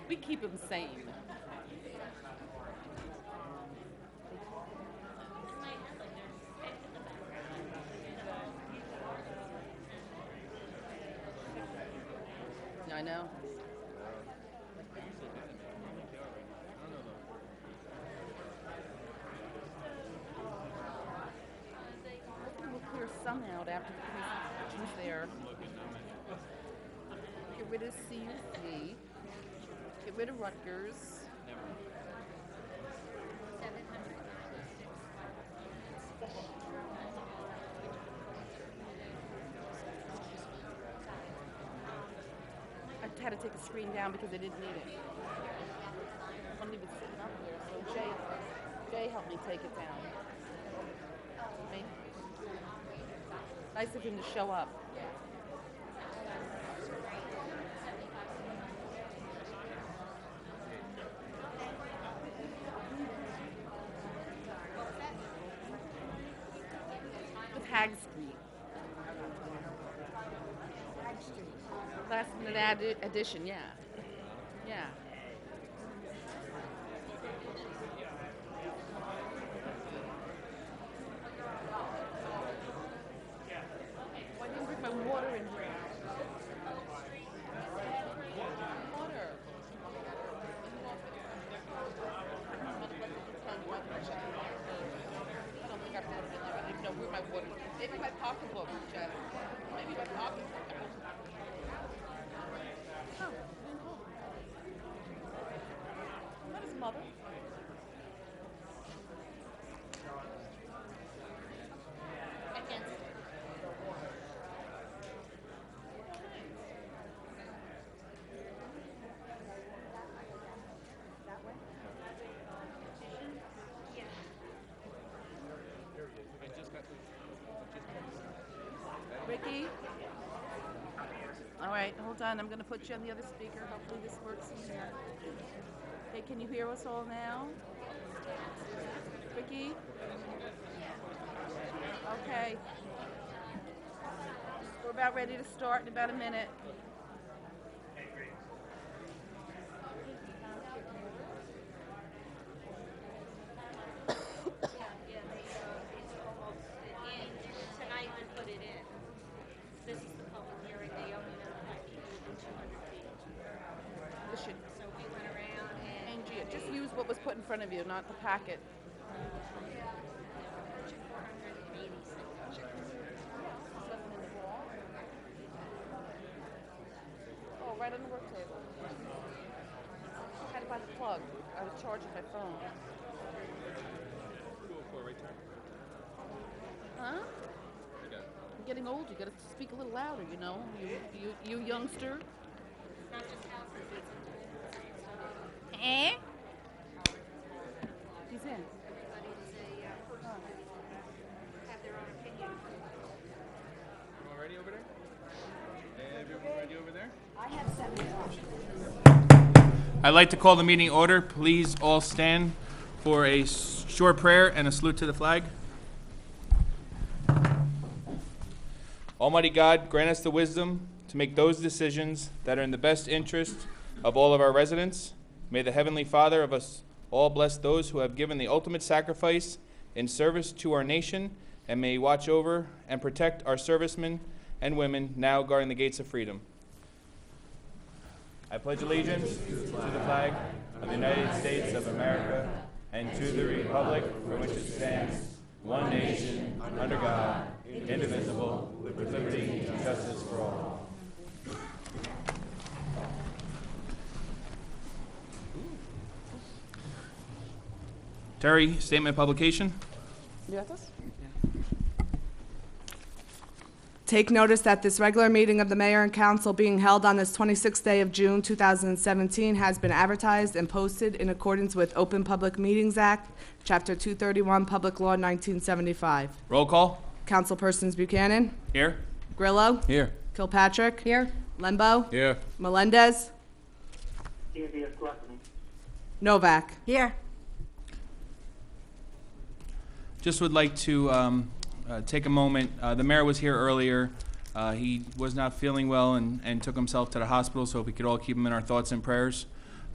We keep them sane. I know. We'll clear some out after the presentation's there. Get rid of CUC. Get rid of Rutgers. I had to take the screen down because I didn't need it. I wasn't even sitting up there, so Jay helped me take it down. Nice of him to show up. With Hag Street. Last minute addition, yeah. Yeah. Why didn't you bring my water in here? Water. I don't think I put it in there. I didn't know where my water. Maybe my pocketbook, Jeff. Maybe my pocketbook. Not his mother. I can't see. That way? Yeah. Ricky? All right, hold on. I'm going to put you on the other speaker. Hopefully this works in here. Hey, can you hear us all now? Ricky? Okay. We're about ready to start in about a minute. Tonight we put it in. This is the public hearing. They only notified people within 200 feet. Listen, So we went around and Angie, just use what was put in front of you, not the packet. 480 signatures. Oh, right on the work table. I had to buy the plug. I was charging my phone. 204 right there. Huh? I'm getting old. You gotta speak a little louder, you know. You youngster. Not just houses, it's Eh? He's in. everybody's have their own opinion. Everyone ready over there? Everyone ready over there? I have 7 options. I'd like to call the meeting order. Please all stand for a short prayer and a salute to the flag. Almighty God, grant us the wisdom to make those decisions that are in the best interest of all of our residents. May the Heavenly Father of us all bless those who have given the ultimate sacrifice in service to our nation, and may He watch over and protect our servicemen and women now guarding the gates of freedom. I pledge allegiance to the flag of the United States of America and to the republic for which it stands, one nation, under God, indivisible, with liberty and justice for all. Terry, statement of publication. You got this? Take notice that this regular meeting of the mayor and council being held on this 26th day of June 2017 has been advertised and posted in accordance with Open Public Meetings Act, Chapter 231, Public Law 1975. Roll call. Councilpersons Buchanan, Here. Grillo, Here. Kilpatrick. Here. Lembo, Here. Melendez, Novak. Here. Just would like to take a moment. The mayor was here earlier. He was not feeling well and took himself to the hospital, so if we could all keep him in our thoughts and prayers.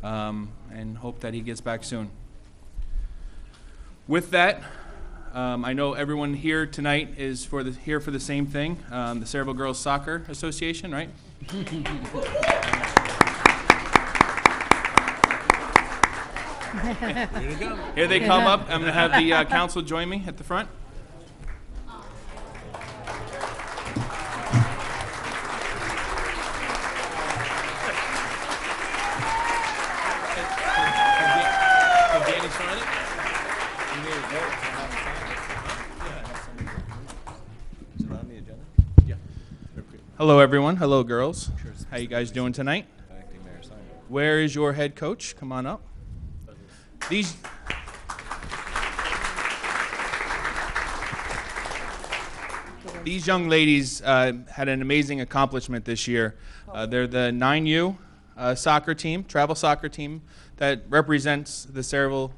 and hope that he gets back soon. With that, I know everyone here tonight is here for the same thing, the Sayreville Girls Soccer Association, right? Here they come up. I'm going to have the council join me at the front. Hello, everyone. Hello, girls. How you guys doing tonight? Where is your head coach? Come on up. These young ladies had an amazing accomplishment this year. They're the 9U soccer team, travel soccer team, that represents the Sayreville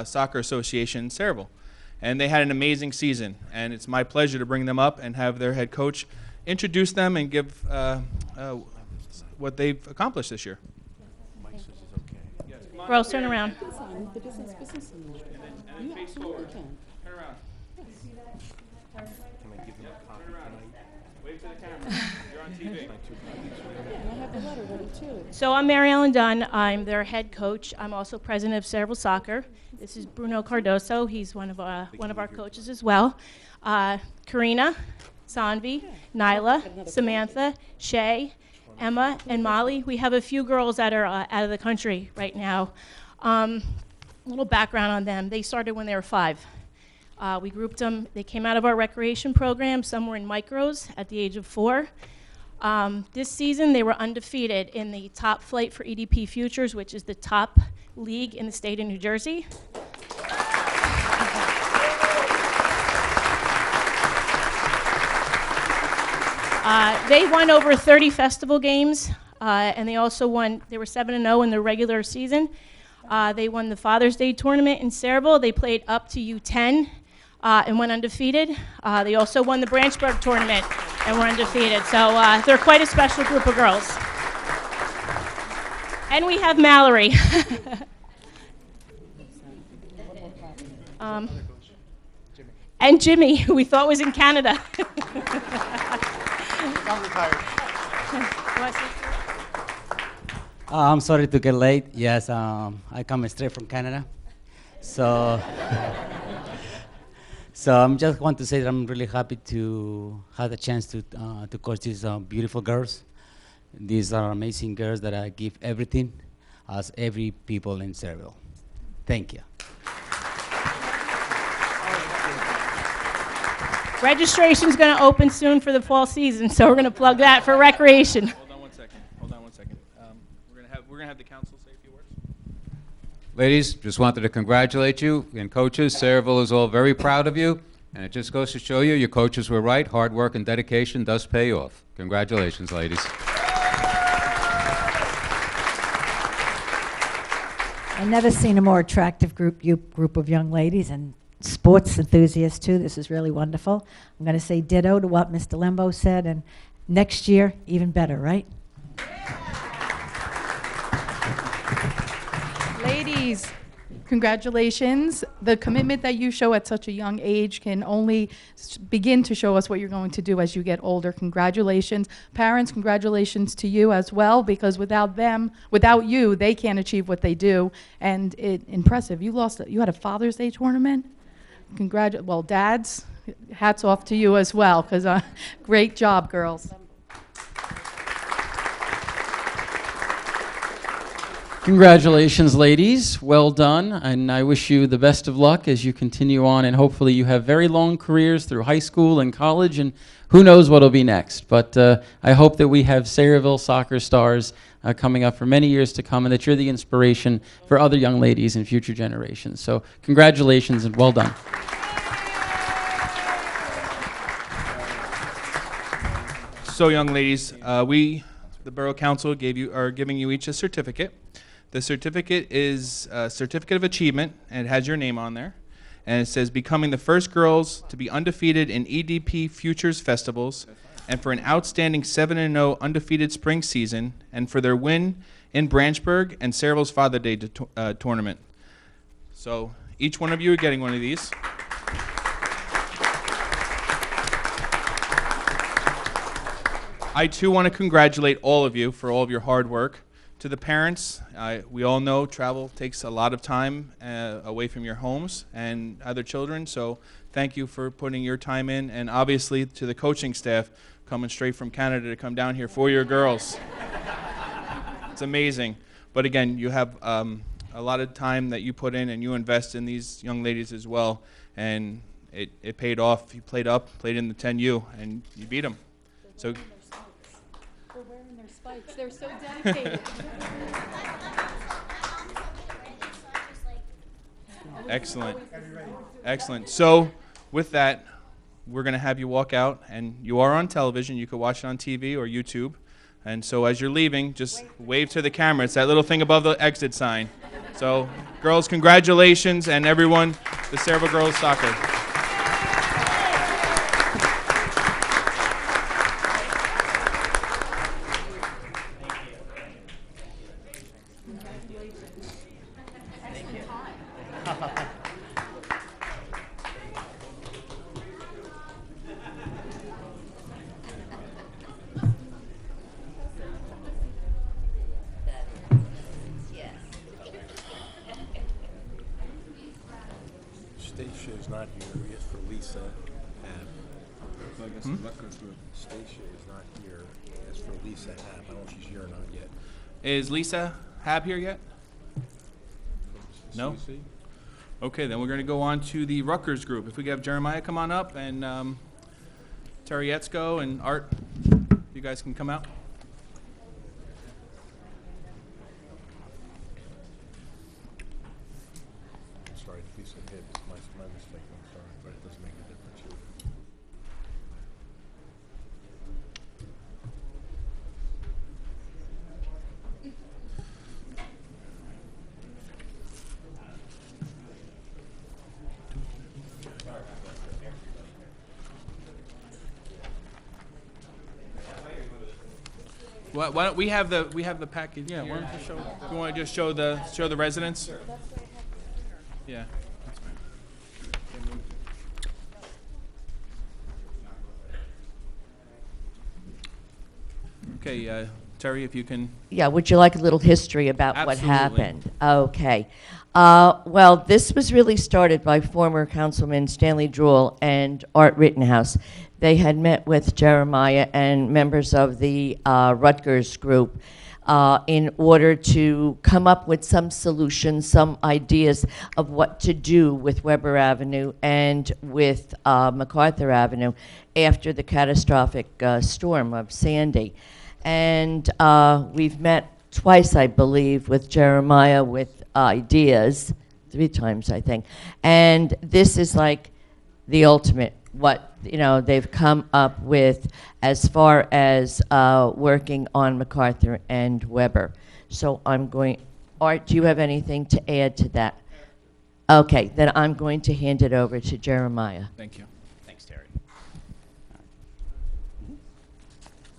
Soccer Association in Sayreville. And they had an amazing season, and it's my pleasure to bring them up and have their head coach introduce them and give what they've accomplished this year. Girls, turn around. And then face forward. Turn around. Turn around. Wave to the camera. You're on TV. So I'm Mary Ellen Dunn. I'm their head coach. I'm also president of Sayreville Soccer. This is Bruno Cardoso. He's one of our coaches as well. Karina, Sanvi, Nyla, Samantha, Shay, Emma, and Molly. We have a few girls that are out of the country right now. A little background on them. They started when they were 5. We grouped them. They came out of our recreation program. Some were in micros at the age of 4. This season, they were undefeated in the top flight for EDP Futures, which is the top league in the state of New Jersey. They won over 30 festival games, and they also won. They were 7-0 in the regular season. They won the Father's Day tournament in Sayreville. They played up to U10 and went undefeated. They also won the Branchburg tournament and were undefeated. So they're quite a special group of girls. And we have Mallory. And Jimmy, who we thought was in Canada. I'm sorry to get late. Yes, I come straight from Canada. So I just want to say that I'm really happy to have the chance to coach these beautiful girls. These are amazing girls that I give everything, as every people in Sayreville. Thank you. Registration's going to open soon for the fall season, so we're going to plug that for recreation. Hold on one second. We're gonna have the council say a few words. Ladies, just wanted to congratulate you, and coaches. Sayreville is all very proud of you, and it just goes to show you your coaches were right. Hard work and dedication does pay off. Congratulations, ladies. I've never seen a more attractive group of young ladies, and sports enthusiasts too. This is really wonderful. I'm going to say ditto to what Mr. Lembo said, and next year, even better, right? Ladies, congratulations. The commitment that you show at such a young age can only begin to show us what you're going to do as you get older. Congratulations. Parents, congratulations to you as well, because without them, without you, they can't achieve what they do. And impressive. You had a Father's Day tournament? Well, dads, hats off to you as well, because great job, girls. Congratulations, ladies. Well done, and I wish you the best of luck as you continue on, and hopefully you have very long careers through high school and college, and who knows what will be next. But I hope that we have Sayreville soccer stars coming up for many years to come, and that you're the inspiration for other young ladies in future generations. So congratulations and well done. So, young ladies, we, the Borough Council, are giving you each a certificate. The certificate is a certificate of achievement, and it has your name on there. And it says, becoming the first girls to be undefeated in EDP Futures Festivals and for an outstanding 7-0 undefeated spring season, and for their win in Branchburg and Saraville's Father Day tournament. So each one of you are getting one of these. I too want to congratulate all of you for all of your hard work. To the parents, we all know travel takes a lot of time away from your homes and other children, so thank you for putting your time in. And obviously to the coaching staff coming straight from Canada to come down here for your girls. It's amazing. But again, you have a lot of time that you put in and you invest in these young ladies as well. And it paid off. You played in the 10U, and you beat them. So. They're wearing their spikes. They're so dedicated. Excellent. Excellent. So with that, we're going to have you walk out, and you are on television. You can watch it on TV or YouTube. And so as you're leaving, just wave to the camera. It's that little thing above the exit sign. So girls, congratulations, and everyone, the Saraville Girls Soccer. Stacia is not here. Yes, for Lisa. Stacia is not here. As for Lisa, I don't know if she's here or not yet. Is Lisa Hab here yet? No? CC? Okay, then we're going to go on to the Rutgers group. If we could have Jeremiah come on up, and Terry Etzko and Art, you guys can come out. Sorry, Lisa hit. My mistake. I'm sorry, but it doesn't make a difference here. Why don't we have the package? Yeah, why don't you show? You want to just show the residents? Yeah. That's fine. Okay, Terry, if you can. Yeah, would you like a little history about what Absolutely. happened? Okay. Well, this was really started by former Councilman Stanley Druhl and Art Rittenhouse. They had met with Jeremiah and members of the Rutgers group in order to come up with some solutions, some ideas of what to do with Weber Avenue and with MacArthur Avenue after the catastrophic storm of Sandy. And we've met twice, I believe, with Jeremiah with ideas, 3 times, I think. And this is like the ultimate, what they've come up with as far as working on MacArthur and Weber. So Art, do you have anything to add to that? Okay, then I'm going to hand it over to Jeremiah. Thank you. Thanks, Terry.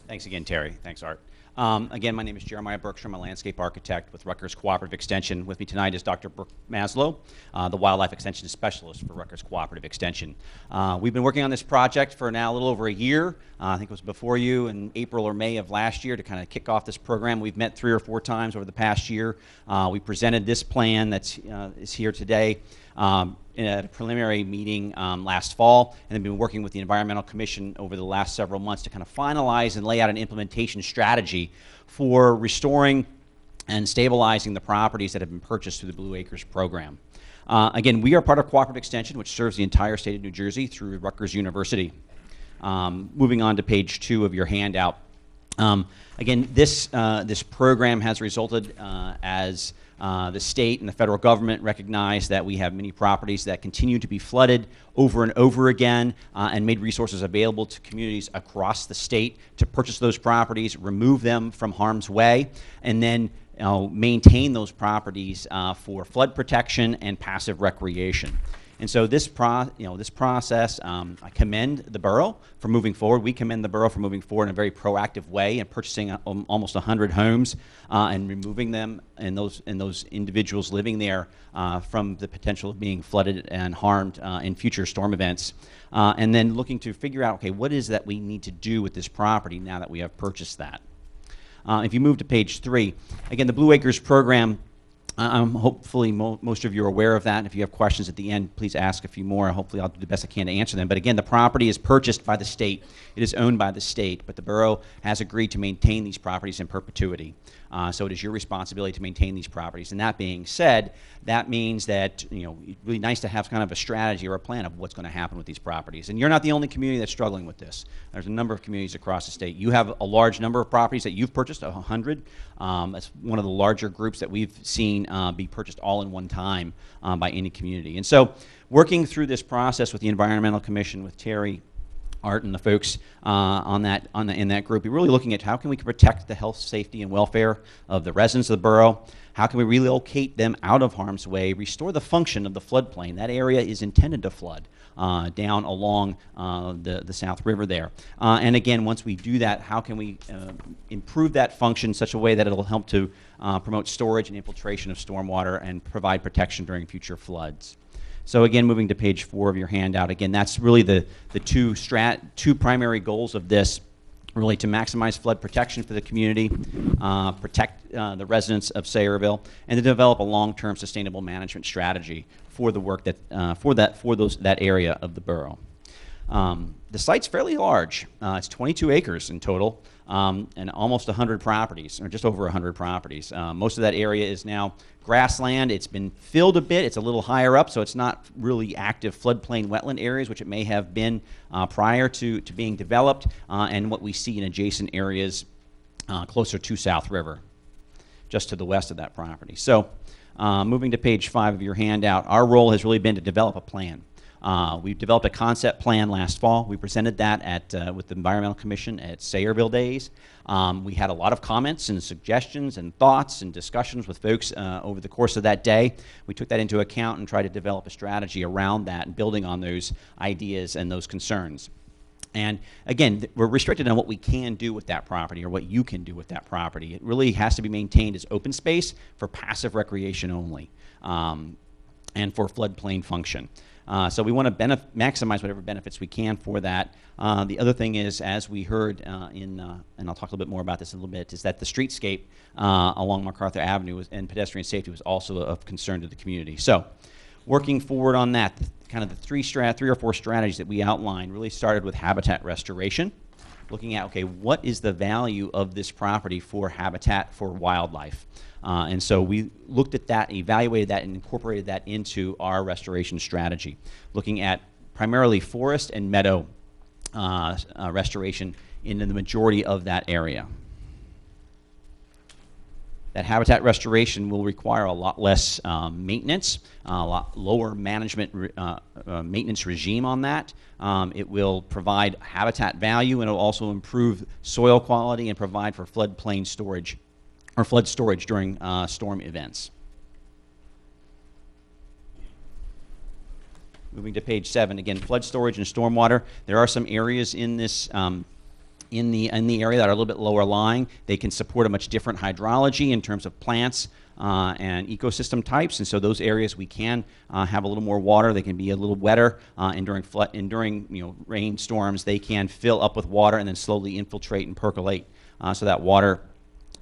Thanks again, Terry. Thanks, Art. Again, my name is Jeremiah Berkshire. I'm a landscape architect with Rutgers Cooperative Extension. With me tonight is Dr. Brooke Maslow, the Wildlife Extension Specialist for Rutgers Cooperative Extension. We've been working on this project for now a little over a year. I think it was before you in April or May of last year to kind of kick off this program. We've met 3 or 4 times over the past year. We presented this plan that is here today in a preliminary meeting last fall, and have been working with the Environmental Commission over the last several months to kind of finalize and lay out an implementation strategy for restoring and stabilizing the properties that have been purchased through the Blue Acres program. Again, we are part of Cooperative Extension, which serves the entire state of New Jersey through Rutgers University. Moving on to page 2 of your handout. Again, this program has resulted as the state and the federal government recognize that we have many properties that continue to be flooded over and over again, and made resources available to communities across the state to purchase those properties, remove them from harm's way, and then maintain those properties for flood protection and passive recreation. And so this process, I commend the borough for moving forward. We commend the borough for moving forward in a very proactive way and purchasing almost 100 homes and removing them and those individuals living there from the potential of being flooded and harmed in future storm events. And then looking to figure out, okay, what is that we need to do with this property now that we have purchased that? If you move to page 3, again, the Blue Acres program, hopefully most of you are aware of that. And if you have questions at the end, please ask a few more. Hopefully I'll do the best I can to answer them. But again, the property is purchased by the state. It is owned by the state, but the borough has agreed to maintain these properties in perpetuity. So it is your responsibility to maintain these properties. And that being said, that means that it's really nice to have kind of a strategy or a plan of what's going to happen with these properties. And you're not the only community that's struggling with this. There's a number of communities across the state. You have a large number of properties that you've purchased, 100. That's one of the larger groups that we've seen be purchased all in one time by any community. And so working through this process with the Environmental Commission, with Terry, Art, and the folks in that group, we're really looking at how can we protect the health, safety, and welfare of the residents of the borough. How can we relocate them out of harm's way, restore the function of the floodplain? That area is intended to flood down along the South River there. And again, once we do that, how can we improve that function in such a way that it'll help to promote storage and infiltration of stormwater and provide protection during future floods? So again, moving to page 4 of your handout, again, that's really the two primary goals of this, really to maximize flood protection for the community, protect the residents of Sayreville, and to develop a long-term sustainable management strategy for the work that that area of the borough. The site's fairly large. It's 22 acres in total, and almost 100 properties, or just over 100 properties. Most of that area is now grassland. It's been filled a bit. It's a little higher up, so it's not really active floodplain wetland areas, which it may have been prior to being developed, and what we see in adjacent areas closer to South River, just to the west of that property. So moving to page 5 of your handout, our role has really been to develop a plan. We developed a concept plan last fall. We presented that with the Environmental Commission at Sayreville Days. We had a lot of comments and suggestions and thoughts and discussions with folks over the course of that day. We took that into account and tried to develop a strategy around that and building on those ideas and those concerns. And again, we're restricted on what we can do with that property or what you can do with that property. It really has to be maintained as open space for passive recreation only and for floodplain function. So we want to maximize whatever benefits we can for that. The other thing is, as we heard and I'll talk a little bit more about this in a little bit, is that the streetscape along MacArthur Avenue and pedestrian safety was also of concern to the community. So working forward on that, kind of the three or four strategies that we outlined really started with habitat restoration, looking at, okay, what is the value of this property for habitat for wildlife? And so we looked at that, evaluated that, and incorporated that into our restoration strategy, looking at primarily forest and meadow restoration in the majority of that area. That habitat restoration will require a lot less maintenance, a lot lower management maintenance regime on that. It will provide habitat value, and it will also improve soil quality and provide for floodplain storage or flood storage during storm events. Moving to page 7, again, flood storage and stormwater. There are some areas in this in the area that are a little bit lower lying. They can support a much different hydrology in terms of plants and ecosystem types, and so those areas we can have a little more water. They can be a little wetter, and during rainstorms they can fill up with water and then slowly infiltrate and percolate, so that water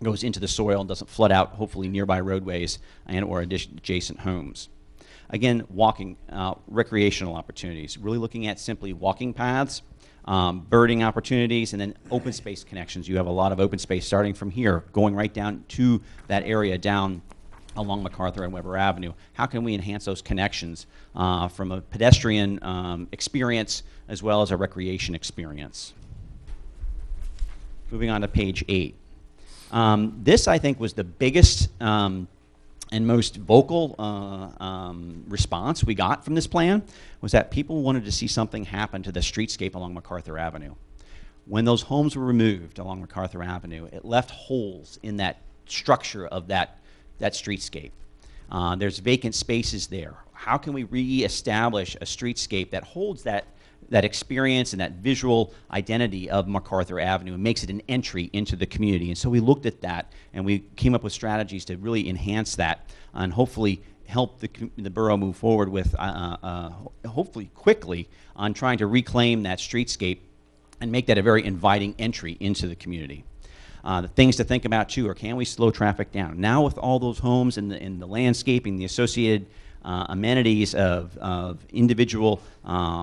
goes into the soil and doesn't flood out, hopefully, nearby roadways and or adjacent homes. Again, walking, recreational opportunities, really looking at simply walking paths, birding opportunities, and then open space connections. You have a lot of open space starting from here, going right down to that area down along MacArthur and Weber Avenue. How can we enhance those connections from a pedestrian experience as well as a recreation experience? Moving on to page 8. This, I think, was the biggest and most vocal response we got from this plan, was that people wanted to see something happen to the streetscape along MacArthur Avenue. When those homes were removed along MacArthur Avenue, it left holes in that structure of that streetscape. There's vacant spaces there. how can we reestablish a streetscape that holds that experience and that visual identity of MacArthur Avenue and makes it an entry into the community. And so we looked at that, and we came up with strategies to really enhance that and hopefully help the borough move forward with, hopefully quickly, on trying to reclaim that streetscape and make that a very inviting entry into the community. The things to think about too are, can we slow traffic down? Now with all those homes and the landscaping, the associated amenities of individual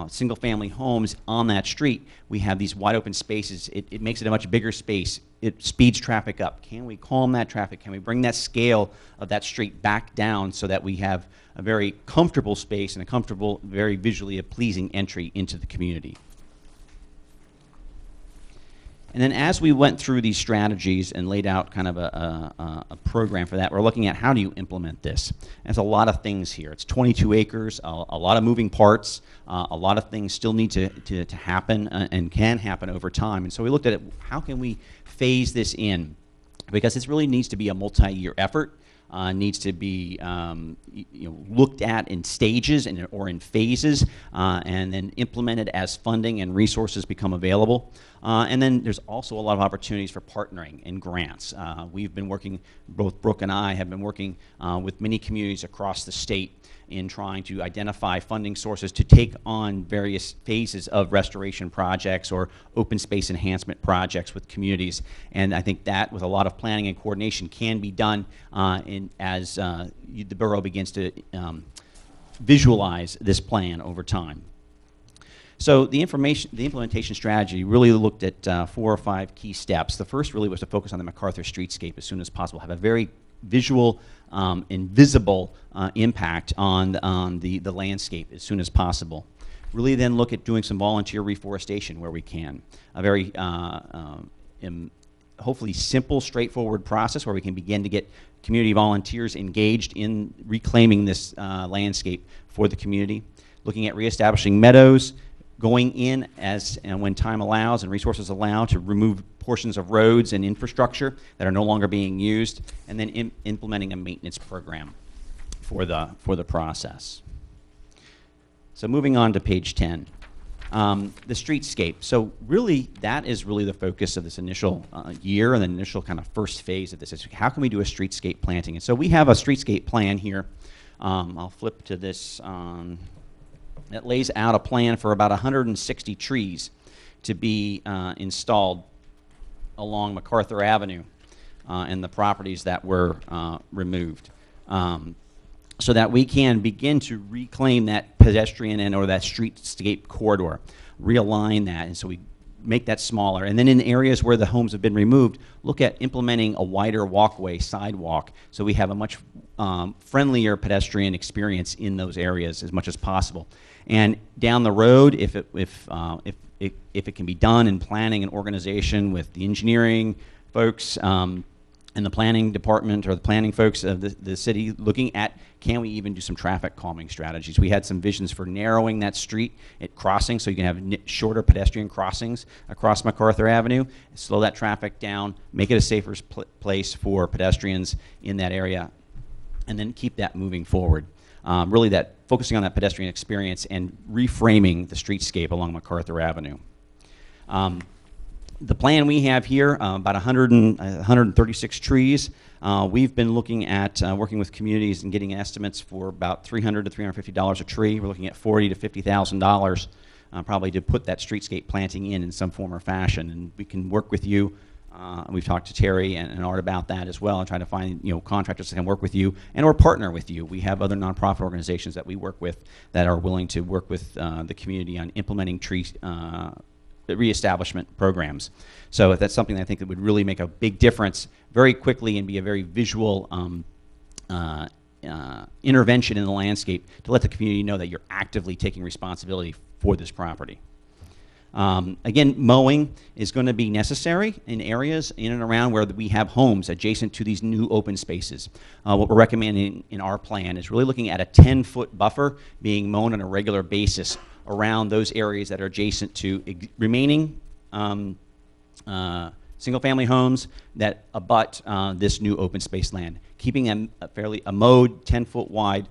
single-family homes on that street, we have these wide open spaces. It makes it a much bigger space. It speeds traffic up. Can we calm that traffic? Can we bring that scale of that street back down so that we have a very comfortable space and a comfortable, very visually pleasing entry into the community? And then as we went through these strategies and laid out kind of a program for that, we're looking at how do you implement this. There's a lot of things here. It's 22 acres, a lot of moving parts, a lot of things still need to happen and can happen over time. And so we looked at it, how can we phase this in? Because this really needs to be a multi-year effort. Needs to be looked at in stages or in phases, and then implemented as funding and resources become available. And then there's also a lot of opportunities for partnering and grants. We've been working, both Brooke and I have been working with many communities across the state in trying to identify funding sources to take on various phases of restoration projects or open space enhancement projects with communities. And I think that, with a lot of planning and coordination, can be done as the borough begins to visualize this plan over time. So the implementation strategy really looked at 4 or 5 key steps. The first really was to focus on the MacArthur streetscape as soon as possible, have a very visual and visible impact on the landscape as soon as possible. Really then look at doing some volunteer reforestation where we can. A very hopefully simple, straightforward process where we can begin to get community volunteers engaged in reclaiming this landscape for the community. Looking at reestablishing meadows, going in as and when time allows and resources allow to remove portions of roads and infrastructure that are no longer being used, and then implementing a maintenance program for the process. So moving on to page 10, the streetscape. So really, that is really the focus of this initial year and the initial kind of first phase of this. Is how can we do a streetscape planting? And so we have a streetscape plan here. I'll flip to this. That lays out a plan for about 160 trees to be installed along MacArthur Avenue and the properties that were removed, so that we can begin to reclaim that pedestrian and or that streetscape corridor, realign that, and so we make that smaller. And then in areas where the homes have been removed, look at implementing a wider walkway, sidewalk, so we have a much friendlier pedestrian experience in those areas as much as possible. And down the road, if it can be done in planning and organization with the engineering folks and the planning department or the planning folks of the city, looking at, can we even do some traffic calming strategies? We had some visions for narrowing that street at crossing so you can have shorter pedestrian crossings across MacArthur Avenue, slow that traffic down, make it a safer place for pedestrians in that area, and then keep that moving forward. Really that focusing on that pedestrian experience and reframing the streetscape along MacArthur Avenue. The plan we have here, about 136 trees. We've been looking at working with communities and getting estimates for about $300 to $350 a tree. We're looking at $40,000 to $50,000 probably to put that streetscape planting in some form or fashion. And we can work with you. We've talked to Terry and Art about that as well, and try to find contractors that can work with you and or partner with you. We have other nonprofit organizations that we work with that are willing to work with the community on implementing tree reestablishment programs. So if that's something I think that would really make a big difference very quickly and be a very visual intervention in the landscape to let the community know that you're actively taking responsibility for this property. Again, mowing is going to be necessary in areas in and around where we have homes adjacent to these new open spaces. What we're recommending in our plan is really looking at a 10-foot buffer being mown on a regular basis around those areas that are adjacent to remaining single-family homes that abut this new open space land, keeping them a mowed 10-foot wide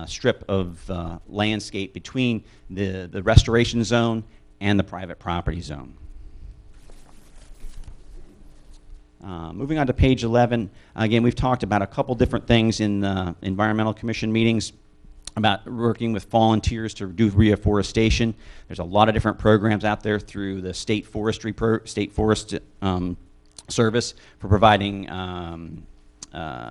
strip of landscape between the restoration zone and the private property zone. Moving on to page 11, again, we've talked about a couple different things in the Environmental Commission meetings about working with volunteers to do reforestation. There's a lot of different programs out there through the State Forest Service for providing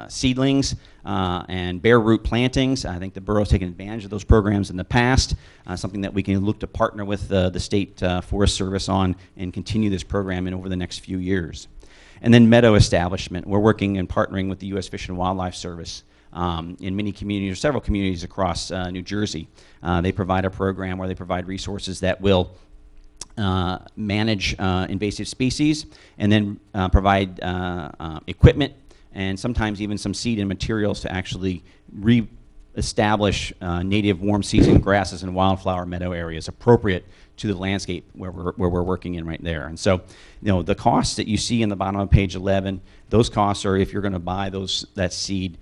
seedlings and bare root plantings. I think the borough's taken advantage of those programs in the past, something that we can look to partner with the State Forest Service on and continue this program in over the next few years. And then Meadow Establishment. We're working and partnering with the U.S. Fish and Wildlife Service in many communities, or several communities across New Jersey. They provide a program where they provide resources that will manage invasive species and then provide equipment and sometimes even some seed and materials to actually re-establish native warm season grasses and wildflower meadow areas appropriate to the landscape where we're working in right there. And so, the costs that you see in the bottom of page 11, those costs are if you're going to buy that seed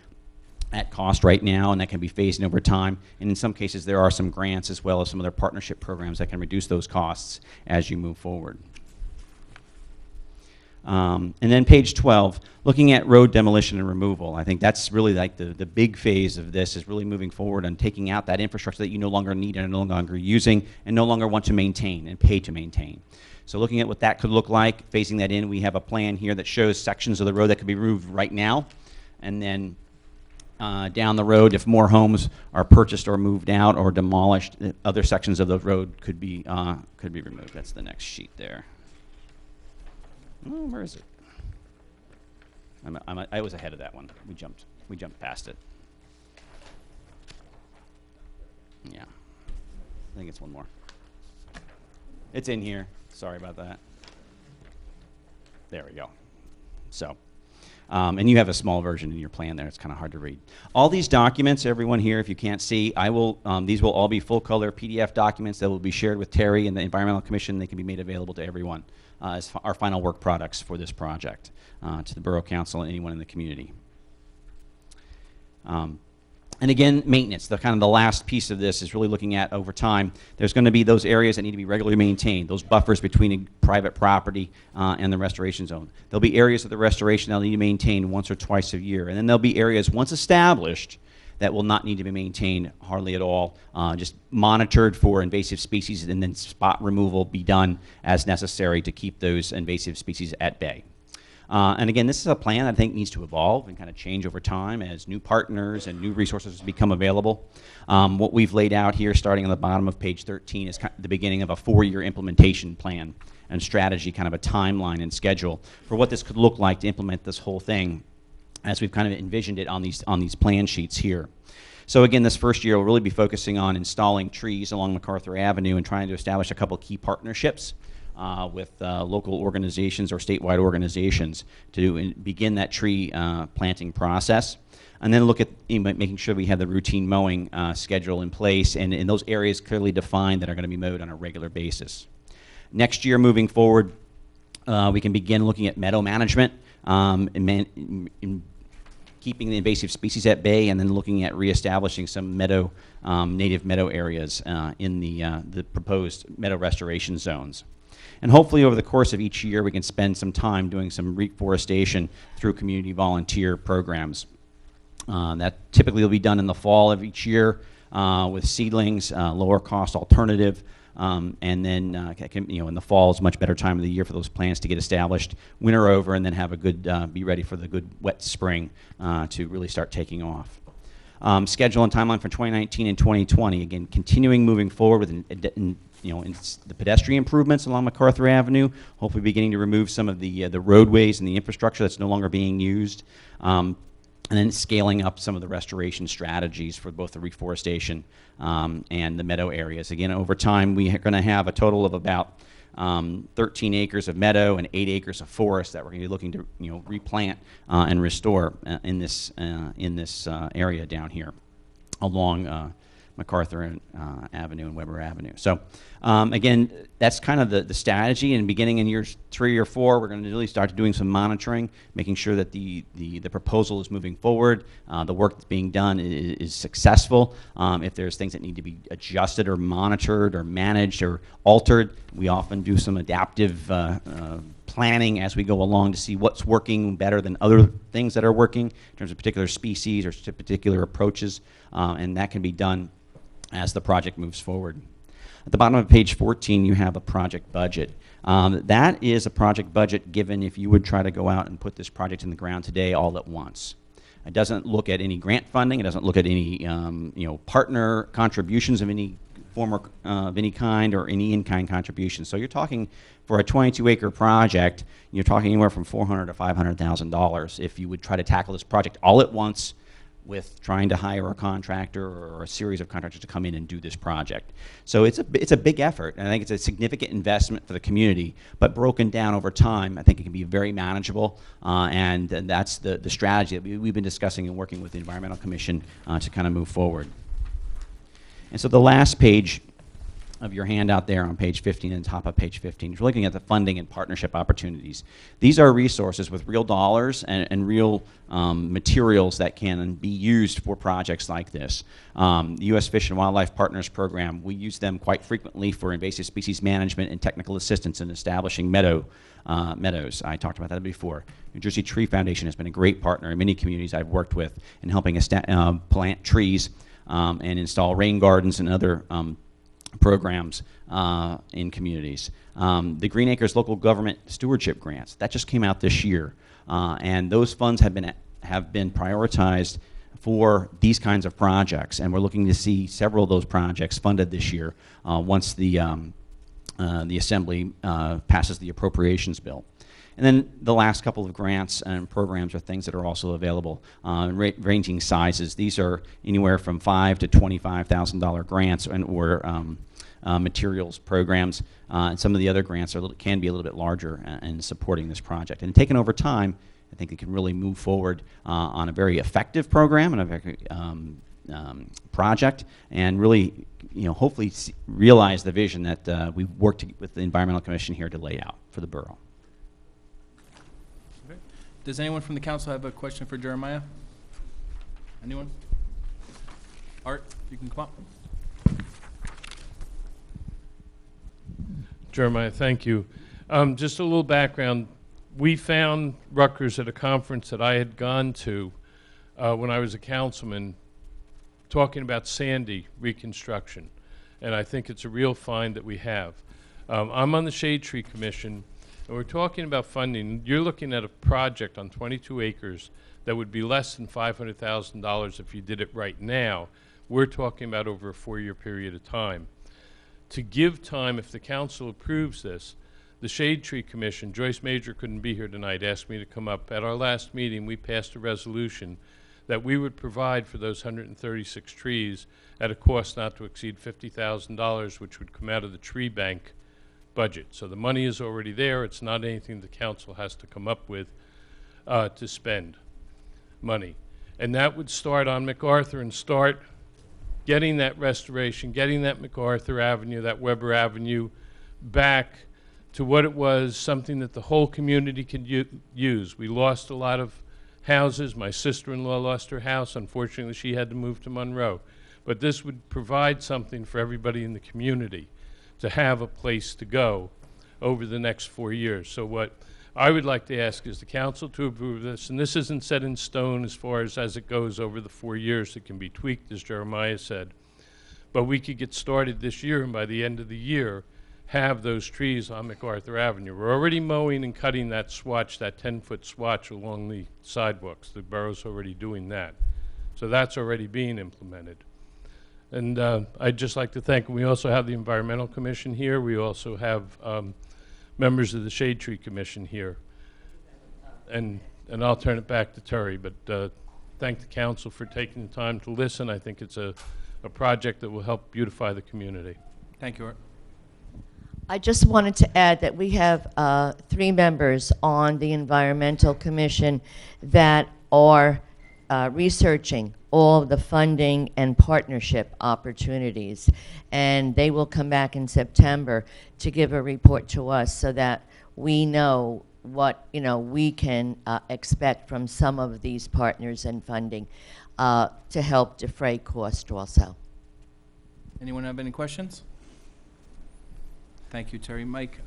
at cost right now, and that can be phased in over time. And in some cases, there are some grants as well as some other partnership programs that can reduce those costs as you move forward. And then page 12, looking at road demolition and removal. I think that's really like the big phase of this is really moving forward and taking out that infrastructure that you no longer need and are no longer using and no longer want to maintain and pay to maintain. So looking at what that could look like, phasing that in, we have a plan here that shows sections of the road that could be removed right now. And then down the road, if more homes are purchased or moved out or demolished, other sections of the road could be removed. That's the next sheet there. Oh, where is it? I was ahead of that one. We jumped past it. Yeah, I think it's one more. It's in here. Sorry about that. There we go. So, and you have a small version in your plan there. It's kind of hard to read. All these documents, everyone here, if you can't see, these will all be full-color PDF documents that will be shared with Terry and the Environmental Commission. They can be made available to everyone as our final work products for this project to the Borough Council and anyone in the community. And again, maintenance, the last piece of this is really looking at over time. There's going to be those areas that need to be regularly maintained, those buffers between private property and the restoration zone. There'll be areas of the restoration that will need to be maintained once or twice a year. And then there'll be areas once established that will not need to be maintained hardly at all, just monitored for invasive species and then spot removal be done as necessary to keep those invasive species at bay. And again, this is a plan that I think needs to evolve and kind of change over time as new partners and new resources become available. What we've laid out here, starting on the bottom of page 13, is kind of the beginning of a 4-year implementation plan and strategy, kind of a timeline and schedule for what this could look like to implement this whole thing as we've kind of envisioned it on these plan sheets here. So again, this first year will really be focusing on installing trees along MacArthur Avenue and trying to establish a couple key partnerships with local organizations or statewide organizations to begin that tree planting process. And then look at making sure we have the routine mowing schedule in place and in those areas clearly defined that are going to be mowed on a regular basis. Next year, moving forward, we can begin looking at meadow management, in keeping the invasive species at bay, and then looking at reestablishing some meadow, native meadow areas in the proposed meadow restoration zones. And hopefully over the course of each year, we can spend some time doing some reforestation through community volunteer programs. That typically will be done in the fall of each year with seedlings, lower cost alternative, and then in the fall is a much better time of the year for those plants to get established, winter over, and then have a good, be ready for the good wet spring to really start taking off. Schedule and timeline for 2019 and 2020, again, continuing moving forward with the pedestrian improvements along MacArthur Avenue, hopefully beginning to remove some of the roadways and the infrastructure that's no longer being used, and then scaling up some of the restoration strategies for both the reforestation and the meadow areas. Again, over time, we are going to have a total of about 13 acres of meadow and 8 acres of forest that we're going to be looking to replant and restore in this area down here along MacArthur and, Avenue and Weber Avenue. So again, that's kind of the strategy, and beginning in years 3 or 4, we're going to really start doing some monitoring, making sure that the proposal is moving forward, the work that's being done is successful. If there's things that need to be adjusted or monitored or managed or altered, we often do some adaptive planning as we go along to see what's working better than other things that are working in terms of particular species or particular approaches, and that can be done as the project moves forward. At the bottom of page 14, you have a project budget. That is a project budget given if you would try to go out and put this project in the ground today all at once. It doesn't look at any grant funding. It doesn't look at any partner contributions of any form of any kind or any in-kind contributions. So you're talking for a 22-acre project, you're talking anywhere from $400,000 to $500,000 if you would try to tackle this project all at once with trying to hire a contractor or a series of contractors to come in and do this project. So it's a big effort, and I think it's a significant investment for the community, but broken down over time, I think it can be very manageable, and that's the strategy that we've been discussing and working with the Environmental Commission to kind of move forward. And so the last page of your handout there on page 15 and top of page 15 is looking at the funding and partnership opportunities. These are resources with real dollars and real materials that can be used for projects like this. The U.S. Fish and Wildlife Partners Program, we use them quite frequently for invasive species management and technical assistance in establishing meadows. I talked about that before. New Jersey Tree Foundation has been a great partner in many communities I've worked with in helping plant trees and install rain gardens and other programs in communities. The Green Acres Local Government Stewardship Grants, that just came out this year. And those funds have been prioritized for these kinds of projects. And we're looking to see several of those projects funded this year once the Assembly passes the appropriations bill. And then the last couple of grants and programs are things that are also available, ranging sizes. These are anywhere from $5,000 to $25,000 grants or materials programs. And some of the other grants can be a little bit larger in supporting this project. And taken over time, I think it can really move forward on a very effective program and a very project, and really, hopefully realize the vision that we've worked with the Environmental Commission here to lay out for the borough. Does anyone from the council have a question for Jeremiah? Anyone? Art, you can come up. Jeremiah, thank you. Just a little background. We found Rutgers at a conference that I had gone to when I was a councilman, talking about Sandy reconstruction. And I think it's a real find that we have. I'm on the Shade Tree Commission, and we're talking about funding. You're looking at a project on 22 acres that would be less than $500,000 if you did it right now. We're talking about over a 4-year period of time. To give time, if the council approves this, the Shade Tree Commission, Joyce Major couldn't be here tonight, asked me to come up. At our last meeting, we passed a resolution that we would provide for those 136 trees at a cost not to exceed $50,000, which would come out of the tree bank budget. So the money is already there. It's not anything the council has to come up with to spend money. And that would start on MacArthur and start getting that restoration, getting that MacArthur Avenue, that Weber Avenue back to what it was, something that the whole community could use. We lost a lot of houses. My sister-in-law lost her house. Unfortunately, she had to move to Monroe. But this would provide something for everybody in the community to have a place to go over the next 4 years. So what I would like to ask is the council to approve this, and this isn't set in stone as far as it goes over the 4 years. It can be tweaked, as Jeremiah said. But we could get started this year, and by the end of the year, have those trees on MacArthur Avenue. We're already mowing and cutting that swatch, that 10-foot swatch along the sidewalks. The borough's already doing that. So that's already being implemented. And I'd just like to thank, we also have the Environmental Commission here. We also have members of the Shade Tree Commission here. And I'll turn it back to Terry, but thank the council for taking the time to listen. I think it's a project that will help beautify the community. Thank you, Art. I just wanted to add that we have 3 members on the Environmental Commission that are researching all the funding and partnership opportunities. And they will come back in September to give a report to us so that we know what we can expect from some of these partners and funding to help defray cost also. Anyone have any questions? Thank you, Terry. Mike,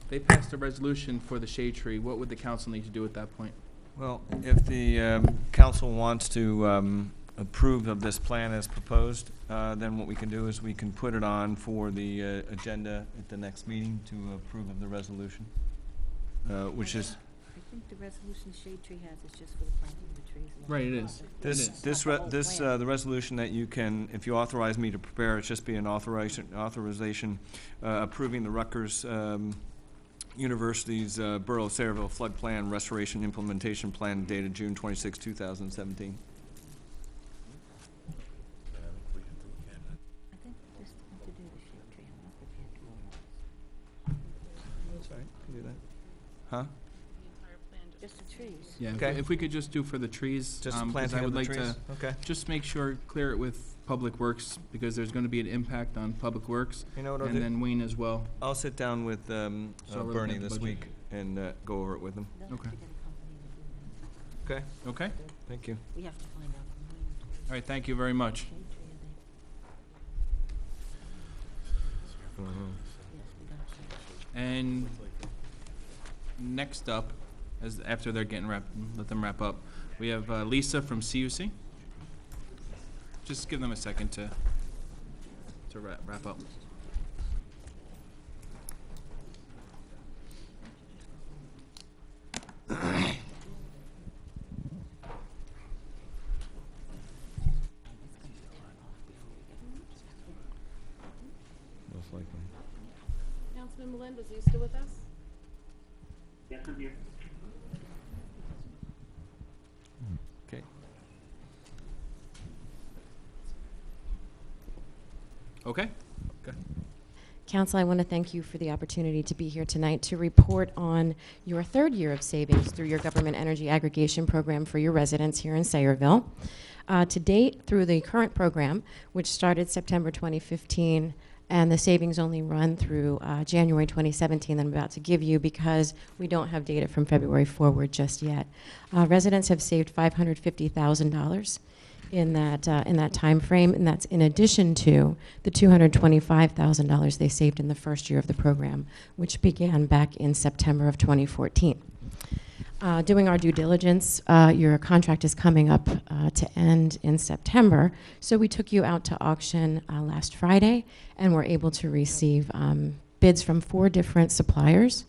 they passed a resolution for the shade tree. What would the council need to do at that point? Well, if the council wants to approve of this plan as proposed, then what we can do is we can put it on for the agenda at the next meeting to approve of the resolution, which is... I think the resolution Shade Tree has is just for the planting of the trees. Right, it is. The resolution that you can, if you authorize me to prepare, it's just be an authorization approving the Rutgers University's Borough of Sayreville Flood Plan Restoration Implementation Plan dated June 26, 2017. I think we just have to do the Shade Tree. I'm not prepared to vote on this. That's all right, can do that. Huh? Just the trees. Yeah, Okay. if we could just do for the trees. Just because planting I would of the like trees? to Okay. just make sure, clear it with Public Works, because there's going to be an impact on Public Works. You know what I'll and do? then Wayne as well. I'll sit down with So we're looking Bernie at the this budget. week and go over it with him. They'll have Okay. to get a company to do that. Okay? Okay? Thank you. We have to find out from Wayne. All right, thank you very much. Shade Tree, are they? Yes, we got Shade Tree. And next up, after they're getting let them wrap up, we have Lisa from CUC. Just give them a second to wrap up. Most likely. Councilman Melendez, are you still with us? Yes, I'm here. Okay. Okay? Council, I want to thank you for the opportunity to be here tonight to report on your third year of savings through your government energy aggregation program for your residents here in Sayreville. To date, through the current program, which started September 2015, and the savings only run through January 2017 that I'm about to give you because we don't have data from February forward just yet. Residents have saved $550,000 in that time frame, and that's in addition to the $225,000 they saved in the first year of the program, which began back in September of 2014. Doing our due diligence, your contract is coming up to end in September, so we took you out to auction last Friday, and were able to receive bids from 4 different suppliers.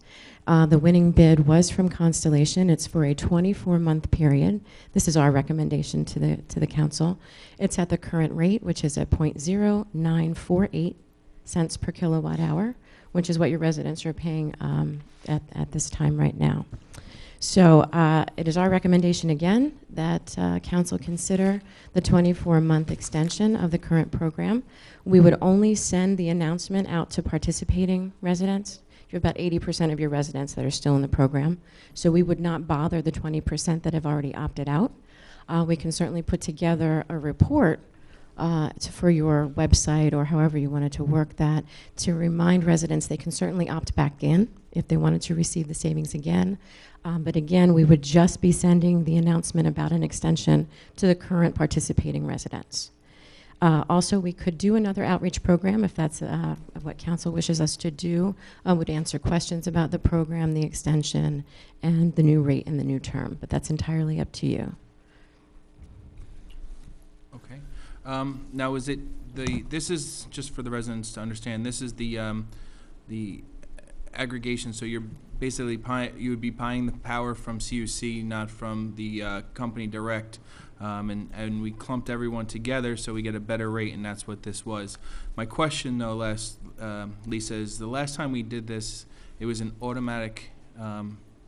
The winning bid was from Constellation. It's for a 24-month period. This is our recommendation to the council. It's at the current rate, which is at 0.0948 cents per kilowatt hour, which is what your residents are paying at this time right now. So it is our recommendation again that council consider the 24-month extension of the current program. We would only send the announcement out to participating residents. You have about 80% of your residents that are still in the program. So we would not bother the 20% that have already opted out. We can certainly put together a report for your website or however you wanted to work that to remind residents they can certainly opt back in if they wanted to receive the savings again. But again, we would just be sending the announcement about an extension to the current participating residents. Also, we could do another outreach program if that's what council wishes us to do. Would answer questions about the program, the extension, and the new rate and the new term. But that's entirely up to you. Okay. Now, is it this is just for the residents to understand, this is the aggregation, so you're basically you would be buying the power from CUC, not from the company direct, and we clumped everyone together so we get a better rate, and that's what this was. My question, though, Lisa, is the last time we did this, it was an automatic,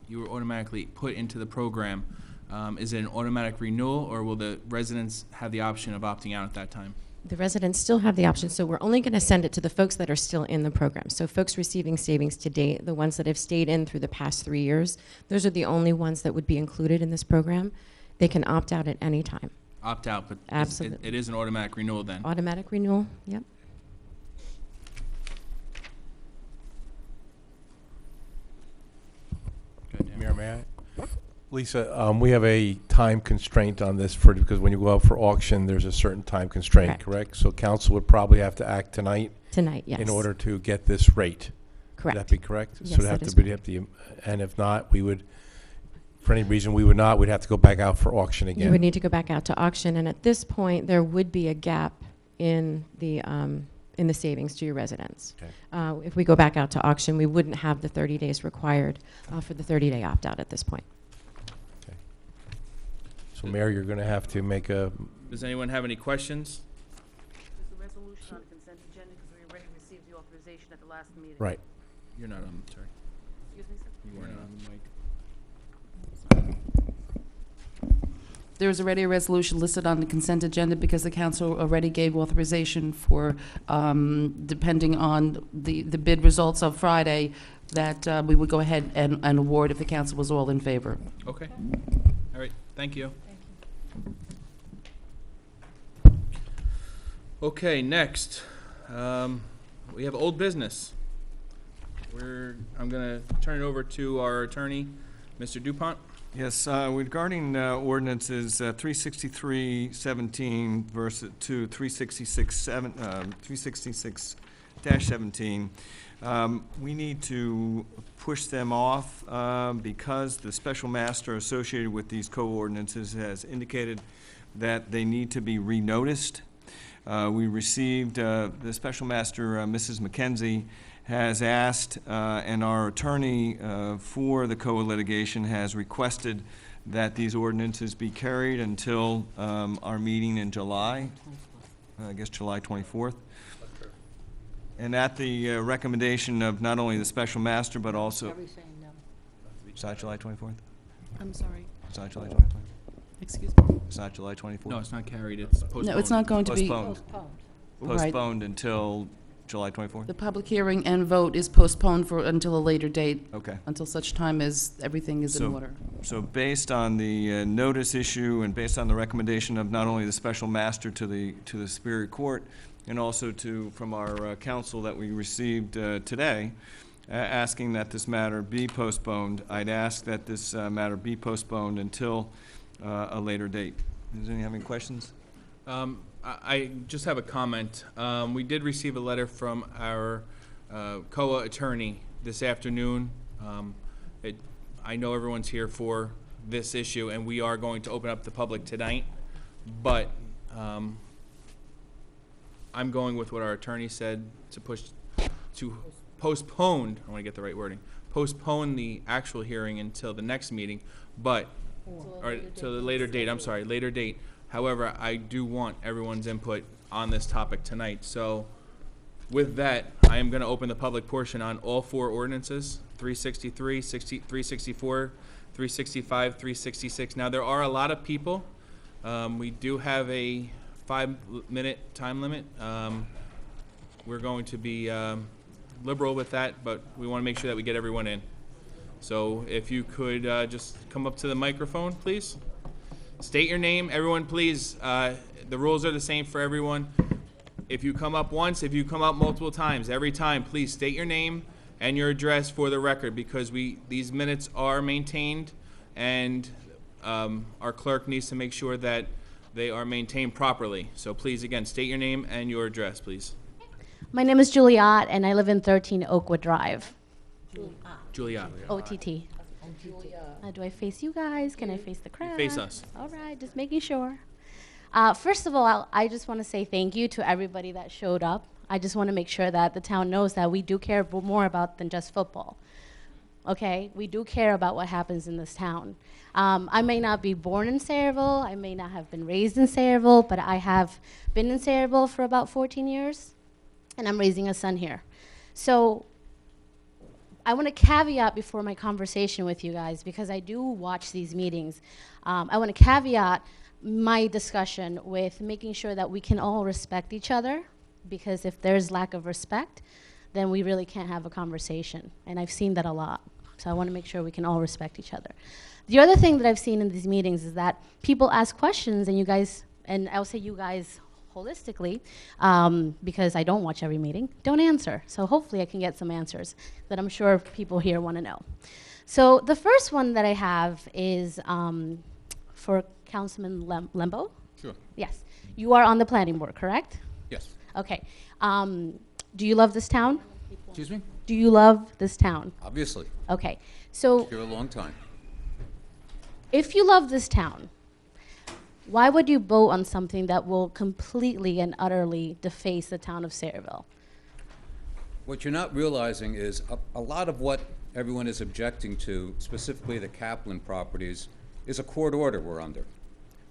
you were automatically put into the program. Is it an automatic renewal, or will the residents have the option of opting out at that time? The residents still have the option, so we're only going to send it to the folks that are still in the program. So folks receiving savings to date, the ones that have stayed in through the past 3 years, those are the only ones that would be included in this program. They can opt out at any time. Opt out, but Absolutely. it is an automatic renewal then. Automatic renewal, yep. Mayor, may I? Lisa, we have a time constraint on this because when you go out for auction, there's a certain time constraint, correct? So council would probably have to act tonight. Tonight, yes. In order to get this rate. Correct. Would that be correct? Yes, So that is and if not, we would, for any reason we would not, we'd have to go back out for auction again. You would need to go back out to auction, and at this point, there would be a gap in the savings to your residents. Okay. If we go back out to auction, we wouldn't have the 30 days required for the 30-day opt-out at this point. Okay. So Mayor, you're going to have to make a. Does anyone have any questions? There's a resolution on the consent agenda because we already received the authorization at the last meeting. Right. You're not on, sorry. Excuse me, sir? You weren't on the mic. There was already a resolution listed on the consent agenda because the council already gave authorization for, depending on the bid results of Friday, that we would go ahead and award if the council was all in favor. Okay. All right, thank you. Okay, next, we have old business. I'm going to turn it over to our attorney, Mr. Dupont. Yes, regarding ordinances 363-17 versus to 366-17, we need to push them off because the special master associated with these co-ordinances has indicated that they need to be renoticed. We received, the special master, Mrs. McKenzie, has asked, and our attorney for the co-litigation has requested that these ordinances be carried until our meeting in July, I guess July 24th. And at the recommendation of not only the special master, but also... Is that July 24th? I'm sorry. Is that July 24th? Excuse me? It's not July 24th? No, it's not carried, it's postponed. No, it's not going to be... Postponed until July 24th? The public hearing and vote is postponed until a later date. Okay. Until such time as everything is in order. So based on the notice issue and based on the recommendation of not only the special master to the Superior Court and also from our counsel that we received today, asking that this matter be postponed, I'd ask that this matter be postponed until a later date. Does anyone have any questions? I just have a comment. We did receive a letter from our COA attorney this afternoon. I know everyone's here for this issue, and we are going to open up the public tonight, but I'm going with what our attorney said to postpone, I want to get the right wording, postpone the actual hearing until the next meeting, but, or to the later date, I'm sorry, later date. However, I do want everyone's input on this topic tonight. So with that, I am going to open the public portion on all four ordinances, 363, 364, 365, 366. Now, there are a lot of people. We do have a 5-minute time limit. We're going to be liberal with that, but we want to make sure that we get everyone in. So if you could just come up to the microphone, please. State your name, everyone, please. The rules are the same for everyone. If you come up once, if you come up multiple times, every time, please state your name and your address for the record, because these minutes are maintained, and our clerk needs to make sure that they are maintained properly. So please, again, state your name and your address, please. My name is Juliet, and I live in 13 Oakwood Drive. Juliet. OTT. Do I face you guys? Can I face the crowd? Face us. All right, just making sure. First of all, I just want to say thank you to everybody that showed up. I just want to make sure that the town knows that we do care more about than just football. Okay? We do care about what happens in this town. I may not be born in Sayreville. I may not have been raised in Sayreville, but I have been in Sayreville for about 14 years, and I'm raising a son here. So I want to caveat before my conversation with you guys, because I do watch these meetings. I want to caveat my discussion with making sure that we can all respect each other, because if there's lack of respect, then we really can't have a conversation, and I've seen that a lot. So I want to make sure we can all respect each other. The other thing that I've seen in these meetings is that people ask questions, and you guys, and I'll say you guys holistically, because I don't watch every meeting, don't answer. So hopefully I can get some answers that I'm sure people here want to know. So the first one that I have is for Councilman Lembo. Sure. Yes. You are on the planning board, correct? Yes. Okay. Do you love this town? Excuse me? Do you love this town? Obviously. Okay. So Here a long time. if you love this town, why would you vote on something that will completely and utterly deface the town of Sayreville? What you're not realizing is a lot of what everyone is objecting to, specifically the Kaplan properties, is a court order we're under.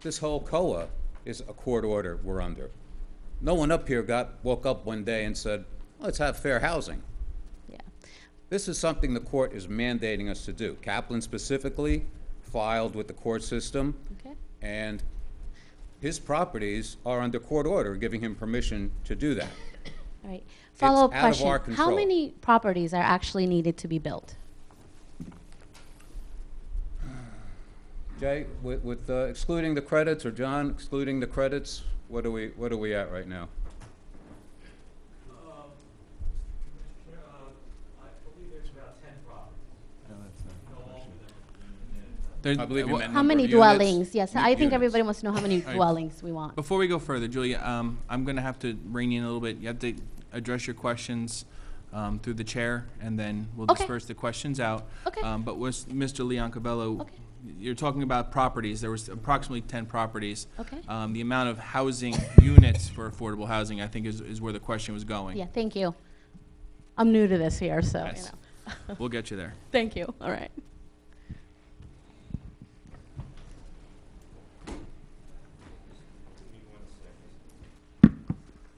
This whole COA is a court order we're under. No one up here woke up one day and said, let's have fair housing. Yeah. This is something the court is mandating us to do. Kaplan specifically filed with the court system, Okay. and his properties are under court order giving him permission to do that. All right. Follow-up out of question. our How control. many properties are actually needed to be built? Jay, with excluding the credits, or John, excluding the credits, what are we at right now? I believe you meant How many number of units. dwellings? Yes, I think Units. everybody wants to know how many All right. dwellings we want. Before we go further, Julia, I'm going to have to rein you in a little bit. You have to address your questions through the chair, and then we'll Okay. disperse the questions out. Okay. But with Mr. Leon Cavello, you're talking about properties. There was approximately 10 properties. Okay. The amount of housing units for affordable housing, I think, is where the question was going. Yeah, thank you. I'm new to this here, so, Yes. you know. We'll get you there. Thank you. All right.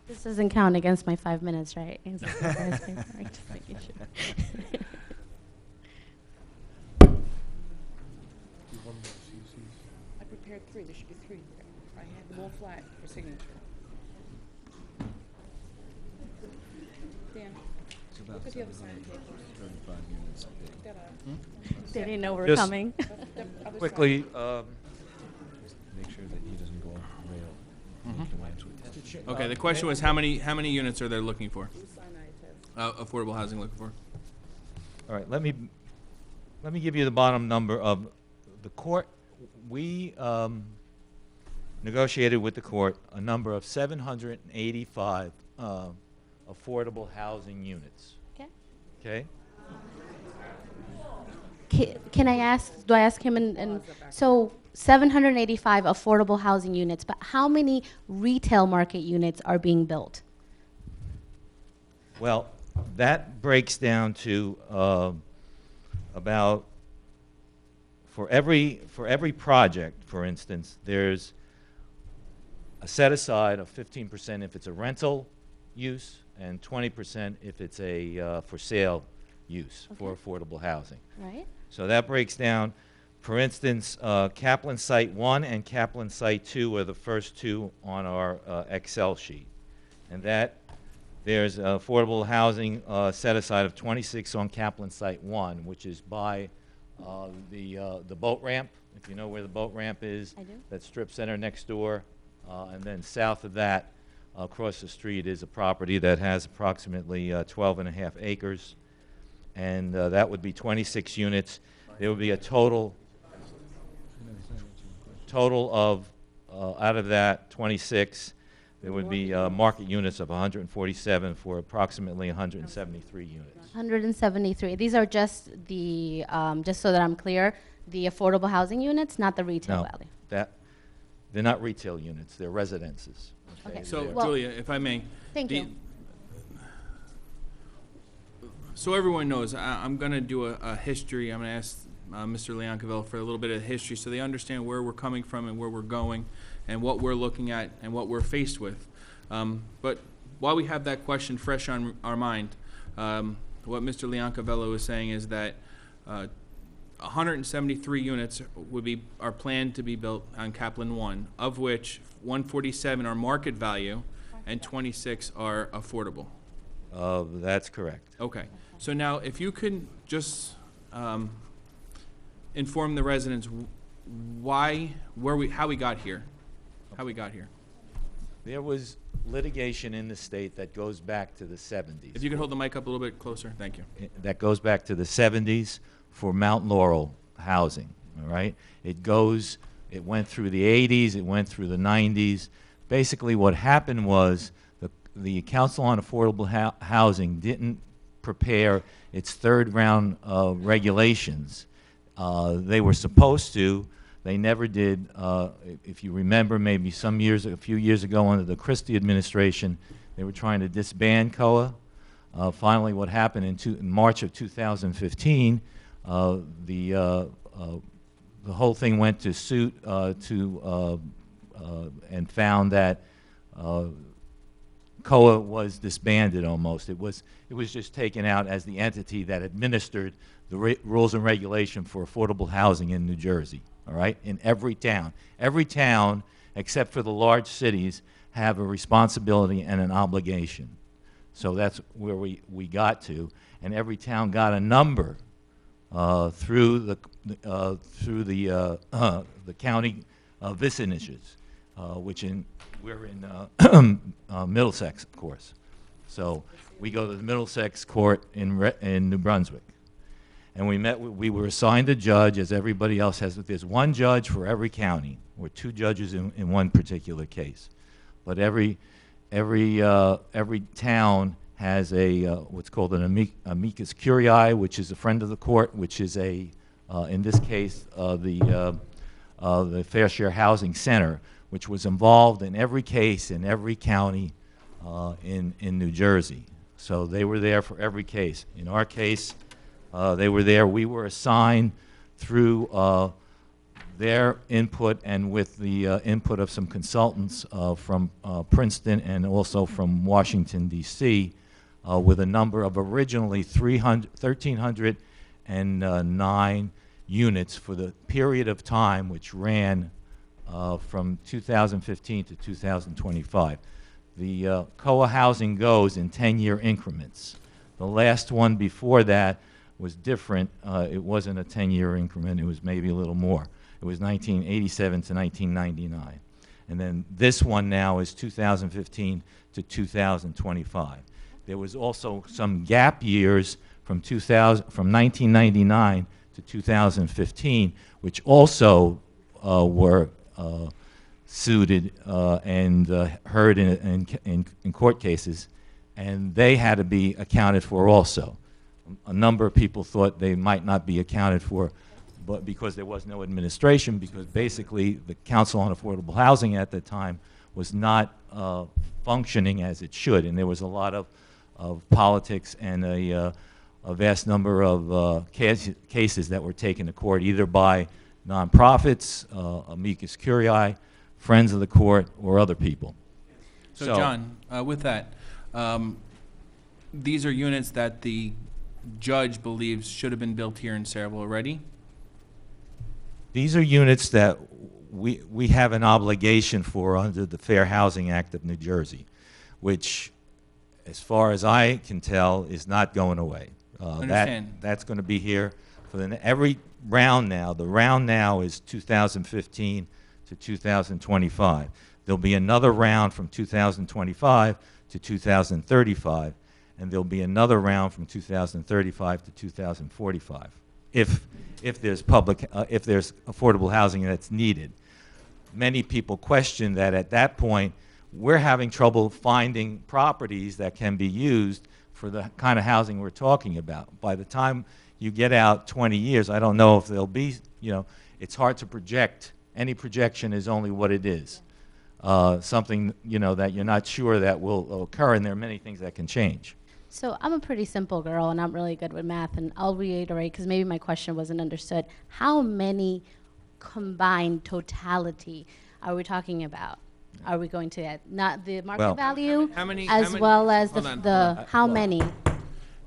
This doesn't count against my 5 minutes, right? Is that what I was saying? All right, just making sure. I prepared 3. There should be 3 there. I had them all flat for signature. Dan, look at the other side of the table. 35 units. Pick that up. They didn't know we were Just coming. The other Quickly, side. make sure that he doesn't go off the rail. Okay, the question was how many units are they looking for? Affordable housing looking for? All right, let me give you the bottom number of the court. We negotiated with the court a number of 785 affordable housing units. Okay. Okay? Can I ask, do I ask him, and so 785 affordable housing units, but how many retail market units are being built? Well, that breaks down to about, for every project, for instance, there's a set aside of 15% if it's a rental use and 20% if it's a for sale use for affordable housing. Right. So that breaks down, for instance, Kaplan Site 1 and Kaplan Site 2 are the first two on our Excel sheet. And that there's affordable housing set aside of 26 on Kaplan Site 1, which is by the boat ramp, if you know where the boat ramp is. I do. That strip center next door. And then south of that, across the street, is a property that has approximately 12.5 acres. And that would be 26 units. There would be a total of, out of that 26, there would be market units of 147 for approximately 173 units. 173. These are just the, just so that I'm clear, the affordable housing units, not the retail value. They're not retail units, they're residences. Okay. So, Well, Julia, if I may. Thank you. So everyone knows, I'm going to do a history. I'm going to ask Mr. Leon Cavello for a little bit of history so they understand where we're coming from and where we're going and what we're looking at and what we're faced with. But while we have that question fresh on our mind, what Mr. Leon Cavello is saying is that 173 units are planned to be built on Kaplan 1, of which 147 are market value and 26 are affordable. That's correct. Okay. So now, if you can just inform the residents how we got here. How we got here. There was litigation in the state that goes back to the 70s. If you could hold the mic up a little bit closer, thank you. That goes back to the 70s for Mount Laurel housing, all right? It went through the 80s, it went through the 90s. Basically what happened was the Council on Affordable Housing didn't prepare its third round of regulations. They were supposed to. They never did. If you remember, maybe a few years ago under the Christie administration, they were trying to disband COA. Finally, what happened in March of 2015, the whole thing went to suit and found that COA was disbanded almost. It was just taken out as the entity that administered the rules and regulation for affordable housing in New Jersey. All right, in every town. Every town, except for the large cities, have a responsibility and an obligation. So that's where we got to, and every town got a number through the county vicinages, which we're in Middlesex, of course. So we go to the Middlesex court in New Brunswick. And we were assigned a judge, as everybody else has. There's one judge for every county, or two judges in one particular case. But every town has what's called an amicus curiae, which is a friend of the court, which is in this case, the Fair Share Housing Center, which was involved in every case in every county in New Jersey. So they were there for every case. In our case, they were there. We were assigned through their input and with the input of some consultants from Princeton and also from Washington, D.C., with a number of originally 1,309 units for the period of time which ran from 2015 to 2025. The COA housing goes in 10-year increments. The last one before that was different. It wasn't a 10-year increment. It was maybe a little more. It was 1987 to 1999. And then this one now is 2015 to 2025. There was also some gap years from 1999 to 2015, which also were suited and heard in court cases, and they had to be accounted for also. A number of people thought they might not be accounted for, but because there was no administration, because basically the Council on Affordable Housing at the time was not functioning as it should, and there was a lot of politics and a vast number of cases that were taken to court either by nonprofits, amicus curiae, friends of the court, or other people. So John, with that, these are units that the judge believes should have been built here in Sayreville already? These are units that we have an obligation for under the Fair Housing Act of New Jersey, which, as far as I can tell, is not going away. That's going to be here for every round now. The round now is 2015 to 2025. There'll be another round from 2025 to 2035, and there'll be another round from 2035 to 2045, if there's if there's affordable housing that's needed. Many people question that at that point we're having trouble finding properties that can be used for the kind of housing we're talking about. By the time you get out 20 years, I don't know if there'll be, it's hard to project. Any projection is only what it is. Something, that you're not sure that will occur, and there are many things that can change. So I'm a pretty simple girl, and I'm really good with math, and I'll reiterate, because maybe my question wasn't understood. How many combined totality are we talking about? Are we going to add not the market value, how many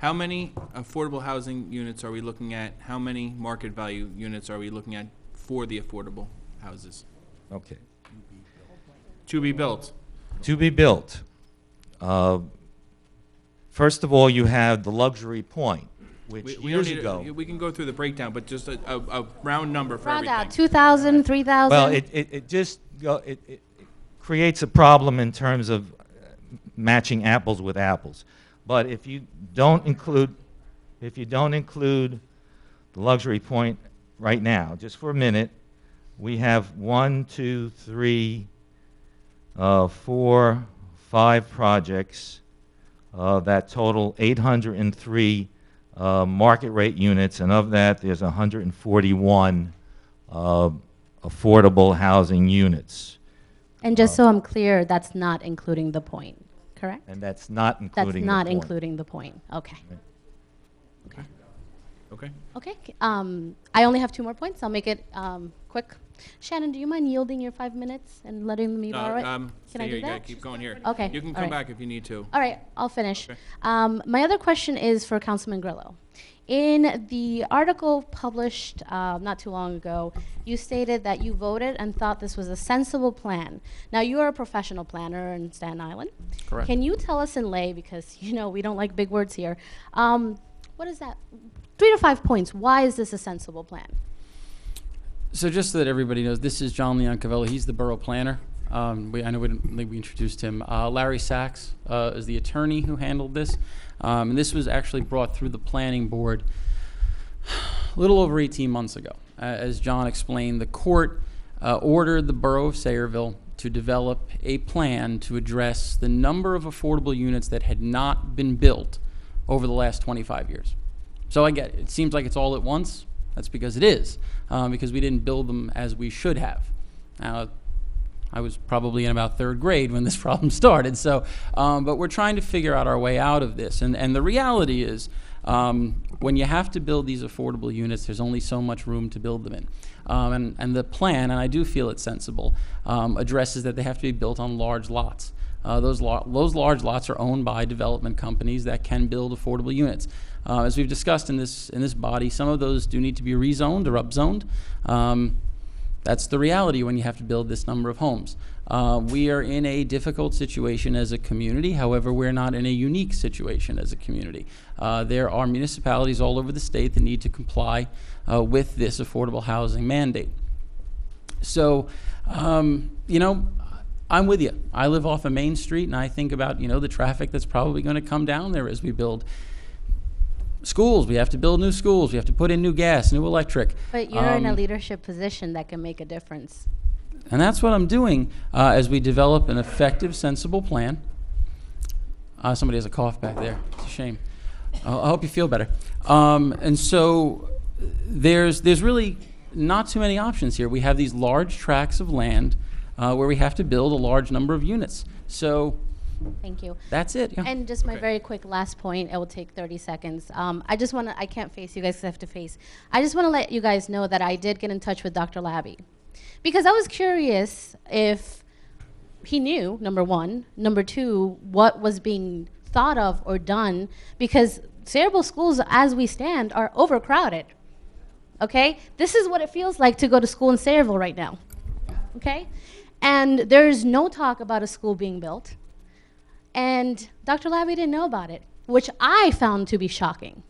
How many affordable housing units are we looking at? How many market value units are we looking at for the affordable houses? Okay. To be built. To be built. First of all, you have the luxury point. which We years don't need ago. We can go through the breakdown, but just a round number for Round everything. out, 2,000, 3,000? Well, it just it creates a problem in terms of matching apples with apples. But if you don't include the luxury point right now, just for a minute, we have 1, 2, 3, 4, 5 projects that total 803 market rate units, and of that, there's 141 affordable housing units. And just so I'm clear, that's not including the point, correct? And that's not including That's the not point. including the point. Okay. Okay. Okay. I only have 2 more points. I'll make it quick. Shannon, do you mind yielding your 5 minutes and letting me borrow it? Can stay I here. do You gotta that? keep going here. Okay. You can all come right. back if you need to. All right, I'll finish. Okay. My other question is for Councilman Grillo. In the article published not too long ago, you stated that you voted and thought this was a sensible plan. Now, you are a professional planner in Staten Island. Correct. Can you tell us in lay, because we don't like big words here, what is that? 3 to 5 points. Why is this a sensible plan? So just so that everybody knows, this is John Leon Cavello. He's the borough planner. I know we introduced him. Larry Sachs is the attorney who handled this. And this was actually brought through the planning board a little over 18 months ago. As John explained, the court ordered the borough of Sayreville to develop a plan to address the number of affordable units that had not been built over the last 25 years. So I get it. It seems like it's all at once. That's because it is, because we didn't build them as we should have. Now, I was probably in about 3rd grade when this problem started. So, but we're trying to figure out our way out of this. And the reality is, when you have to build these affordable units, there's only so much room to build them in. And the plan, and I do feel it's sensible, addresses that they have to be built on large lots. Those large lots are owned by development companies that can build affordable units. As we've discussed in this body, some of those do need to be rezoned or upzoned. That's the reality when you have to build this number of homes. We are in a difficult situation as a community. However, we're not in a unique situation as a community. There are municipalities all over the state that need to comply with this affordable housing mandate. So, I'm with you. I live off of Main Street, and I think about, the traffic that's probably going to come down there as we build schools. We have to build new schools. We have to put in new gas, new electric. But you're in a leadership position that can make a difference. And that's what I'm doing as we develop an effective, sensible plan. Somebody has a cough back there. It's a shame. I hope you feel better. And so there's really not too many options here. We have these large tracts of land where we have to build a large number of units. So Thank you. That's it. Yeah. And just my very quick last point, it will take 30 seconds. I just want to, I can't face you guys 'cause I have to face. I just want to let you guys know that I did get in touch with Dr. Labby because I was curious if he knew, number one, number two, what was being thought of or done, because Sayreville schools as we stand are overcrowded. Okay? This is what it feels like to go to school in Sayreville right now. Okay? And there's no talk about a school being built. And Dr. Labby didn't know about it, which I found to be shocking.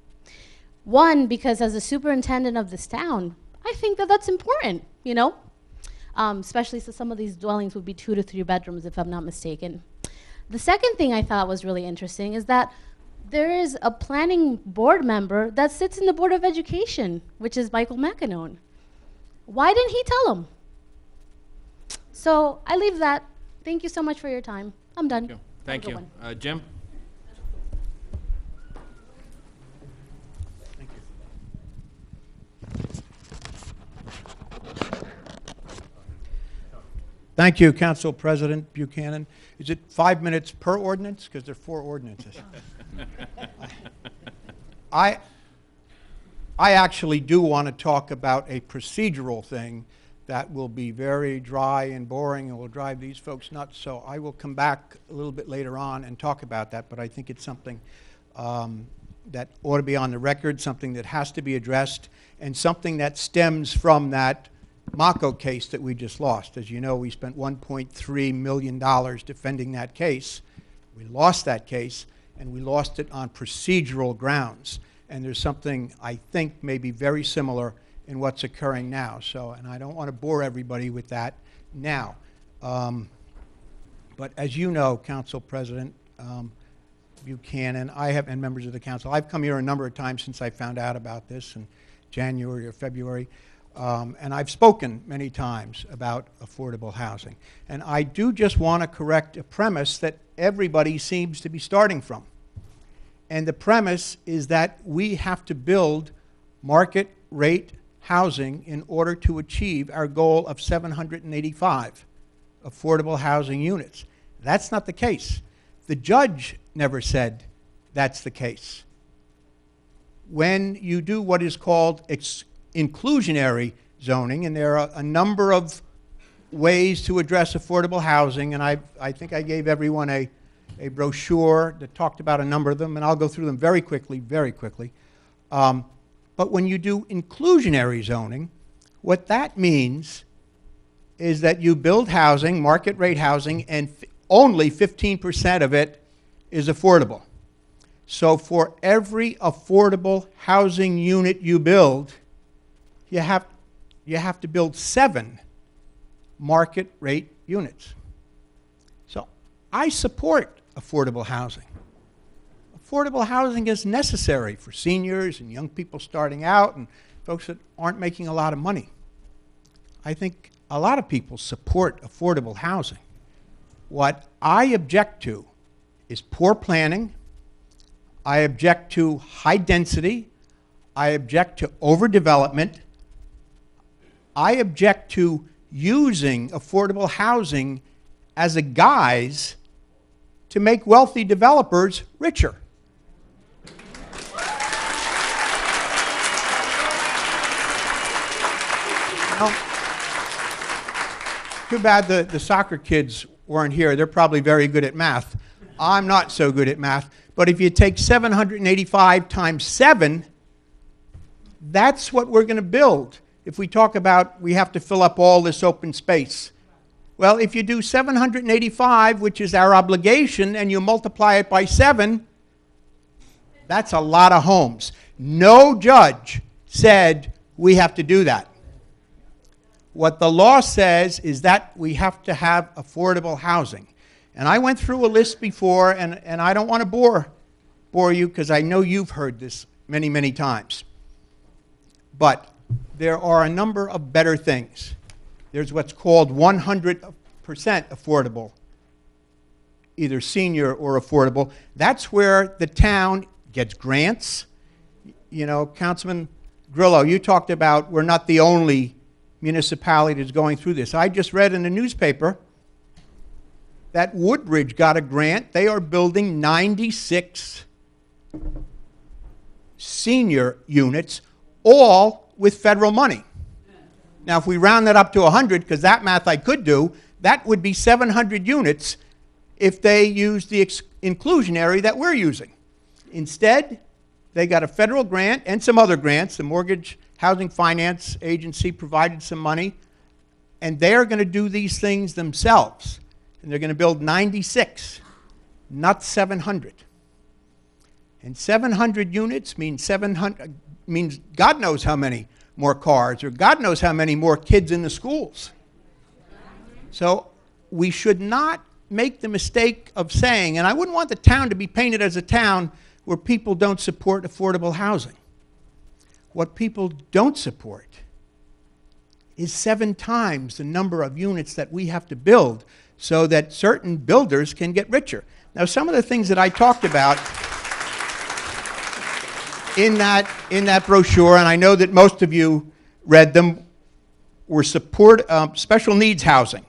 One, because as a superintendent of this town, I think that that's important, you know? Especially since some of these dwellings would be 2 to 3 bedrooms, if I'm not mistaken. The second thing I thought was really interesting is that there is a planning board member that sits in the Board of Education, which is Michael McEnone. Why didn't he tell him? So I leave that. Thank you so much for your time. I'm done. Thank you. Jim? Thank you, Council President Buchanan. Is it 5 minutes per ordinance? Because there are 4 ordinances. I actually do want to talk about a procedural thing that will be very dry and boring and will drive these folks nuts. So I will come back a little bit later on and talk about that, but I think it's something that ought to be on the record, something that has to be addressed, and something that stems from that Mako case that we just lost. As you know, we spent $1.3 million defending that case. We lost that case, and we lost it on procedural grounds. and there's something I think may be very similar in what's occurring now. So, and I don't want to bore everybody with that now. But as you know, Council President Buchanan, and members of the council, I've come here a number of times since I found out about this in January or February, and I've spoken many times about affordable housing. And I do just want to correct a premise that everybody seems to be starting from. And the premise is that we have to build market rate housing in order to achieve our goal of 785 affordable housing units. That's not the case. The judge never said that's the case. When you do what is called inclusionary zoning, and there are a number of ways to address affordable housing, and I think I gave everyone a brochure that talked about a number of them, and I'll go through them very quickly, very quickly. But when you do inclusionary zoning, what that means is that you build housing, market rate housing, and only 15% of it is affordable. So for every affordable housing unit you build, you have to build 7 market rate units. So I support affordable housing. Affordable housing is necessary for seniors and young people starting out and folks that aren't making a lot of money. I think a lot of people support affordable housing. What I object to is poor planning. I object to high density. I object to overdevelopment. I object to using affordable housing as a guise to make wealthy developers richer. Too bad the soccer kids weren't here. They're probably very good at math. I'm not so good at math. But if you take 785 times 7, that's what we're going to build. If we talk about we have to fill up all this open space. Well, if you do 785, which is our obligation, and you multiply it by 7, that's a lot of homes. No judge said we have to do that. What the law says is that we have to have affordable housing. And I went through a list before, and I don't want to bore you because I know you've heard this many, many times. But there are a number of better things. There's what's called 100% affordable, either senior or affordable. That's where the town gets grants. You know, Councilman Grillo, you talked about we're not the only municipality that's going through this. I just read in the newspaper that Woodbridge got a grant. They are building 96 senior units, all with federal money. Now, if we round that up to 100, because that math I could do, that would be 700 units if they use the inclusionary that we're using. Instead, they got a federal grant and some other grants. The Mortgage Housing Finance Agency provided some money, and they're going to do these things themselves. And they're going to build 96, not 700. And 700 units means God knows how many more cars, or God knows how many more kids in the schools. So we should not make the mistake of saying, and I wouldn't want the town to be painted as a town where people don't support affordable housing. What people don't support is 7 times the number of units that we have to build so that certain builders can get richer. Now, some of the things that I talked about in that brochure, and I know that most of you read them, were special needs housing.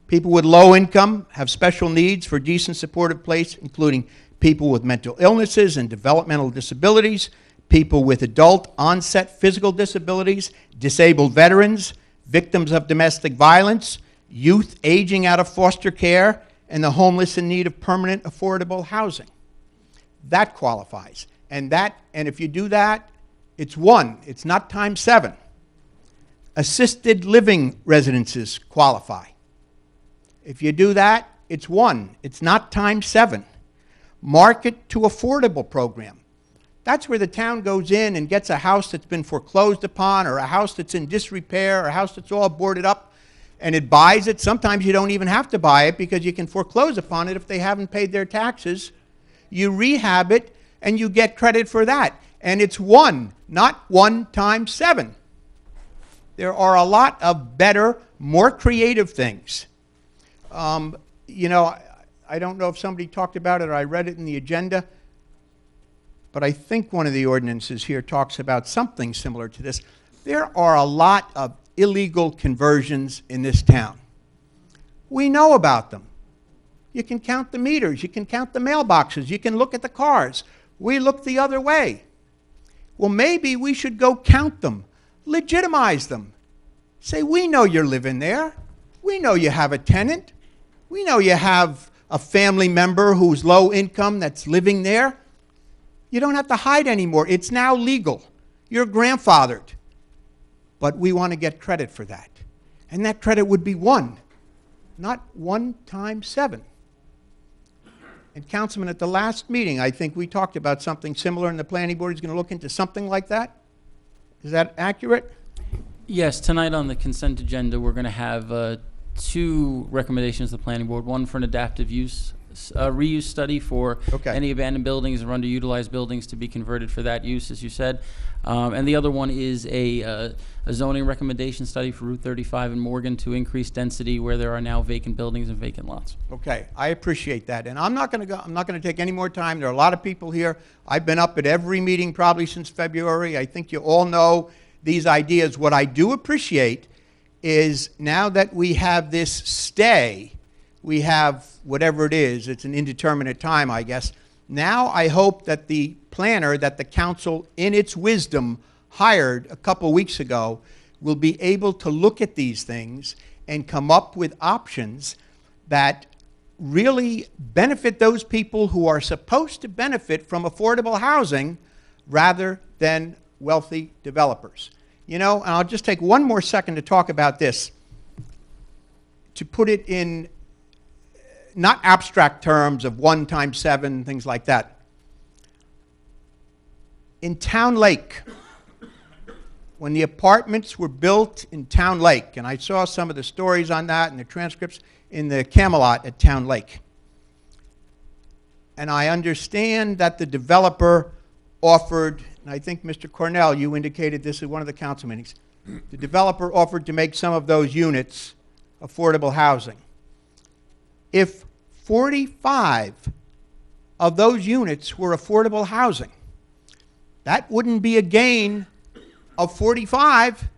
People with low income have special needs for decent supportive place, including people with mental illnesses and developmental disabilities, people with adult onset physical disabilities, disabled veterans, victims of domestic violence, youth aging out of foster care, and the homeless in need of permanent affordable housing. That qualifies. And if you do that, it's 1. It's not times 7. Assisted living residences qualify. If you do that, it's 1. It's not times 7. Market to affordable program. That's where the town goes in and gets a house that's been foreclosed upon, or a house that's in disrepair, or a house that's all boarded up, and it buys it. Sometimes you don't even have to buy it because you can foreclose upon it if they haven't paid their taxes. You rehab it, and you get credit for that. And it's 1, not 1 times 7. There are a lot of better, more creative things. You know, I don't know if somebody talked about it or I read it in the agenda, but I think one of the ordinances here talks about something similar to this. There are a lot of illegal conversions in this town. We know about them. You can count the meters, you can count the mailboxes, you can look at the cars. We look the other way. Well, maybe we should go count them, legitimize them. Say, we know you're living there. We know you have a tenant. We know you have a family member who's low income that's living there. You don't have to hide anymore. It's now legal. You're grandfathered. But we want to get credit for that. And that credit would be 1, not 1 times 7. And Councilman, at the last meeting, I think we talked about something similar, and the planning board is going to look into something like that. Is that accurate? Yes, tonight on the consent agenda, we're going to have 2 recommendations to the planning board. One for an adaptive use, reuse study for any abandoned buildings or underutilized buildings to be converted for that use, as you said. And the other one is a zoning recommendation study for Route 35 in Morgan to increase density where there are now vacant buildings and vacant lots. Okay, I appreciate that. And I'm not going to take any more time. There are a lot of people here. I've been up at every meeting probably since February. I think you all know these ideas. What I do appreciate is now that we have this stay, we have whatever it is, it's an indeterminate time, I guess. Now I hope that the planner that the council, in its wisdom, hired a couple weeks ago will be able to look at these things and come up with options that really benefit those people who are supposed to benefit from affordable housing rather than wealthy developers. You know, and I'll just take one more second to talk about this, to put it in not abstract terms of 1 times 7, things like that. In Town Lake, when the apartments were built in Town Lake, and I saw some of the stories on that and the transcripts in the Camelot at Town Lake, and I understand that the developer offered, and I think Mr. Cornell, you indicated this at one of the council meetings, the developer offered to make some of those units affordable housing. If 45 of those units were affordable housing, that wouldn't be a gain of 45,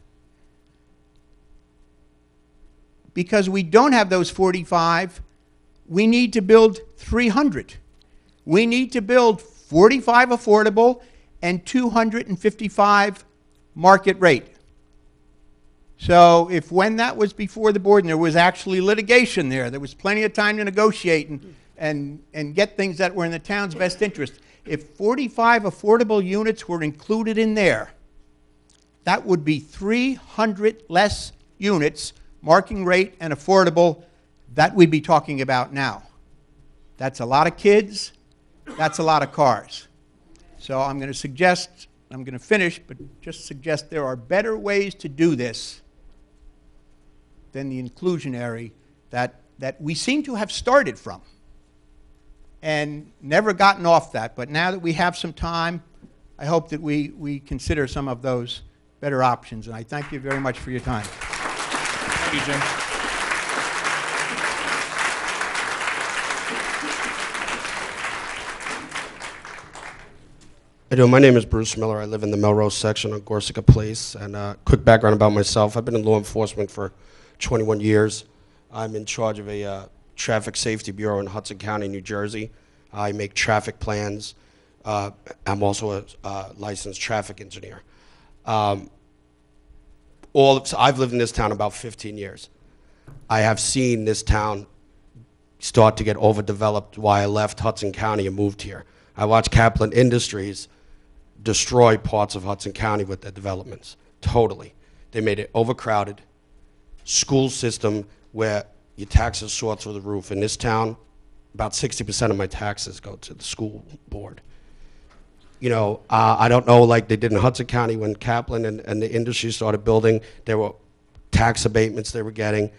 because we don't have those 45. We need to build 300. We need to build 45 affordable and 255 market rate. So if when that was before the board and there was actually litigation there was plenty of time to negotiate and get things that were in the town's best interest. If 45 affordable units were included in there, that would be 300 less units, marking rate and affordable, that we'd be talking about now. That's a lot of kids, that's a lot of cars. So I'm going to suggest, I'm going to finish, but just suggest there are better ways to do this than the inclusionary that we seem to have started from and never gotten off that. But now that we have some time, I hope that we consider some of those better options. And I thank you very much for your time. Thank you, Jim. I do. My name is Bruce Miller. I live in the Melrose section on Gorsica Place. And quick background about myself. I've been in law enforcement for 21 years. I'm in charge of a traffic safety bureau in Hudson County, New Jersey. I make traffic plans. I'm also a licensed traffic engineer. I've lived in this town about 15 years. I have seen this town start to get overdeveloped while I left Hudson County and moved here. I watched Kaplan Industries destroy parts of Hudson County with their developments, totally. They made it overcrowded, school system where your taxes soar through the roof. In this town, about 60% of my taxes go to the school board. You know, I don't know, like they did in Hudson County when Kaplan and the industry started building, there were tax abatements they were getting,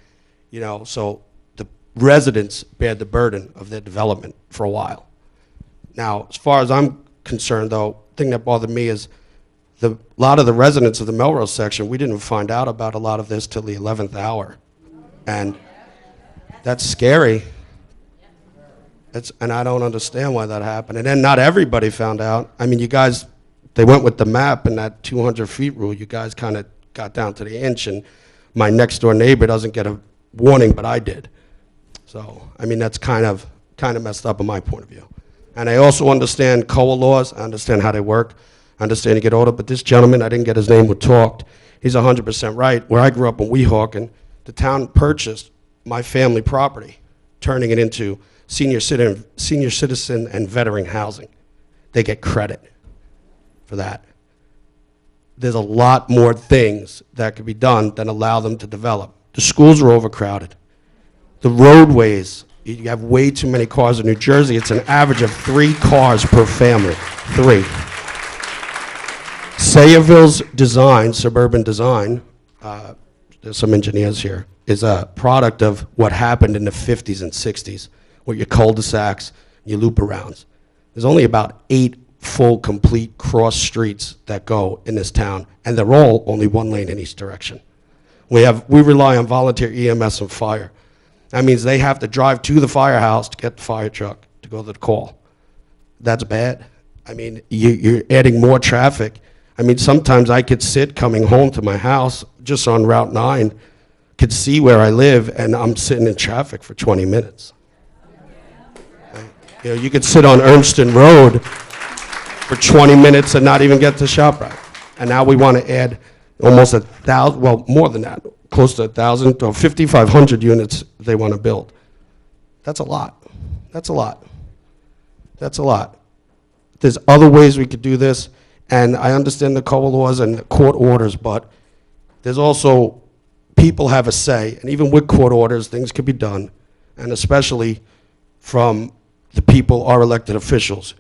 you know, so the residents bear the burden of their development for a while. Now, as far as I'm concerned, though, the thing that bothered me is a lot of the residents of the Melrose section, we didn't find out about a lot of this till the 11th hour. And that's scary. And I don't understand why that happened. And then not everybody found out. I mean, you guys, they went with the map and that 200 feet rule. You guys kind of got down to the inch, and my next door neighbor doesn't get a warning, but I did. So, I mean, that's kind of messed up in my point of view. And I also understand COA laws. I understand how they work. I understand you get older, but this gentleman, I didn't get his name, who talked, he's 100% right. Where I grew up in Weehawken, the town purchased my family property, turning it into senior citizen and veteran housing. They get credit for that. There's a lot more things that could be done than allow them to develop. The schools are overcrowded. The roadways, you have way too many cars in New Jersey. It's an average of 3 cars per family, 3. Sayreville's design, suburban design, there's some engineers here, is a product of what happened in the 50s and 60s, with your cul-de-sacs, your loop-arounds. There's only about 8 full, complete cross streets that go in this town, and they're all only 1 lane in each direction. We rely on volunteer EMS and fire. That means they have to drive to the firehouse to get the fire truck to go to the call. That's bad. I mean, you're adding more traffic. I mean, sometimes I could sit coming home to my house just on Route 9, could see where I live, and I'm sitting in traffic for 20 minutes. You know, you could sit on Ernston Road for 20 minutes and not even get to ShopRite. And now we want to add almost 1,000, well, more than that, close to 1,000 or 5,500 units they want to build. That's a lot. That's a lot. That's a lot. There's other ways we could do this, and I understand the COA laws and the court orders, but there's also, people have a say, and even with court orders, things could be done, and especially from the people, our elected officials.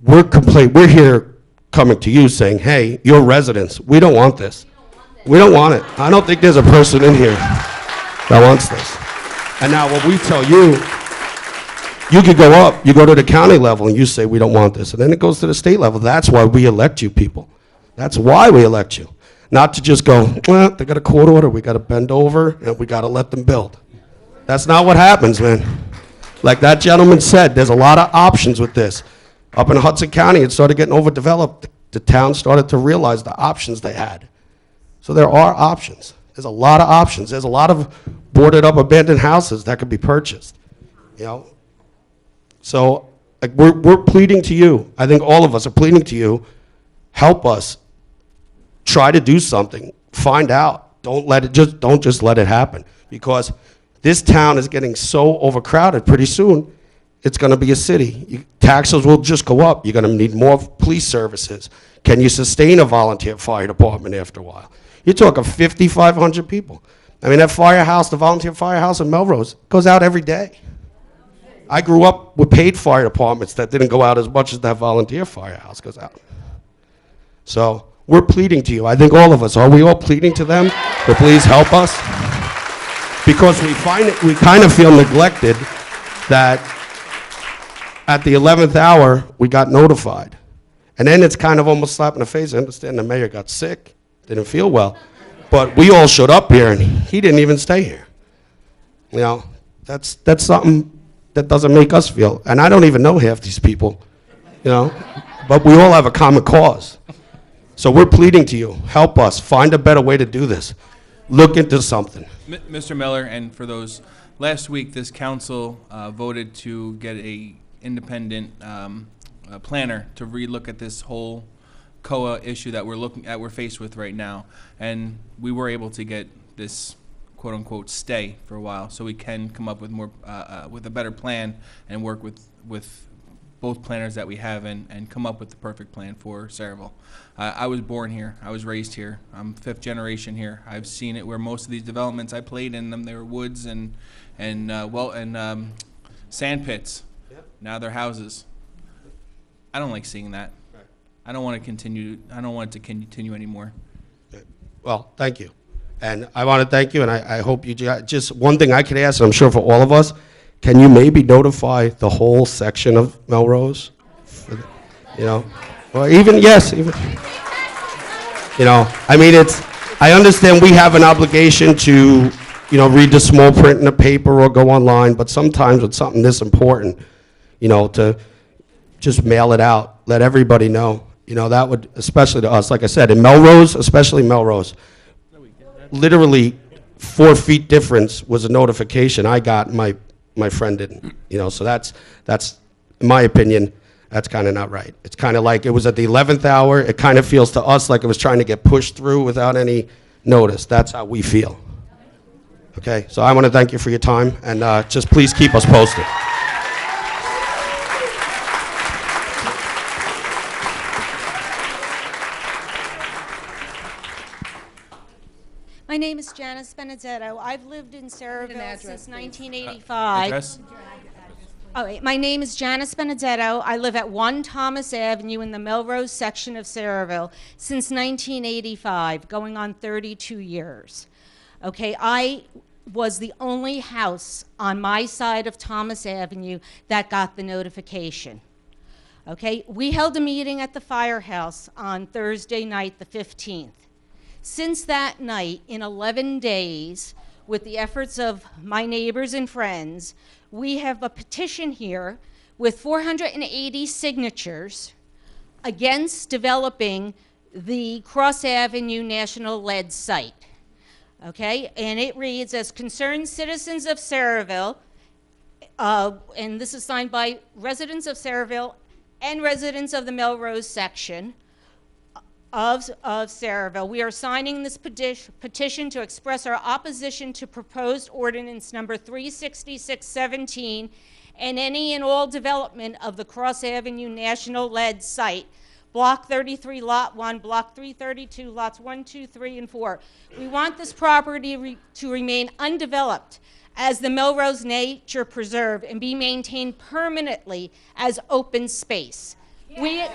We're here coming to you saying, hey, you're residents, we don't want this. We don't want it. I don't think there's a person in here that wants this. And now what we tell you, you could go up, you go to the county level and you say we don't want this, and then it goes to the state level. That's why we elect you people. That's why we elect you. Not to just go, well, they got a court order, we got to bend over and we got to let them build. That's not what happens, man. Like that gentleman said, there's a lot of options with this. Up in Hudson County, it started getting overdeveloped. The town started to realize the options they had. So there are options. There's a lot of options. There's a lot of boarded up abandoned houses that could be purchased, you know? So like, we're pleading to you. I think all of us are pleading to you. Help us. Try to do something. Find out. Don't just let it happen, because this town is getting so overcrowded. Pretty soon, it's going to be a city. Taxes will just go up. You're going to need more police services. Can you sustain a volunteer fire department after a while? You're talking 5,500 people. I mean, that firehouse, the volunteer firehouse in Melrose, goes out every day. I grew up with paid fire departments that didn't go out as much as that volunteer firehouse goes out. So we're pleading to you. I think all of us, are we all pleading to them to please help us? Because we kind of feel neglected that at the 11th hour, we got notified. And then it's kind of almost slap in the face. I understand the mayor got sick, didn't feel well. But we all showed up here, and he didn't even stay here. You know, that's something that doesn't make us feel. And I don't even know half these people, you know. But we all have a common cause. So we're pleading to you. Help us. Find a better way to do this. Look into something. Mr. Miller, and for those, last week this council voted to get a independent planner to relook at this whole COA issue that we're faced with right now, and we were able to get this quote unquote stay for a while, so we can come up with more with a better plan and work with both planners that we have and come up with the perfect plan for Sayreville. I was born here. I was raised here. I'm 5th generation here. I've seen it where most of these developments, I played in them. They were woods and sand pits. Yep. Now they're houses. I don't like seeing that. Right. I don't want to continue. I don't want it to continue anymore. Well, thank you. And I want to thank you, and I hope you, just one thing I could ask, and I'm sure for all of us, can you maybe notify the whole section of Melrose? You know, or even, yes, even, you know, I mean, I understand we have an obligation to, you know, read the small print in the paper or go online, but sometimes with something this important, you know, to just mail it out, let everybody know. You know, that would, especially to us, like I said, in Melrose, especially Melrose, literally 4 feet difference was a notification I got, my friend didn't. You know, so that's, in my opinion, that's kind of not right. It's kind of like it was at the 11th hour. It kind of feels to us like it was trying to get pushed through without any notice. That's how we feel. Okay, so I want to thank you for your time, and just please keep us posted. My name is Janice Benedetto. I've lived in Saraville since 1985. Address? Oh, wait. My name is Janice Benedetto. I live at 1 Thomas Avenue in the Melrose section of Saraville since 1985, going on 32 years. Okay, I was the only house on my side of Thomas Avenue that got the notification. Okay, we held a meeting at the firehouse on Thursday night, the 15th. Since that night, in 11 days, with the efforts of my neighbors and friends, we have a petition here with 480 signatures against developing the Cross Avenue National Lead site. Okay, and it reads, as concerned citizens of Saraville, and this is signed by residents of Saraville and residents of the Melrose section of Saraville, we are signing this petition to express our opposition to proposed ordinance number 36617 and any and all development of the Cross Avenue National Lead site, Block 33, Lot 1, Block 332, Lots 1, 2, 3, and 4. We want this property to remain undeveloped as the Melrose Nature Preserve and be maintained permanently as open space. Yeah.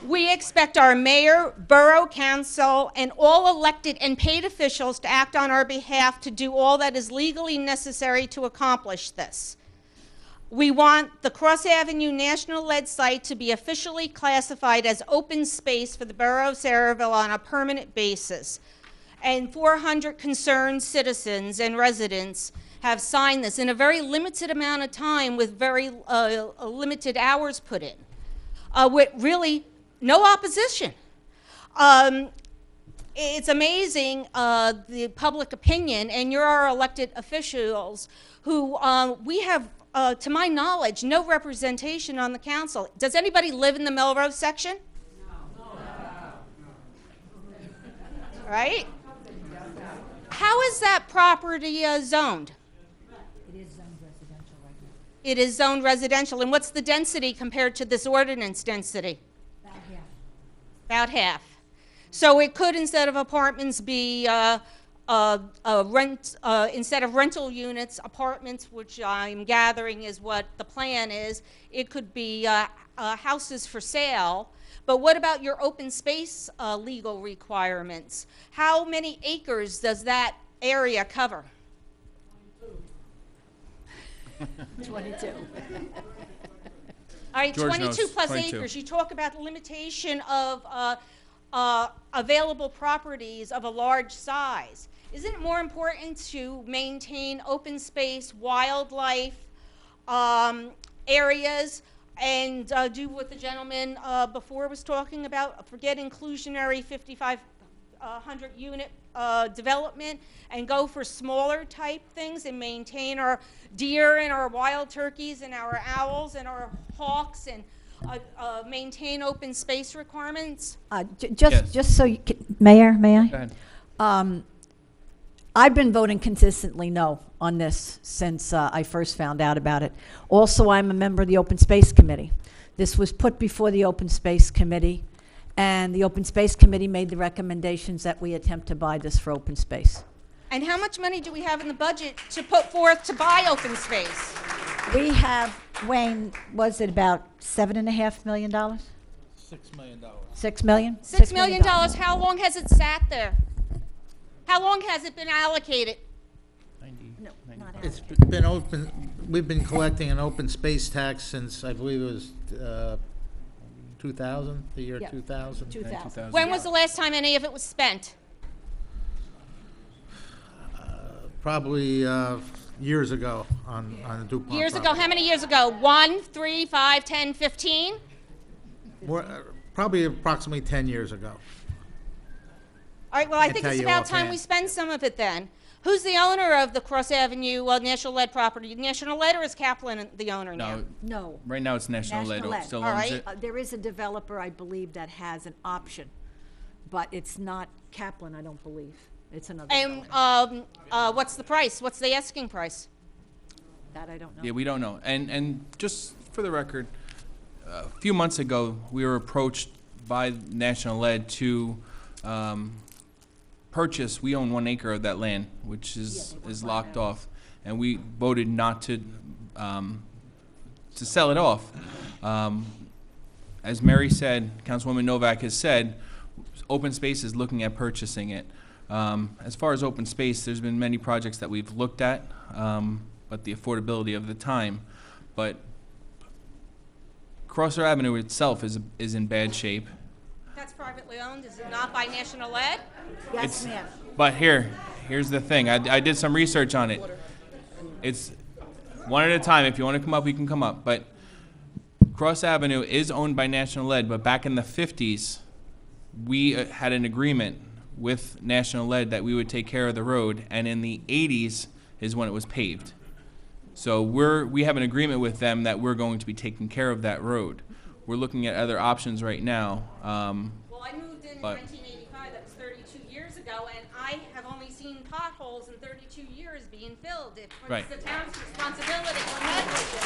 We expect our mayor, borough council, and all elected and paid officials to act on our behalf to do all that is legally necessary to accomplish this. We want the Cross Avenue National Lead site to be officially classified as open space for the borough of Saraville on a permanent basis. And 400 concerned citizens and residents have signed this in a very limited amount of time with very limited hours put in, with really no opposition. It's amazing the public opinion, and you're our elected officials who we have, to my knowledge, no representation on the council. Does anybody live in the Melrose section? No. Right? How is that property zoned? It is zoned residential right now. It is zoned residential. And what's the density compared to this ordinance density? About half. About half. So it could, instead of apartments, be instead of rental units, apartments, which I'm gathering is what the plan is. It could be houses for sale. But what about your open space legal requirements? How many acres does that area cover? 22. All right, George 22 knows. plus 22. acres. You talk about the limitation of available properties of a large size. Isn't it more important to maintain open space, wildlife areas, and do what the gentleman before was talking about, forget inclusionary 5,500 unit development, and go for smaller type things and maintain our deer and our wild turkeys and our owls and our hawks and maintain open space requirements? Just so you can, Mayor, may I? Go ahead. I've been voting consistently no on this since I first found out about it. Also, I'm a member of the Open Space Committee. This was put before the Open Space Committee, and the Open Space Committee made the recommendations that we attempt to buy this for open space. And how much money do we have in the budget to put forth to buy open space? We have, Wayne, was it about $7.5 million? $6 million. $6 million? $6 million. How long has it sat there? How long has it been allocated? No, not It's been open, we've been collecting an open space tax since, I believe it was 2000, the year Yeah. 2000. 2000. When was the last time any of it was spent? Probably years ago on the DuPont Years ago, property. how many years ago? 1, 3, 5, 10, 15? More, probably approximately 10 years ago. All right, well, I Can't think tell it's you about time offhand. we spend some of it then. Who's the owner of the Cross Avenue National Lead property? National Lead, or is Kaplan the owner now? No. Right now it's National Lead still All owns right. it. There is a developer, I believe, that has an option, but it's not Kaplan, I don't believe. It's another And developer. what's the price? What's the asking price? That I don't know. Yeah, we don't know. And just for the record, a few months ago, we were approached by National Lead to purchase. We own 1 acre of that land, which is locked off, and we voted not to sell it off. As Mary said, Councilwoman Novak has said, Open Space is looking at purchasing it. As far as open space, there's been many projects that we've looked at, but the affordability of the time. But Crosser Avenue itself is in bad shape. That's privately owned, is it not by National Lead? Yes, ma'am. But here's the thing. I did some research on it. It's one at a time. If you want to come up, you can come up. But Cross Avenue is owned by National Lead, but back in the 50s, we had an agreement with National Lead that we would take care of the road, and in the 80s is when it was paved. So we have an agreement with them that we're going to be taking care of that road. We're looking at other options right now. Well, I moved in 1985, that was 32 years ago, and I have only seen potholes in 32 years being filled. It's Right. the town's responsibility or negligence.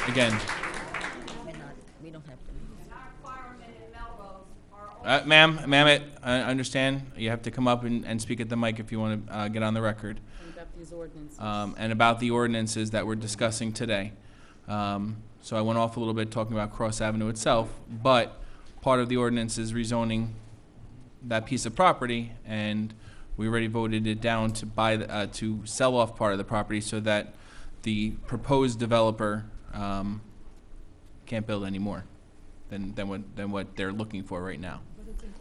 Again, We don't have ma'am, I understand. You have to come up and speak at the mic if you want to get on the record. And about these ordinances. And about the ordinances that we're discussing today. So I went off a little bit talking about Cross Avenue itself, but part of the ordinance is rezoning that piece of property, and we already voted it down to buy to sell off part of the property so that the proposed developer can't build any more than what they're looking for right now.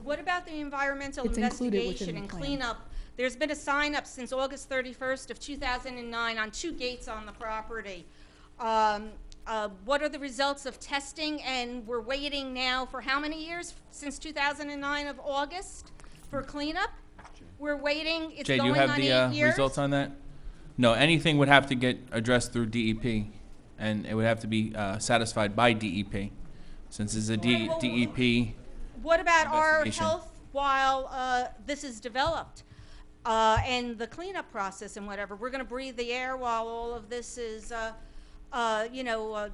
What about the environmental It's included within investigation the and plan. cleanup? There's been a sign up since August 31st of 2009 on 2 gates on the property. What are the results of testing? And we're waiting now for how many years since 2009 of August for cleanup? We're waiting, it's Jay, do going you have on the 8 years? results on that? No, anything would have to get addressed through DEP, and it would have to be satisfied by DEP, since it's a DEP. What about our investigation. health while this is developed? And the cleanup process and whatever. We're going to breathe the air while all of this is, more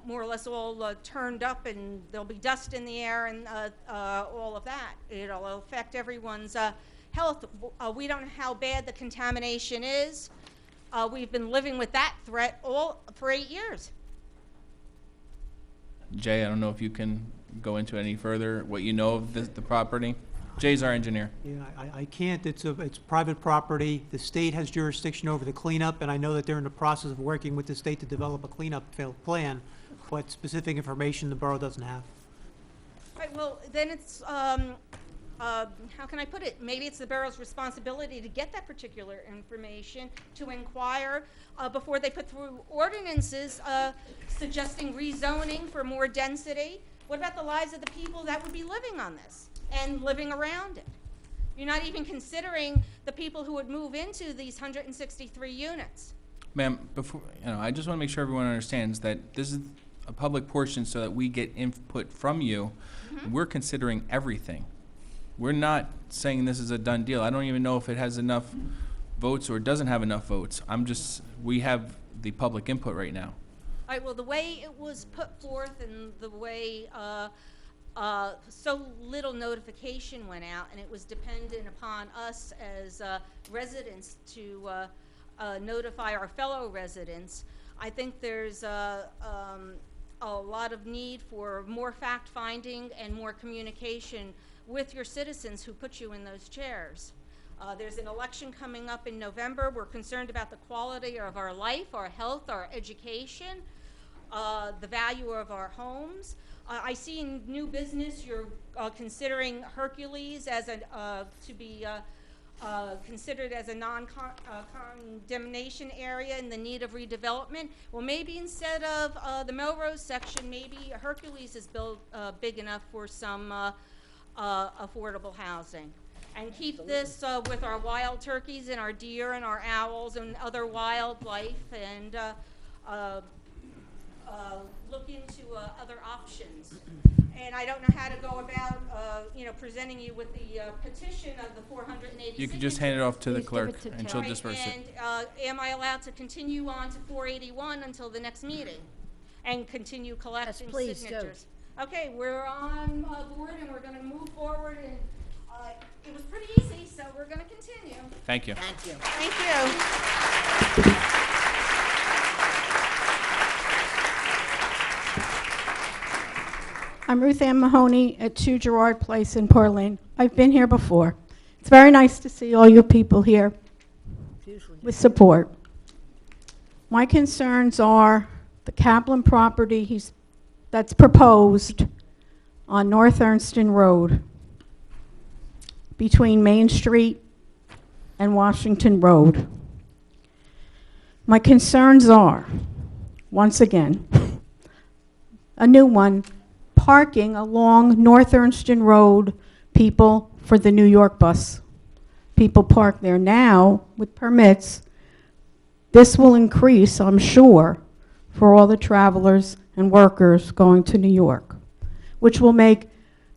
or less all turned up, and there'll be dust in the air and all of that. It'll affect everyone's health. We don't know how bad the contamination is. We've been living with that threat for 8 years. Jay, I don't know if you can go into any further what you know of the property. Jay's our engineer. Yeah, I can't. It's private property. The state has jurisdiction over the cleanup, and I know that they're in the process of working with the state to develop a cleanup plan, but specific information the borough doesn't have. Right, well, then it's, how can I put it? Maybe it's the borough's responsibility to get that particular information, to inquire before they put through ordinances suggesting rezoning for more density. What about the lives of the people that would be living on this and living around it? You're not even considering the people who would move into these 163 units. Ma'am, I just want to make sure everyone understands that this is a public portion so that we get input from you. Mm-hmm. We're considering everything. We're not saying this is a done deal. I don't even know if it has enough votes or doesn't have enough votes. We have the public input right now. All right, well, the way it was put forth and the way so little notification went out, and it was dependent upon us as residents to notify our fellow residents. I think there's a lot of need for more fact-finding and more communication with your citizens who put you in those chairs. There's an election coming up in November. We're concerned about the quality of our life, our health, our education, the value of our homes. I see in new business you're considering Hercules as to be considered as a non-condemnation area in the need of redevelopment. Well, maybe instead of the Melrose section, maybe Hercules is built big enough for some affordable housing. And keep this with our wild turkeys and our deer and our owls and other wildlife, and look into other options. And I don't know how to go about, presenting you with the petition of the 480. You can just hand it off to the clerk, and she'll disperse it. And am I allowed to continue on to 481 until the next meeting, and continue collecting signatures? Okay, we're on board, and we're going to move forward. And it was pretty easy, so we're going to continue. Thank you. Thank you. Thank you. I'm Ruth Ann Mahoney at 2 Gerard Place in Pearl Lane. I've been here before. It's very nice to see all you people here with support. My concerns are the Kaplan property that's proposed on North Ernston Road between Main Street and Washington Road. My concerns are, once again, a new one, parking along North Ernston Road, people, for the New York bus. People park there now with permits. This will increase, I'm sure, for all the travelers and workers going to New York, which will make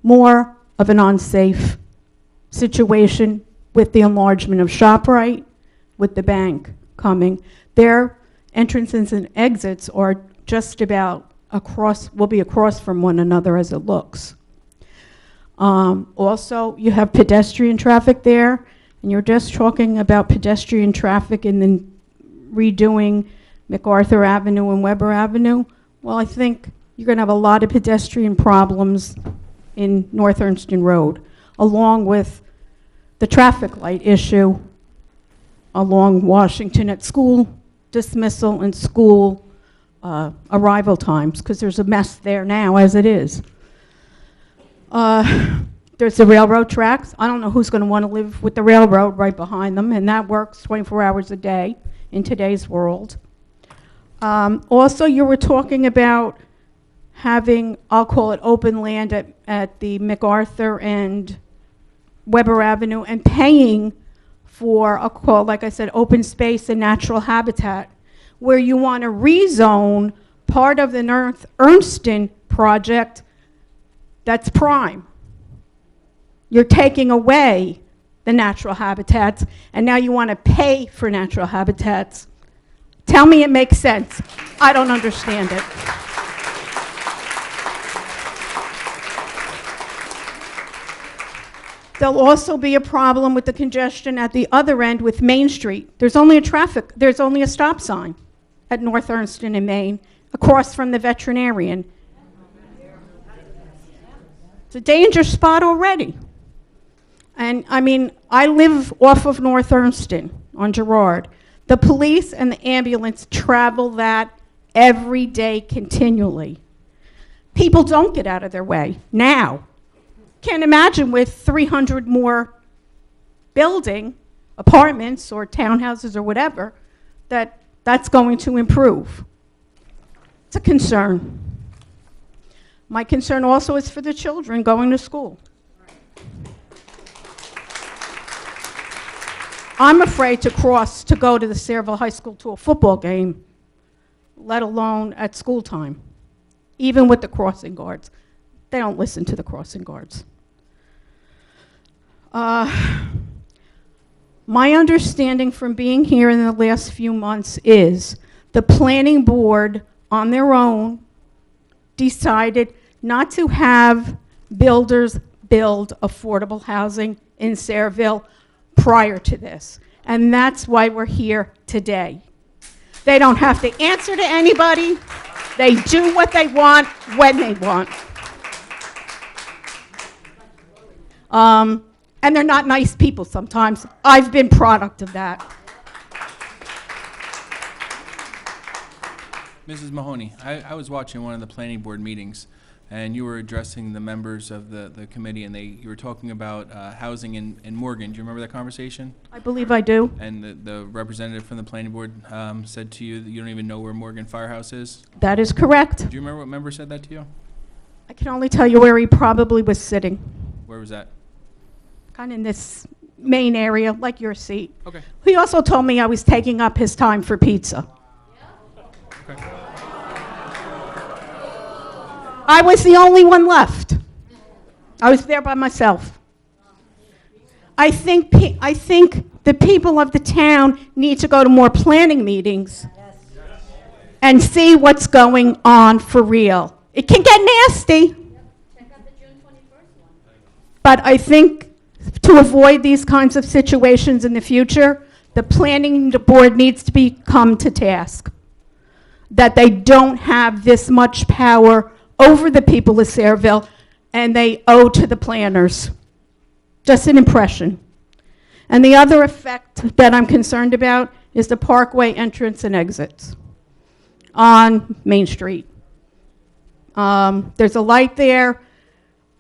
more of an unsafe situation with the enlargement of ShopRite, with the bank coming. Their entrances and exits are just about will be across from one another as it looks. Also, you have pedestrian traffic there, and you're just talking about pedestrian traffic and then redoing MacArthur Avenue and Weber Avenue. Well, I think you're going to have a lot of pedestrian problems in North Ernston Road, along with the traffic light issue along Washington at school dismissal and school arrival times, because there's a mess there now as it is. There's the railroad tracks. I don't know who's going to want to live with the railroad right behind them, and that works 24 hours a day in today's world. Also, you were talking about having, I'll call it open land at the MacArthur and Weber Avenue, and paying for, I'll call, like I said, open space and natural habitat, where you want to rezone part of the North Ernston project that's prime. You're taking away the natural habitats, and now you want to pay for natural habitats. Tell me it makes sense. I don't understand it. There'll also be a problem with the congestion at the other end with Main Street. There's only a stop sign at North Ernston and Main, across from the veterinarian. It's a danger spot already. And I mean, I live off of North Ernston on Gerard. The police and the ambulance travel that every day continually. People don't get out of their way now. Can't imagine with 300 more building, apartments or townhouses or whatever, that's going to improve. It's a concern. My concern also is for the children going to school. I'm afraid to cross to go to the Sayreville High School to a football game, let alone at school time, even with the crossing guards. They don't listen to the crossing guards. My understanding from being here in the last few months is the planning board on their own decided not to have builders build affordable housing in Sayreville prior to this. And that's why we're here today. They don't have to answer to anybody. They do what they want when they want. And they're not nice people sometimes. I've been product of that. Mrs. Mahoney, I was watching one of the planning board meetings, and you were addressing the members of the committee, and you were talking about housing in Morgan. Do you remember that conversation? I believe I do. And the representative from the planning board said to you that you don't even know where Morgan Firehouse is? That is correct. Do you remember what member said that to you? I can only tell you where he probably was sitting. Where was that? Kind of in this main area, like your seat. Okay. He also told me I was taking up his time for pizza. Okay. I was the only one left. I was there by myself. I think the people of the town need to go to more planning meetings and see what's going on for real. It can get nasty. But I think to avoid these kinds of situations in the future, the planning board needs to be come to task. That they don't have this much power over the people of Sayreville, and they owe to the planners. Just an impression. And the other effect that I'm concerned about is the parkway entrance and exits on Main Street. There's a light there.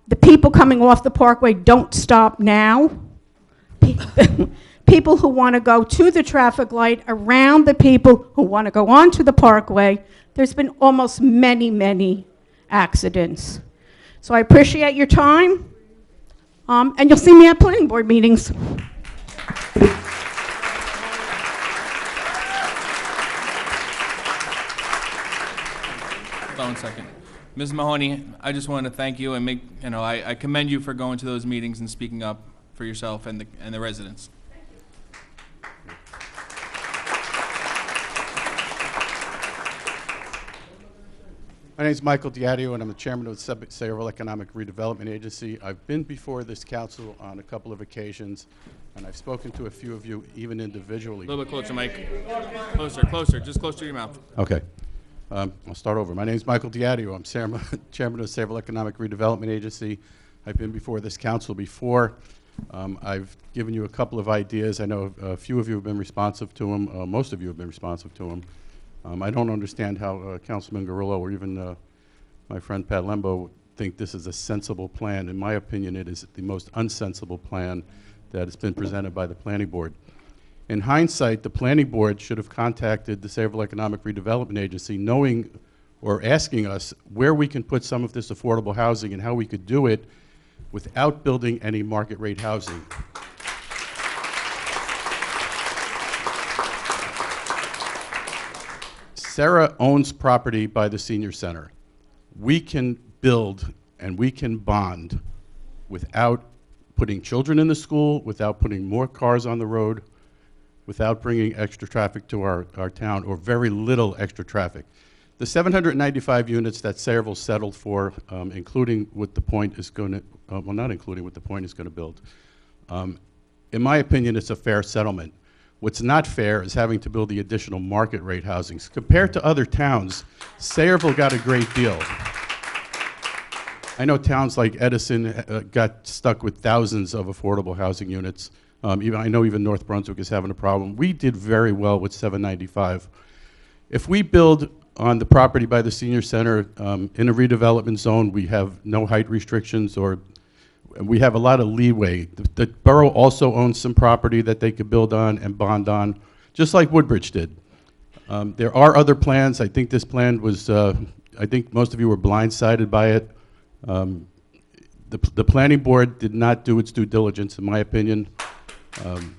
The people coming off the parkway don't stop now. People who want to go to the traffic light around the people who want to go onto the parkway. There's been almost many accidents. So I appreciate your time, and you'll see me at planning board meetings. Hold on 1 second. Ms. Mahoney, I just wanted to thank you and I commend you for going to those meetings and speaking up for yourself and the residents. My name is Michael Diadio, and I'm the chairman of the Sayreville Economic Redevelopment Agency. I've been before this council on a couple of occasions, and I've spoken to a few of you, even individually. A little bit closer, Mike. Closer, just close to your mouth. Okay. I'll start over. My name is Michael Diadio. I'm chairman of the Sayreville Economic Redevelopment Agency. I've been before this council before. I've given you a couple of ideas. I know a few of you have been responsive to them. Most of you have been responsive to them. I don't understand how Councilman Garillo or even my friend Pat Lembo think this is a sensible plan. In my opinion, it is the most unsensible plan that has been presented by the Planning Board. In hindsight, the Planning Board should have contacted the Sayreville Economic Redevelopment Agency knowing or asking us where we can put some of this affordable housing and how we could do it without building any market rate housing. Sarah owns property by the senior center. We can build and we can bond without putting children in the school, without putting more cars on the road, without bringing extra traffic to our town, or very little extra traffic. The 795 units that Sayreville settled for, including what the Point is going to, well, not including what the Point is going to build, in my opinion, it's a fair settlement. What's not fair is having to build the additional market rate housings. Compared to other towns, Sayreville got a great deal. I know towns like Edison got stuck with thousands of affordable housing units. I know even North Brunswick is having a problem. We did very well with 795. If we build on the property by the senior center in a redevelopment zone, we have no height restrictions, or we have a lot of leeway. The borough also owns some property that they could build on and bond on, just like Woodbridge did. There are other plans. I think this plan was, I think most of you were blindsided by it. The planning board did not do its due diligence, in my opinion. And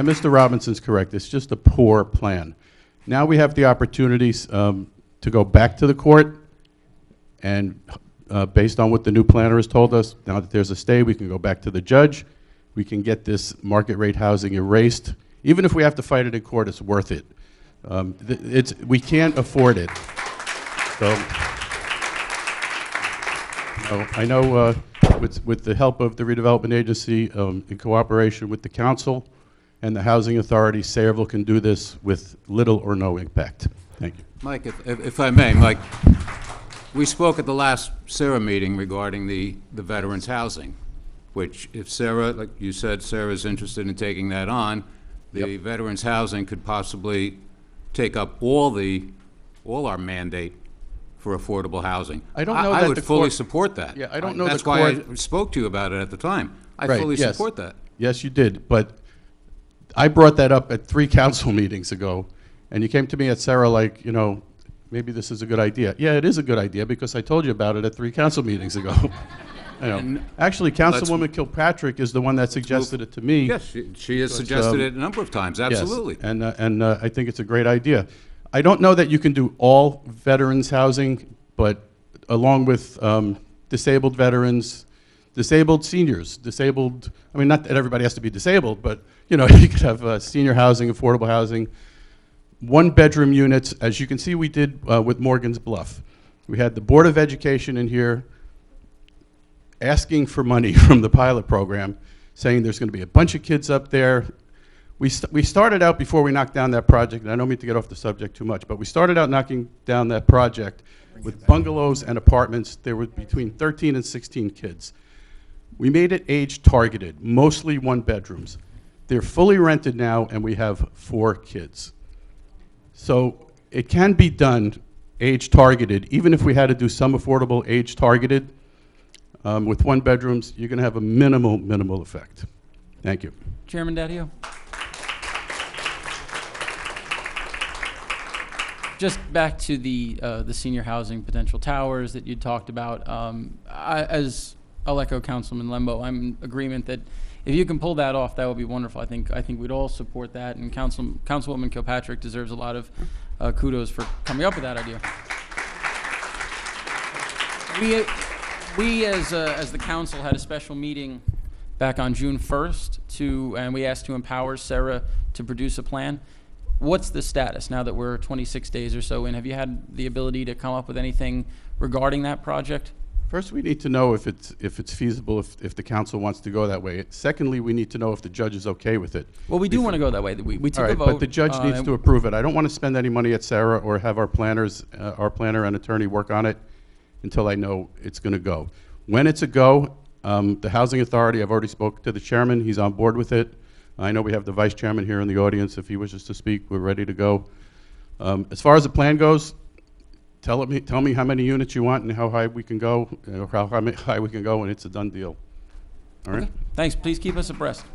Mr. Robinson's correct. It's just a poor plan. Now we have the opportunities to go back to the court, and based on what the new planner has told us, now that there's a stay, we can go back to the judge. We can get this market rate housing erased. Even if we have to fight it in court, it's worth it. We can't afford it. So, I know with the help of the redevelopment agency, in cooperation with the council and the housing authority, Sayreville can do this with little or no impact. Thank you. Mike, if I may, Mike, we spoke at the last Sarah meeting regarding the veterans' housing, which if Sarah, like you said, Sarah's interested in taking that on, the veterans' housing could possibly take up all our mandate for affordable housing. I don't know that I would the fully court- support that. Yeah, I don't know That's the why court- I spoke to you about it at the time. I Right, fully yes. support that. Yes, you did, but I brought that up at 3 council meetings ago, and you came to me at Sarah like, you know, maybe this is a good idea. Yeah, it is a good idea because I told you about it at 3 council meetings ago. I know. Actually, Councilwoman Kilpatrick is the one that suggested it to me. Yes, she has suggested it a number of times, absolutely. Yes, and I think it's a great idea. I don't know that you can do all veterans housing, but along with disabled veterans, disabled seniors, disabled, I mean, not that everybody has to be disabled, but, you know, you could have senior housing, affordable housing, 1-bedroom units, as you can see we did with Morgan's Bluff. We had the Board of Education in here asking for money from the pilot program, saying there's going to be a bunch of kids up there. We started out before we knocked down that project, and I don't mean to get off the subject too much, but we started out knocking down that project with bungalows and apartments. There were between 13 and 16 kids. We made it age targeted, mostly 1-bedrooms. They're fully rented now, and we have 4 kids. So it can be done age targeted, even if we had to do some affordable age targeted. With 1-bedrooms, you're going to have a minimal effect. Thank you. Chairman Daddio. Just back to the senior housing potential towers that you talked about. I'll echo Councilman Lembo. I'm in agreement that if you can pull that off, that would be wonderful. I think we'd all support that, and Councilwoman Kilpatrick deserves a lot of kudos for coming up with that idea. We as the council had a special meeting back on June 1st and we asked to empower Sarah to produce a plan. What's the status now that we're 26 days or so in? Have you had the ability to come up with anything regarding that project? First, we need to know if it's feasible, if the council wants to go that way. Secondly, we need to know if the judge is okay with it. Well, we do want to go that way. We took a vote. But the judge needs to approve it. I don't want to spend any money at Sarah or have our planners, our planner and attorney work on it until I know it's going to go. When it's a go, the Housing Authority, I've already spoke to the chairman. He's on board with it. I know we have the vice chairman here in the audience. If he wishes to speak, we're ready to go. As far as the plan goes, tell me how many units you want and how high we can go, or how high we can go, and it's a done deal. All right? Okay. Thanks. Please keep us abreast.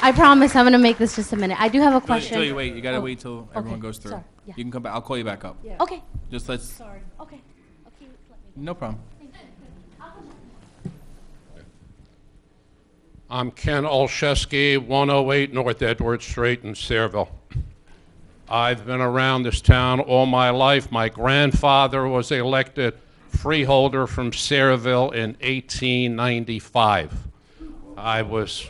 I promise I'm going to make this just a minute. I do have a question. Until you wait. You got to wait till everyone goes through. Sorry. Yeah. You can come back. I'll call you back up. Yeah. Okay. Just let's. Sorry. Okay. No problem. I'm Ken Olszewski, 108 North Edward Street in Sayreville. I've been around this town all my life. My grandfather was elected freeholder from Sayreville in 1895. I was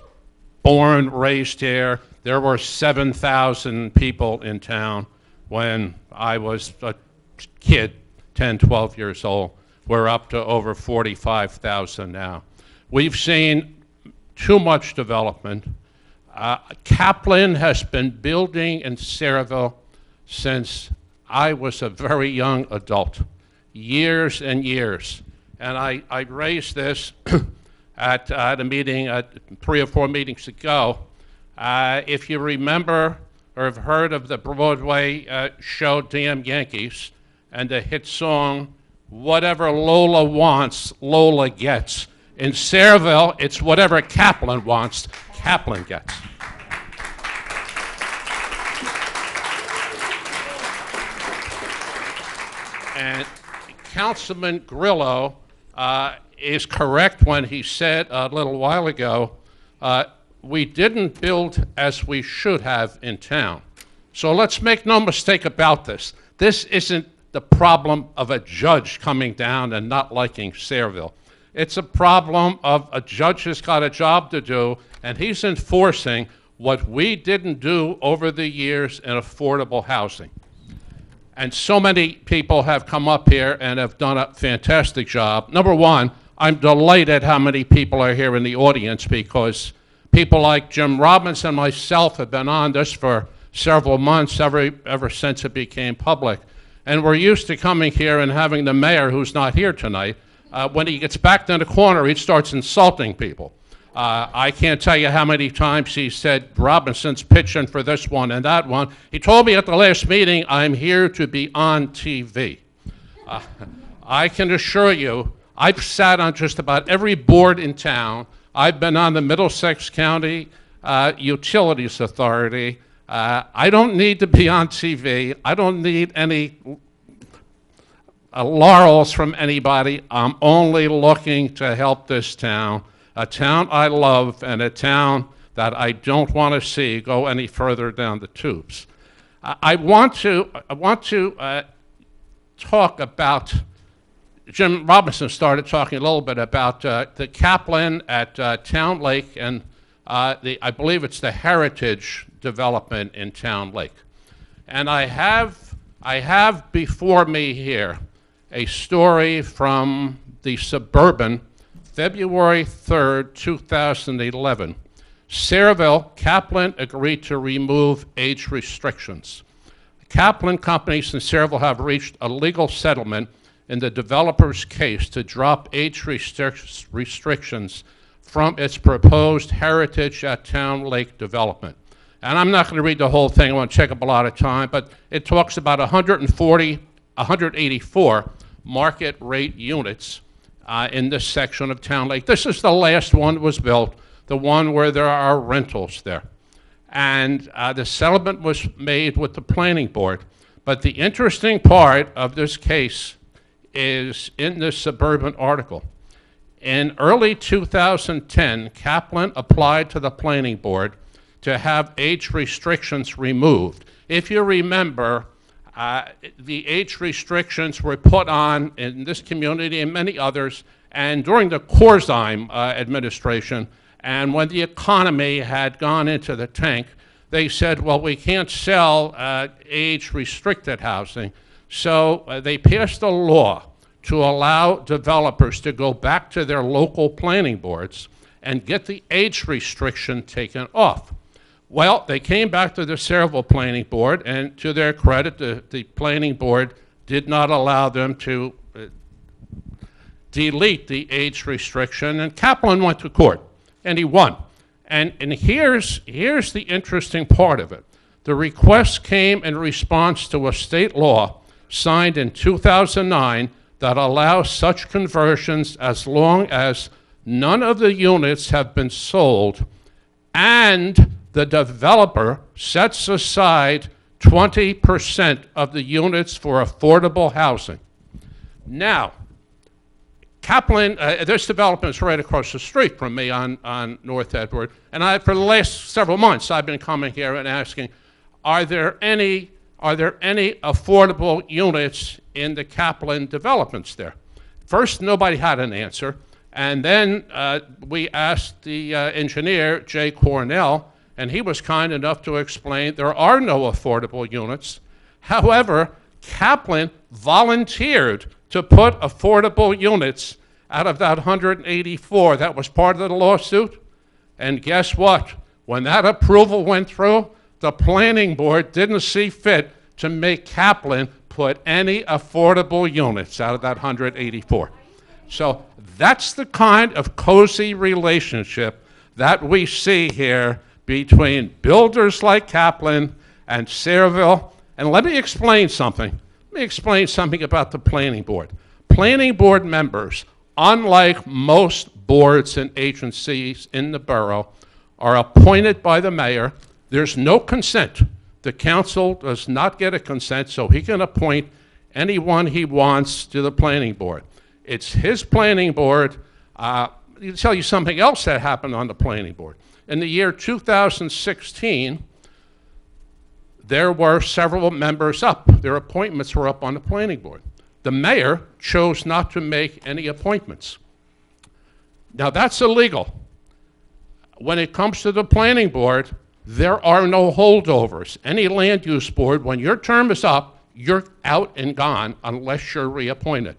born, raised here. There were 7,000 people in town when I was a kid, 10, 12 years old. We're up to over 45,000 now. We've seen too much development. Kaplan has been building in Sayreville since I was a very young adult, years and years. And I raised this at a meeting 3 or 4 meetings ago. If you remember or have heard of the Broadway show Damn Yankees and the hit song, Whatever Lola Wants, Lola Gets. In Sayreville, it's whatever Kaplan wants, Kaplan gets. And Councilman Grillo is correct when he said a little while ago, we didn't build as we should have in town. So let's make no mistake about this. This isn't the problem of a judge coming down and not liking Sayreville. It's a problem of a judge has got a job to do, and he's enforcing what we didn't do over the years in affordable housing. And so many people have come up here and have done a fantastic job. Number one, I'm delighted how many people are here in the audience, because people like Jim Robbins and myself have been on this for several months, ever since it became public. And we're used to coming here and having the mayor, who's not here tonight, when he gets backed in the corner, he starts insulting people. I can't tell you how many times he said, Robinson's pitching for this one and that one. He told me at the last meeting, I'm here to be on TV. I can assure you, I've sat on just about every board in town. I've been on the Middlesex County Utilities Authority. I don't need to be on TV. I don't need any laurels from anybody. I'm only looking to help this town, a town I love and a town that I don't want to see go any further down the tubes. I want to talk about, Jim Robinson started talking a little bit about the Kaplan at Town Lake and I believe it's the Heritage development in Town Lake. And I have before me here a story from the Suburban, February 3rd, 2011. Sayreville, Kaplan agreed to remove age restrictions. Kaplan companies in Sayreville have reached a legal settlement in the developer's case to drop age restrictions from its proposed Heritage at Town Lake development. And I'm not going to read the whole thing, I want to take up a lot of time, but it talks about 184 market rate units in this section of Town Lake. This is the last one that was built, the one where there are rentals there. And the settlement was made with the planning board. But the interesting part of this case is in this Suburban article. In early 2010, Kaplan applied to the planning board to have age restrictions removed. If you remember, the age restrictions were put on in this community and many others, and during the Corzine administration, and when the economy had gone into the tank, they said, well, we can't sell age-restricted housing. So they passed a law to allow developers to go back to their local planning boards and get the age restriction taken off. Well, they came back to the Sayreville Planning Board, and to their credit, the planning board did not allow them to delete the age restriction, and Kaplan went to court, and he won. And here's the interesting part of it. The request came in response to a state law signed in 2009 that allows such conversions as long as none of the units have been sold and the developer sets aside 20% of the units for affordable housing. Now, Kaplan, this development is right across the street from me on North Edward, and for the last several months I've been coming here and asking, are there any affordable units in the Kaplan developments there? First, nobody had an answer, and then we asked the engineer, Jay Cornell, and he was kind enough to explain there are no affordable units. However, Kaplan volunteered to put affordable units out of that 184 that was part of the lawsuit. And guess what? When that approval went through, the planning board didn't see fit to make Kaplan put any affordable units out of that 184. So that's the kind of cozy relationship that we see here between builders like Kaplan and Sayreville. And let me explain something. Let me explain something about the planning board. Planning board members, unlike most boards and agencies in the borough, are appointed by the mayor. There's no consent. The council does not get a consent, so he can appoint anyone he wants to the planning board. It's his planning board. I'll tell you something else that happened on the planning board. In the year 2016, there were several members up. Their appointments were up on the planning board. The mayor chose not to make any appointments. Now, that's illegal. When it comes to the planning board, There are no holdovers. Any land use board, when your term is up, you're out and gone unless you're reappointed.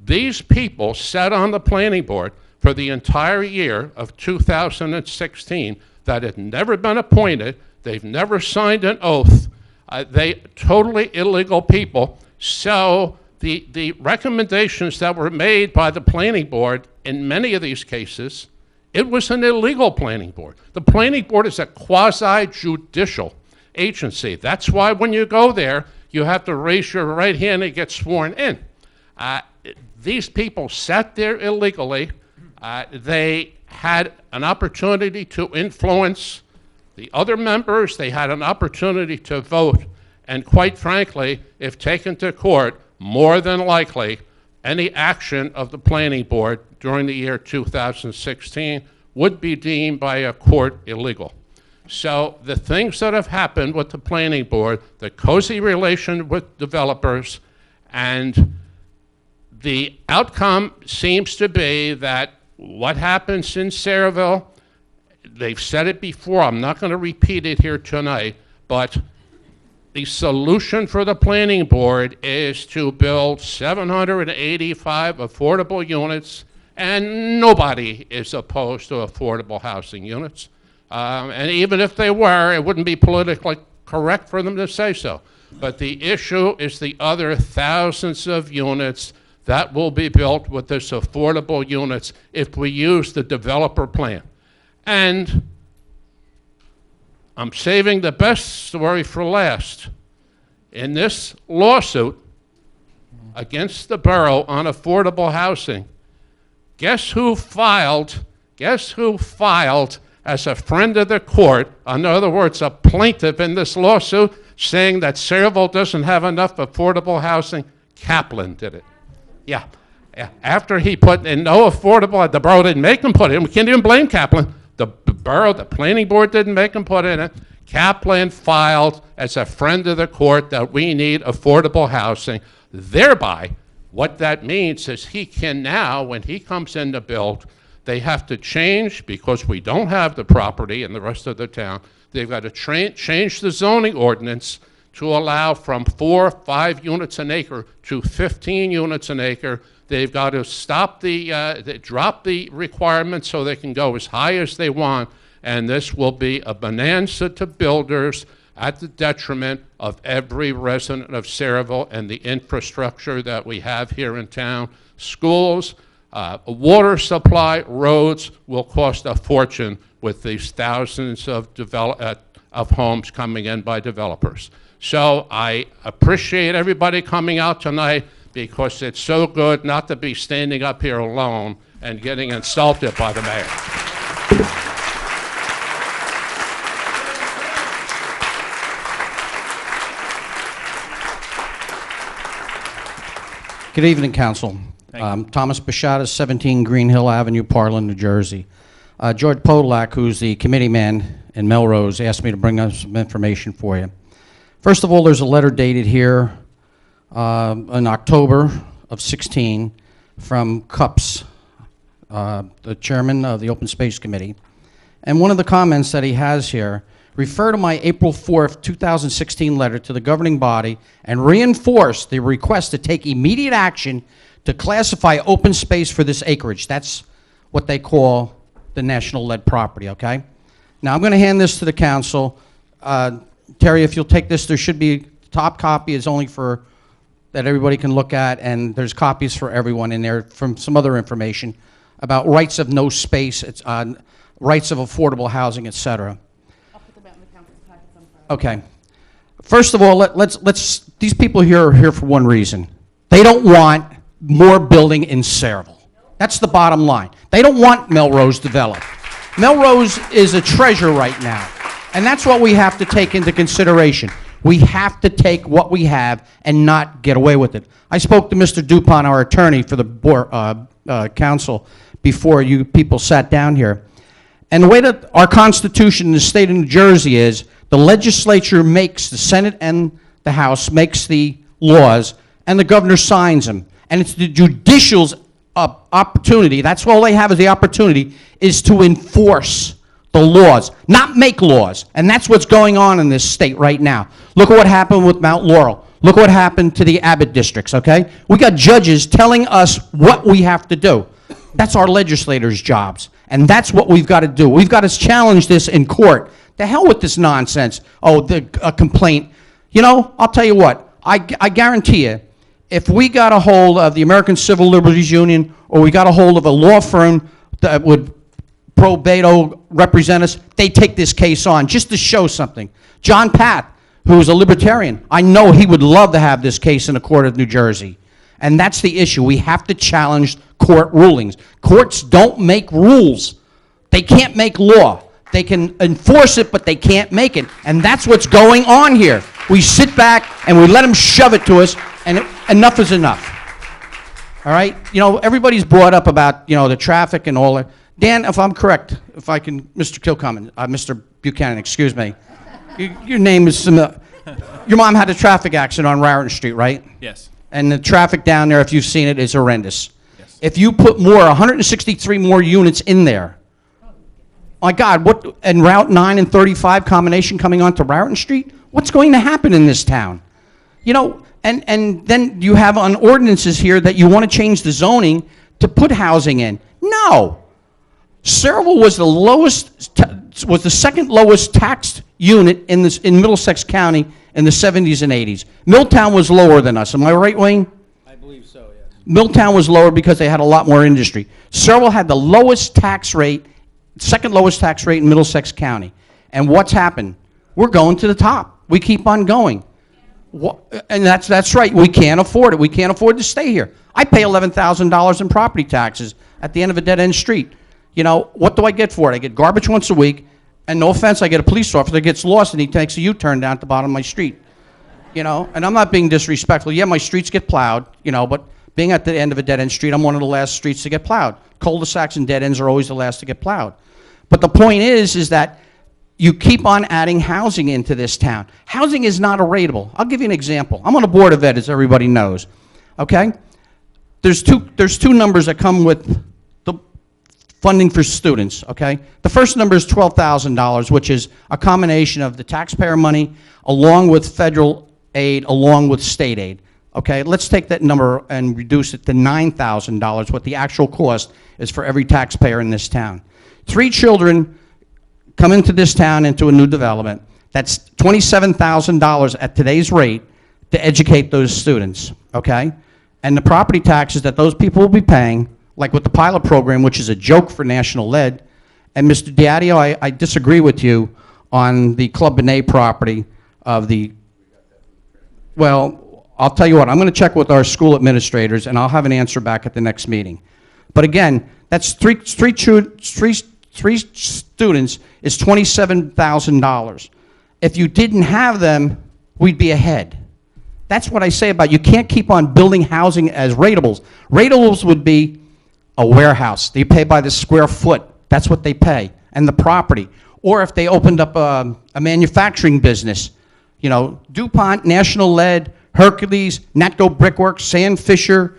These people sat on the planning board for the entire year of 2016 that had never been appointed. They've never signed an oath. They totally illegal people. So the recommendations that were made by the planning board in many of these cases, it was an illegal planning board. The planning board is a quasi-judicial agency. That's why when you go there, you have to raise your right hand and get sworn in. These people sat there illegally. They had an opportunity to influence the other members. They had an opportunity to vote. And quite frankly, if taken to court, more than likely, any action of the planning board during the year 2016 would be deemed by a court illegal. So the things that have happened with the planning board, the cozy relation with developers, and the outcome seems to be that what happens in Sayreville, they've said it before, I'm not going to repeat it here tonight, but the solution for the planning board is to build 785 affordable units, and nobody is opposed to affordable housing units. And even if they were, it wouldn't be politically correct for them to say so. But the issue is the other thousands of units that will be built with this affordable units if we use the developer plan. And I'm saving the best story for last. In this lawsuit against the borough on affordable housing, guess who filed as a friend of the court, in other words, a plaintiff in this lawsuit, saying that Sayreville doesn't have enough affordable housing? Kaplan did it. Yeah. After he put in no affordable, the borough didn't make him put it in. We can't even blame Kaplan. The borough, the planning board didn't make him put in it. Kaplan filed as a friend of the court that we need affordable housing. Thereby, what that means is he can now, when he comes in to build, they have to change, because we don't have the property in the rest of the town, they've got to change the zoning ordinance to allow from 4 or 5 units an acre to 15 units an acre. They've got to stop drop the requirements so they can go as high as they want, and this will be a bonanza to builders at the detriment of every resident of Sayreville and the infrastructure that we have here in town. Schools, water supply, roads will cost a fortune with these thousands of homes coming in by developers. So I appreciate everybody coming out tonight, because it's so good not to be standing up here alone and getting insulted by the mayor. Good evening, Council. Thomas Bashada, 17 Green Hill Avenue, Parlin, New Jersey. George Podolak, who's the committee man in Melrose, asked me to bring up some information for you. First of all, there's a letter dated here in October of 16 from Cups, the chairman of the Open Space Committee. And one of the comments that he has here, refer to my April 4th, 2016 letter to the governing body and reinforce the request to take immediate action to classify open space for this acreage. That's what they call the national lead property, okay? Now I'm going to hand this to the council. Terry, if you'll take this, there should be, top copy is only for, that everybody can look at, and there's copies for everyone in there from some other information about rights of no space, it's on rights of affordable housing, etc. Okay. First of all, let's these people here are here for one reason. They don't want more building in Sayreville. That's the bottom line. They don't want Melrose developed. Melrose is a treasure right now, and that's what we have to take into consideration. We have to take what we have and not get away with it. I spoke to Mr. Dupont, our attorney for the board, council, before you people sat down here. And the way that our Constitution in the state of New Jersey is, the legislature makes, the Senate and the House makes the laws, and the governor signs them. And it's the judicial's opportunity, that's all they have is the opportunity, is to enforce the laws, not make laws. And that's what's going on in this state right now. Look at what happened with Mount Laurel. Look what happened to the Abbott districts, okay? We got judges telling us what we have to do. That's our legislators' jobs. And that's what we've got to do. We've got to challenge this in court. The hell with this nonsense. Oh, a complaint. You know, I'll tell you what. I guarantee you, if we got a hold of the American Civil Liberties Union, or we got a hold of a law firm that would pro Beto represent us, they take this case on just to show something. John Path, who's a libertarian, I know he would love to have this case in the court of New Jersey. And that's the issue. We have to challenge court rulings. Courts don't make rules. They can't make law. They can enforce it, but they can't make it. And that's what's going on here. We sit back and we let them shove it to us, and enough is enough. All right? You know, everybody's brought up about, you know, the traffic and all that. Dan, if I'm correct, if I can, Mr. Kilcommon, Mr. Buchanan, excuse me. Your name is, your mom had a traffic accident on Raritan Street, right? Yes. And the traffic down there, if you've seen it, is horrendous. Yes. If you put 163 more units in there, my God, what, and Route 9 and 35 combination coming onto Raritan Street, what's going to happen in this town? You know, and then you have on ordinances here that you want to change the zoning to put housing in. No. Saraville was the lowest, was the second lowest taxed unit in Middlesex County in the 70s and 80s. Milltown was lower than us. Am I right, Wayne? I believe so, yes. Milltown was lower because they had a lot more industry. Saraville had the lowest tax rate, second lowest tax rate in Middlesex County. And what's happened? We're going to the top. We keep on going. And that's right. We can't afford it. We can't afford to stay here. I pay $11,000 in property taxes at the end of a dead-end street. You know, what do I get for it? I get garbage once a week, and no offense, I get a police officer that gets lost and he takes a U-turn down at the bottom of my street. You know, and I'm not being disrespectful. Yeah, my streets get plowed, you know, but being at the end of a dead-end street, I'm one of the last streets to get plowed. Cul-de-sacs and dead ends are always the last to get plowed. But the point is that you keep on adding housing into this town. Housing is not a rateable. I'll give you an example. I'm on a board of ed, as everybody knows. Okay? There's two numbers that come with the funding for students. Okay? The first number is $12,000, which is a combination of the taxpayer money along with federal aid, along with state aid. Okay? Let's take that number and reduce it to $9,000, what the actual cost is for every taxpayer in this town. 3 children come into this town, into a new development. That's $27,000 at today's rate to educate those students, okay? And the property taxes that those people will be paying, like with the pilot program, which is a joke for national lead. And Mr. Diadio, I disagree with you on the Club Benet property of the, well, I'll tell you what, I'm going to check with our school administrators, and I'll have an answer back at the next meeting. But again, that's three students is $27,000. If you didn't have them, we'd be ahead. That's what I say about you can't keep on building housing as ratables. Ratables would be a warehouse. They pay by the square foot. That's what they pay, and the property. Or if they opened up a manufacturing business, you know, DuPont, National Lead, Hercules, Natco Brickworks, Sand Fisher,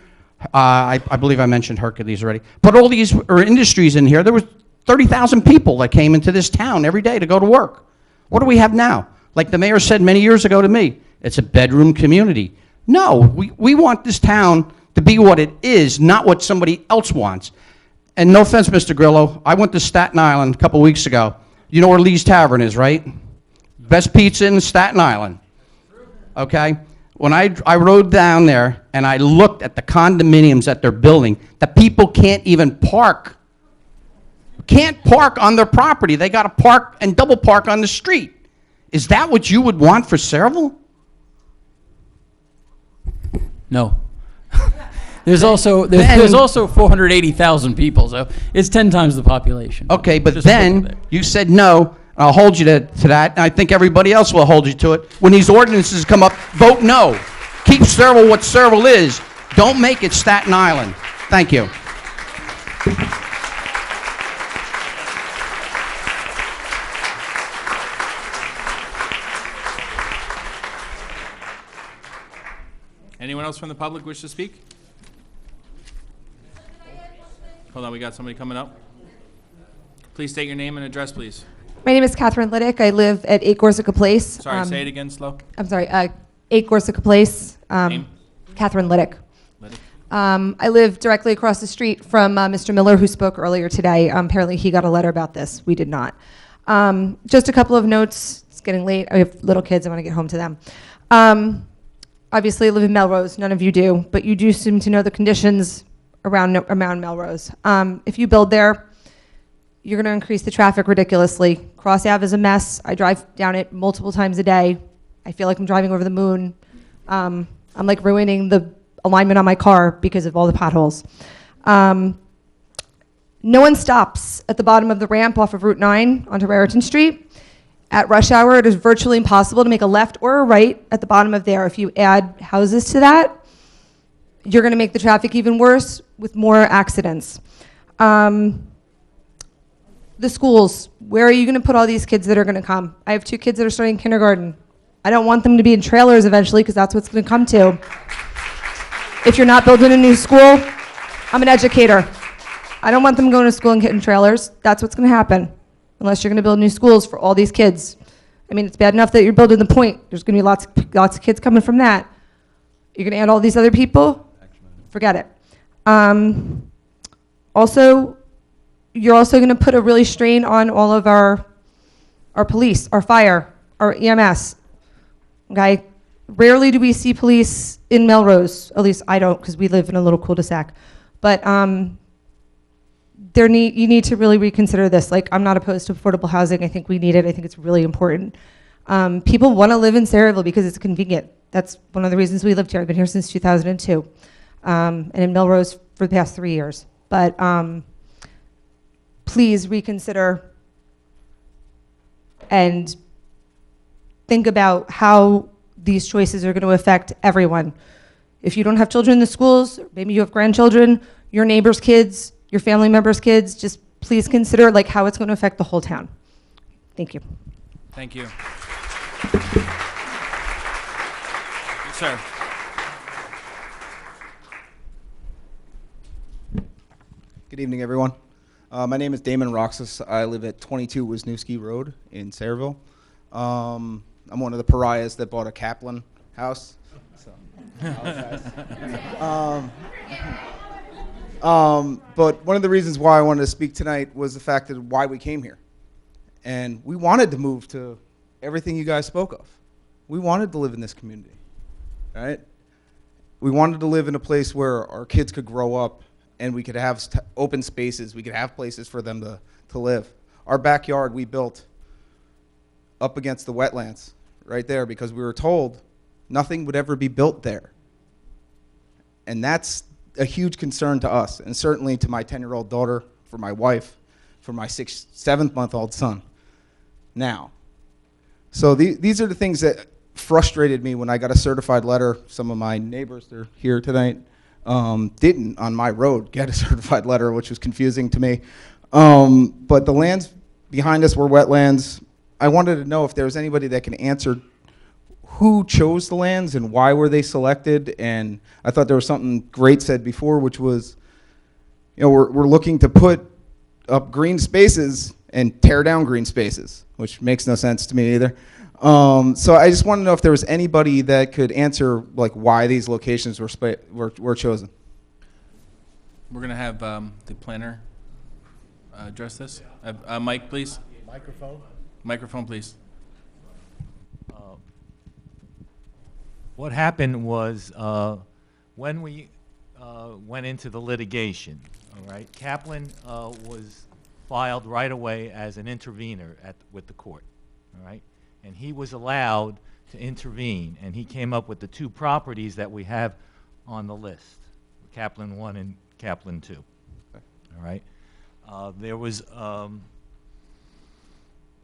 I believe I mentioned Hercules already. Put all these industries in here. There was 30,000 people that came into this town every day to go to work. What do we have now? Like the mayor said many years ago to me, it's a bedroom community. No, we want this town to be what it is, not what somebody else wants. And no offense, Mr. Grillo, I went to Staten Island a couple weeks ago. You know where Lee's Tavern is, right? Best pizza in Staten Island. Okay? When I rode down there and I looked at the condominiums that they're building, the people can't even park. Can't park on their property. They got to park and double park on the street. Is that what you would want for Saraville? No. There's also 480,000 people, so it's 10 times the population. Okay, but then you said no. I'll hold you to that, and I think everybody else will hold you to it. When these ordinances come up, vote no. Keep Saraville what Saraville is. Don't make it Staten Island. Thank you. Anyone else from the public wish to speak? Hold on, we got somebody coming up. Please state your name and address, please. My name is Catherine Liddick. I live at 8 Gorsica Place. Sorry, say it again slow. I'm sorry, 8 Gorsica Place. Name? Catherine Liddick. I live directly across the street from Mr. Miller, who spoke earlier today. Apparently he got a letter about this. We did not. Just a couple of notes. It's getting late. I have little kids. I want to get home to them. Obviously, I live in Melrose. None of you do, but you do seem to know the conditions around Melrose. If you build there, you're going to increase the traffic ridiculously. Cross Ave is a mess. I drive down it multiple times a day. I feel like I'm driving over the moon. I'm like ruining the alignment on my car because of all the potholes. No one stops at the bottom of the ramp off of Route 9 onto Raritan Street. At rush hour, it is virtually impossible to make a left or a right at the bottom of there. If you add houses to that, you're going to make the traffic even worse with more accidents. The schools, where are you going to put all these kids that are going to come? I have 2 kids that are starting kindergarten. I don't want them to be in trailers eventually because that's what's going to come to. If you're not building a new school, I'm an educator. I don't want them going to school and getting trailers. That's what's going to happen unless you're going to build new schools for all these kids. I mean, it's bad enough that you're building the Point. There's going to be lots of kids coming from that. You're going to add all these other people? Forget it. Also, you're also going to put a really strain on all of our police, our fire, our EMS. Okay? Rarely do we see police in Melrose. At least I don't, because we live in a little cul-de-sac. But you need to really reconsider this. Like, I'm not opposed to affordable housing. I think we need it. I think it's really important. People want to live in Sayreville because it's convenient. That's one of the reasons we lived here. I've been here since 2002, and in Melrose for the past 3 years. But please reconsider and think about how these choices are going to affect everyone. If you don't have children in the schools, maybe you have grandchildren, your neighbors' kids, your family members' kids, just please consider like how it's going to affect the whole town. Thank you. Thank you. Yes, sir. Good evening, everyone. My name is Damon Roxas. I live at 22 Wisniewski Road in Sayreville. I'm one of the pariahs that bought a Kaplan house. So, but one of the reasons why I wanted to speak tonight was the fact that why we came here. And we wanted to move to everything you guys spoke of. We wanted to live in this community, right? We wanted to live in a place where our kids could grow up and we could have open spaces, we could have places for them to live. Our backyard we built up against the wetlands right there because we were told nothing would ever be built there. And that's a huge concern to us, and certainly to my 10-year-old daughter, for my wife, for my 7-month-old son now. So these are the things that frustrated me when I got a certified letter. Some of my neighbors, they're here tonight, didn't on my road get a certified letter, which was confusing to me. But the lands behind us were wetlands. I wanted to know if there was anybody that can answer who chose the lands and why were they selected. And I thought there was something great said before, which was, you know, we're looking to put up green spaces and tear down green spaces, which makes no sense to me either. So I just want to know if there was anybody that could answer like why these locations were chosen. We're going to have the planner address this. Mike, please. Microphone. Microphone, please. What happened was when we went into the litigation, all right, Kaplan was filed right away as an intervener with the court, all right? And he was allowed to intervene, and he came up with the 2 properties that we have on the list, Kaplan 1 and Kaplan 2, all right? There was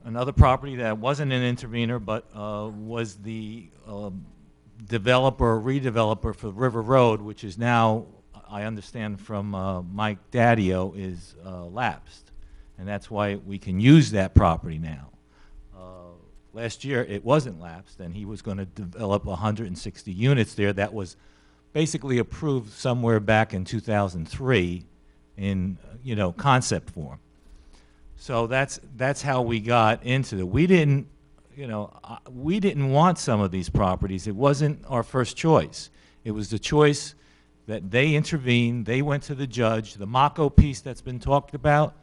another property that wasn't an intervener, but was the developer or redeveloper for River Road, which is now, I understand from Mike Daddio, is lapsed. And that's why we can use that property now. Last year, it wasn't lapsed, and he was going to develop 160 units there. That was basically approved somewhere back in 2003 in, you know, concept form. So that's how we got into it. We didn't, we didn't want some of these properties. It wasn't our first choice. It was the choice that they intervened. They went to the judge. The Mako piece that's been talked about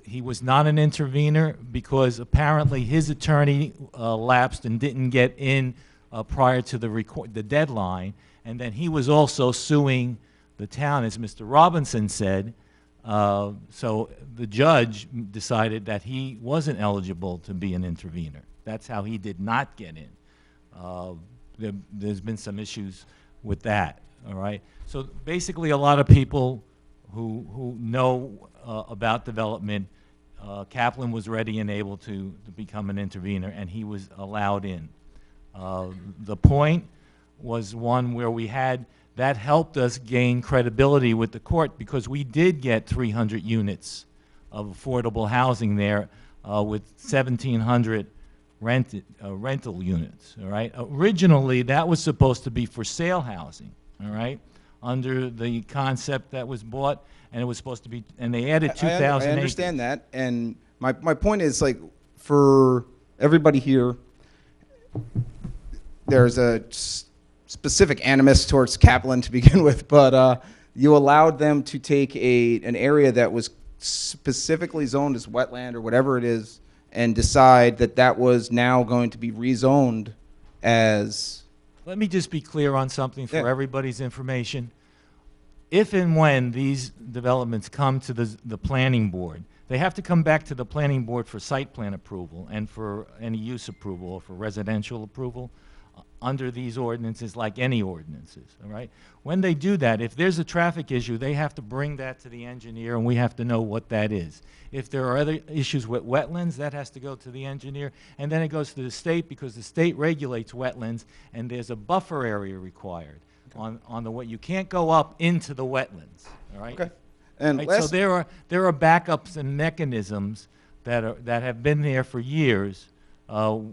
he was not an intervener because apparently his attorney lapsed and didn't get in prior to the deadline, and then he was also suing the town, as Mr. Robinson said. So the judge decided that he wasn't eligible to be an intervener. That's how he did not get in. There's been some issues with that, all right? So basically a lot of people who know about development, Kaplan was ready and able to become an intervener, and he was allowed in. The point was one where that helped us gain credibility with the court because we did get 300 units of affordable housing there with 1,700 rental units, all right? Originally, that was supposed to be for sale housing, all right, under the concept that was bought, and it was supposed to be, and they added 2,000 I understand that, and my point is, like, for everybody here, there's a specific animus towards Kaplan to begin with, but you allowed them to take an area that was specifically zoned as wetland or whatever it is and decide that was now going to be rezoned as... Let me just be clear on something for everybody's information. If and when these developments come to the planning board, they have to come back to the planning board for site plan approval and for any use approval or for residential approval under these ordinances, like any ordinances, all right? When they do that, if there's a traffic issue, they have to bring that to the engineer, and we have to know what that is. If there are other issues with wetlands, that has to go to the engineer, and then it goes to the state because the state regulates wetlands, and there's a buffer area required on the way. You can't go up into the wetlands, all right? Okay. And right? So there are backups and mechanisms that have been there for years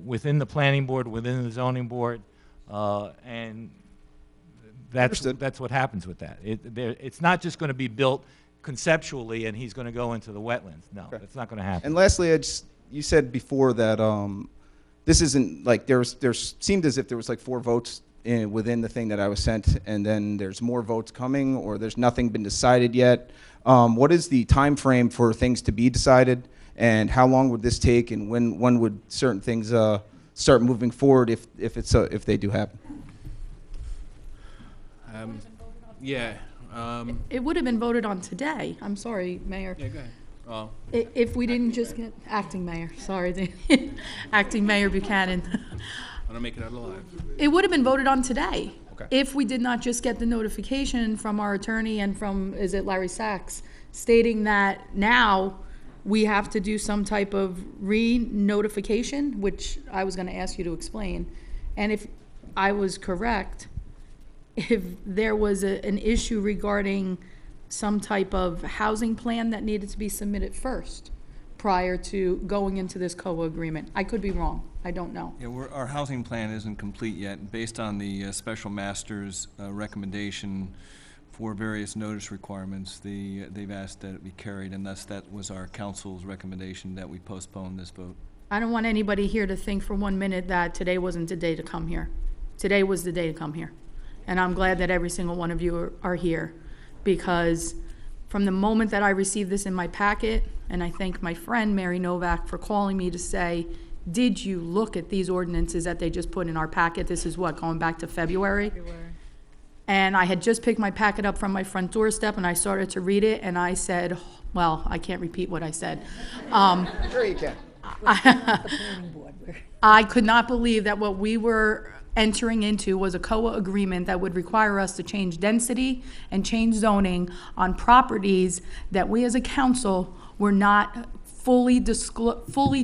within the planning board, within the zoning board, and that's what happens with that. It's not just going to be built conceptually and he's going to go into the wetlands. No, that's not going to happen. And lastly, you said before that this isn't like there seemed as if there was like 4 votes within the thing that I was sent, and then there's more votes coming, or there's nothing been decided yet. What is the time frame for things to be decided, and how long would this take, and when would certain things start moving forward if they do happen? It would have been voted on today. I'm sorry, Mayor. Yeah, go ahead. Oh. If we didn't just get acting mayor, sorry, acting Mayor Buchanan. I don't make it out alive. It would have been voted on today. Okay. If we did not just get the notification from our attorney and from, is it Larry Sachs, stating that now we have to do some type of re-notification, which I was going to ask you to explain. And if I was correct, if there was an issue regarding some type of housing plan that needed to be submitted first prior to going into this COA agreement. I could be wrong. I don't know. Yeah, our housing plan isn't complete yet. Based on the special master's recommendation for various notice requirements, they've asked that it be carried, and thus that was our council's recommendation that we postpone this vote. I don't want anybody here to think for 1 minute that today wasn't the day to come here. Today was the day to come here. And I'm glad that every single one of you are here, because from the moment that I received this in my packet, and I thank my friend Mary Novak for calling me to say, did you look at these ordinances that they just put in our packet? This is what, going back to February? And I had just picked my packet up from my front doorstep, and I started to read it, and I said, well, I can't repeat what I said. Sure you can. I could not believe that what we were entering into was a COA agreement that would require us to change density and change zoning on properties that we as a council were not fully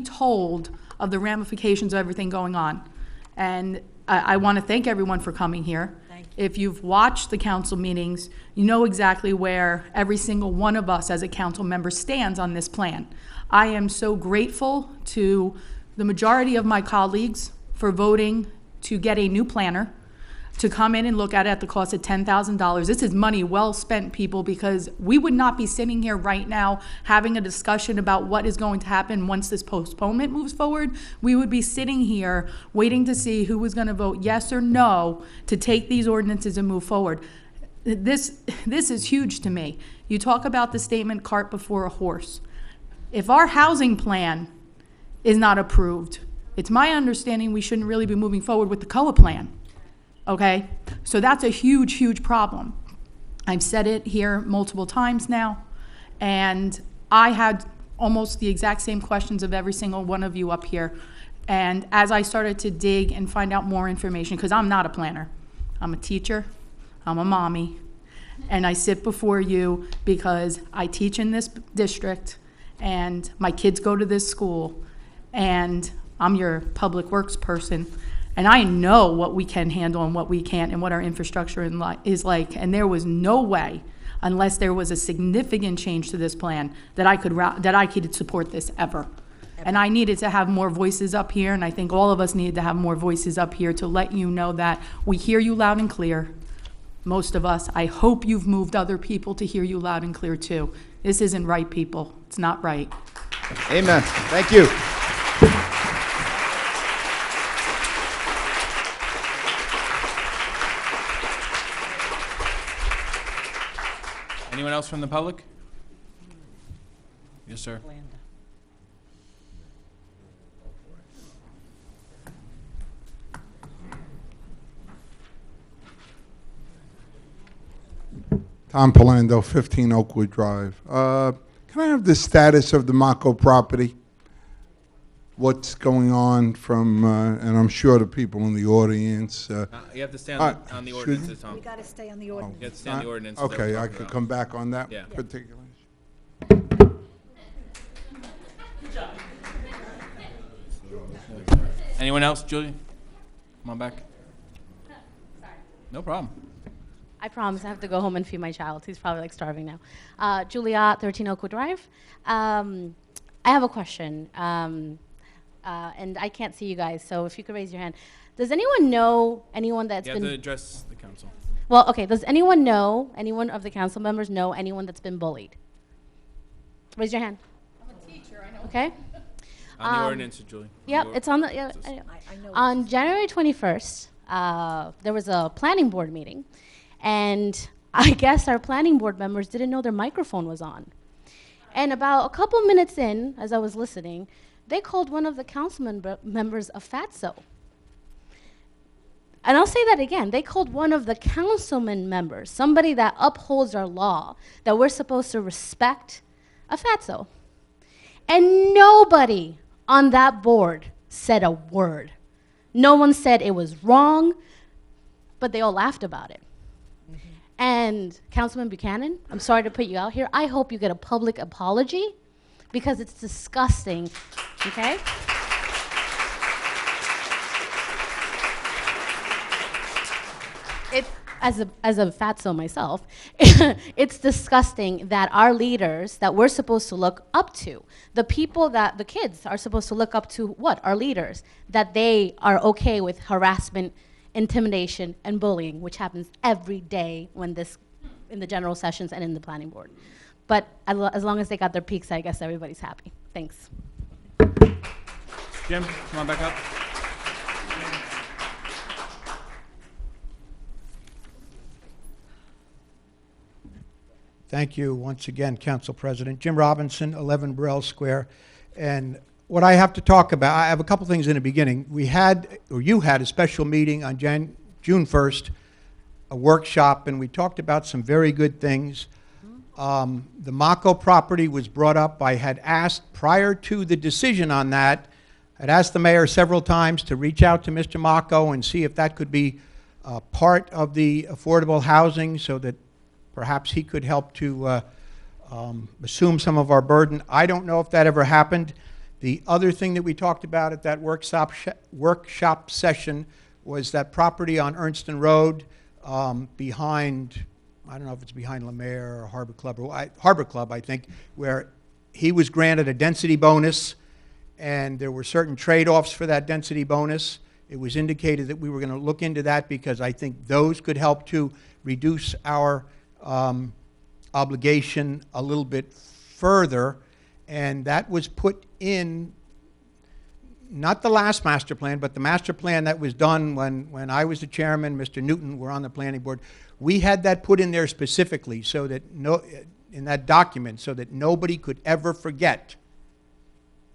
told of the ramifications of everything going on. And I want to thank everyone for coming here. If you've watched the council meetings, you know exactly where every single one of us as a council member stands on this plan. I am so grateful to the majority of my colleagues for voting to get a new planner. to come in and look at it at the cost of $10,000. This is money well spent, people, because we would not be sitting here right now having a discussion about what is going to happen once this postponement moves forward. We would be sitting here waiting to see who was going to vote yes or no to take these ordinances and move forward. This is huge to me. You talk about the statement cart before a horse. If our housing plan is not approved, it's my understanding we shouldn't really be moving forward with the COA plan. Okay? So that's a huge, huge problem. I've said it here multiple times now, and I had almost the exact same questions of every single one of you up here. And as I started to dig and find out more information, because I'm not a planner, I'm a teacher, I'm a mommy, and I sit before you because I teach in this district, and my kids go to this school, and I'm your public works person, and I know what we can handle and what we can't and what our infrastructure is like. And there was no way, unless there was a significant change to this plan, that I could support this ever. And I needed to have more voices up here, and I think all of us needed to have more voices up here to let you know that we hear you loud and clear. Most of us. I hope you've moved other people to hear you loud and clear too. This isn't right, people. It's not right. Amen. Thank you. Anyone else from the public? Yes, sir. Tom Palando, 15 Oakwood Drive. Can I have the status of the Mako property? What's going on from, and I'm sure the people in the audience. You have to stay on the ordinances, Tom. We got to stay on the ordinance. You have to stay on the ordinances. Okay, I could come back on that Yeah. particular. Anyone else, Julie? Come on back. No problem. I promise I have to go home and feed my child. He's probably like starving now. Julia, 13 Oakwood Drive. I have a question, and I can't see you guys, so if you could raise your hand. Does anyone know anyone that's You been... have to address the council. Well, okay, does anyone of the council members know anyone that's been bullied? Raise your hand. I'm a teacher, I know. Okay. On the ordinance, Julie. Yep, it's on the... Yeah, I know. On January 21st, there was a planning board meeting, and I guess our planning board members didn't know their microphone was on. And about a couple minutes in, as I was listening, they called one of the council members a fatso. And I'll say that again. They called one of the councilman members, somebody that upholds our law, that we're supposed to respect, a fatso. And nobody on that board said a word. No one said it was wrong, but they all laughed about it. And Councilman Buchanan, I'm sorry to put you out here. I hope you get a public apology because it's disgusting, okay? As a fatso myself, it's disgusting that our leaders that we're supposed to look up to, the people that the kids are supposed to look up to, what? Our leaders, that they are okay with harassment, intimidation, and bullying, which happens every day when in the general sessions and in the planning board. But as long as they got their peaks, I guess everybody's happy. Thanks. Jim, come on back up. Thank you once again, Council President. Jim Robinson, 11 Burrell Square. And what I have to talk about, I have a couple things in the beginning. We had, or you had, a special meeting on June 1st, a workshop, and we talked about some very good things. The Mako property was brought up. I had asked, prior to the decision on that, I'd asked the mayor several times to reach out to Mr. Mako and see if that could be part of the affordable housing so that perhaps he could help to assume some of our burden. I don't know if that ever happened. The other thing that we talked about at that workshop session was that property on Ernston Road behind, I don't know if it's behind Lemaire or Harbor Club, or Harbor Club, I think, where he was granted a density bonus, and there were certain trade-offs for that density bonus. It was indicated that we were going to look into that because I think those could help to reduce our obligation a little bit further. And that was put in, not the last master plan, but the master plan that was done when I was the chairman, Mr. Newton were on the planning board. We had that put in there specifically so that in that document, so that nobody could ever forget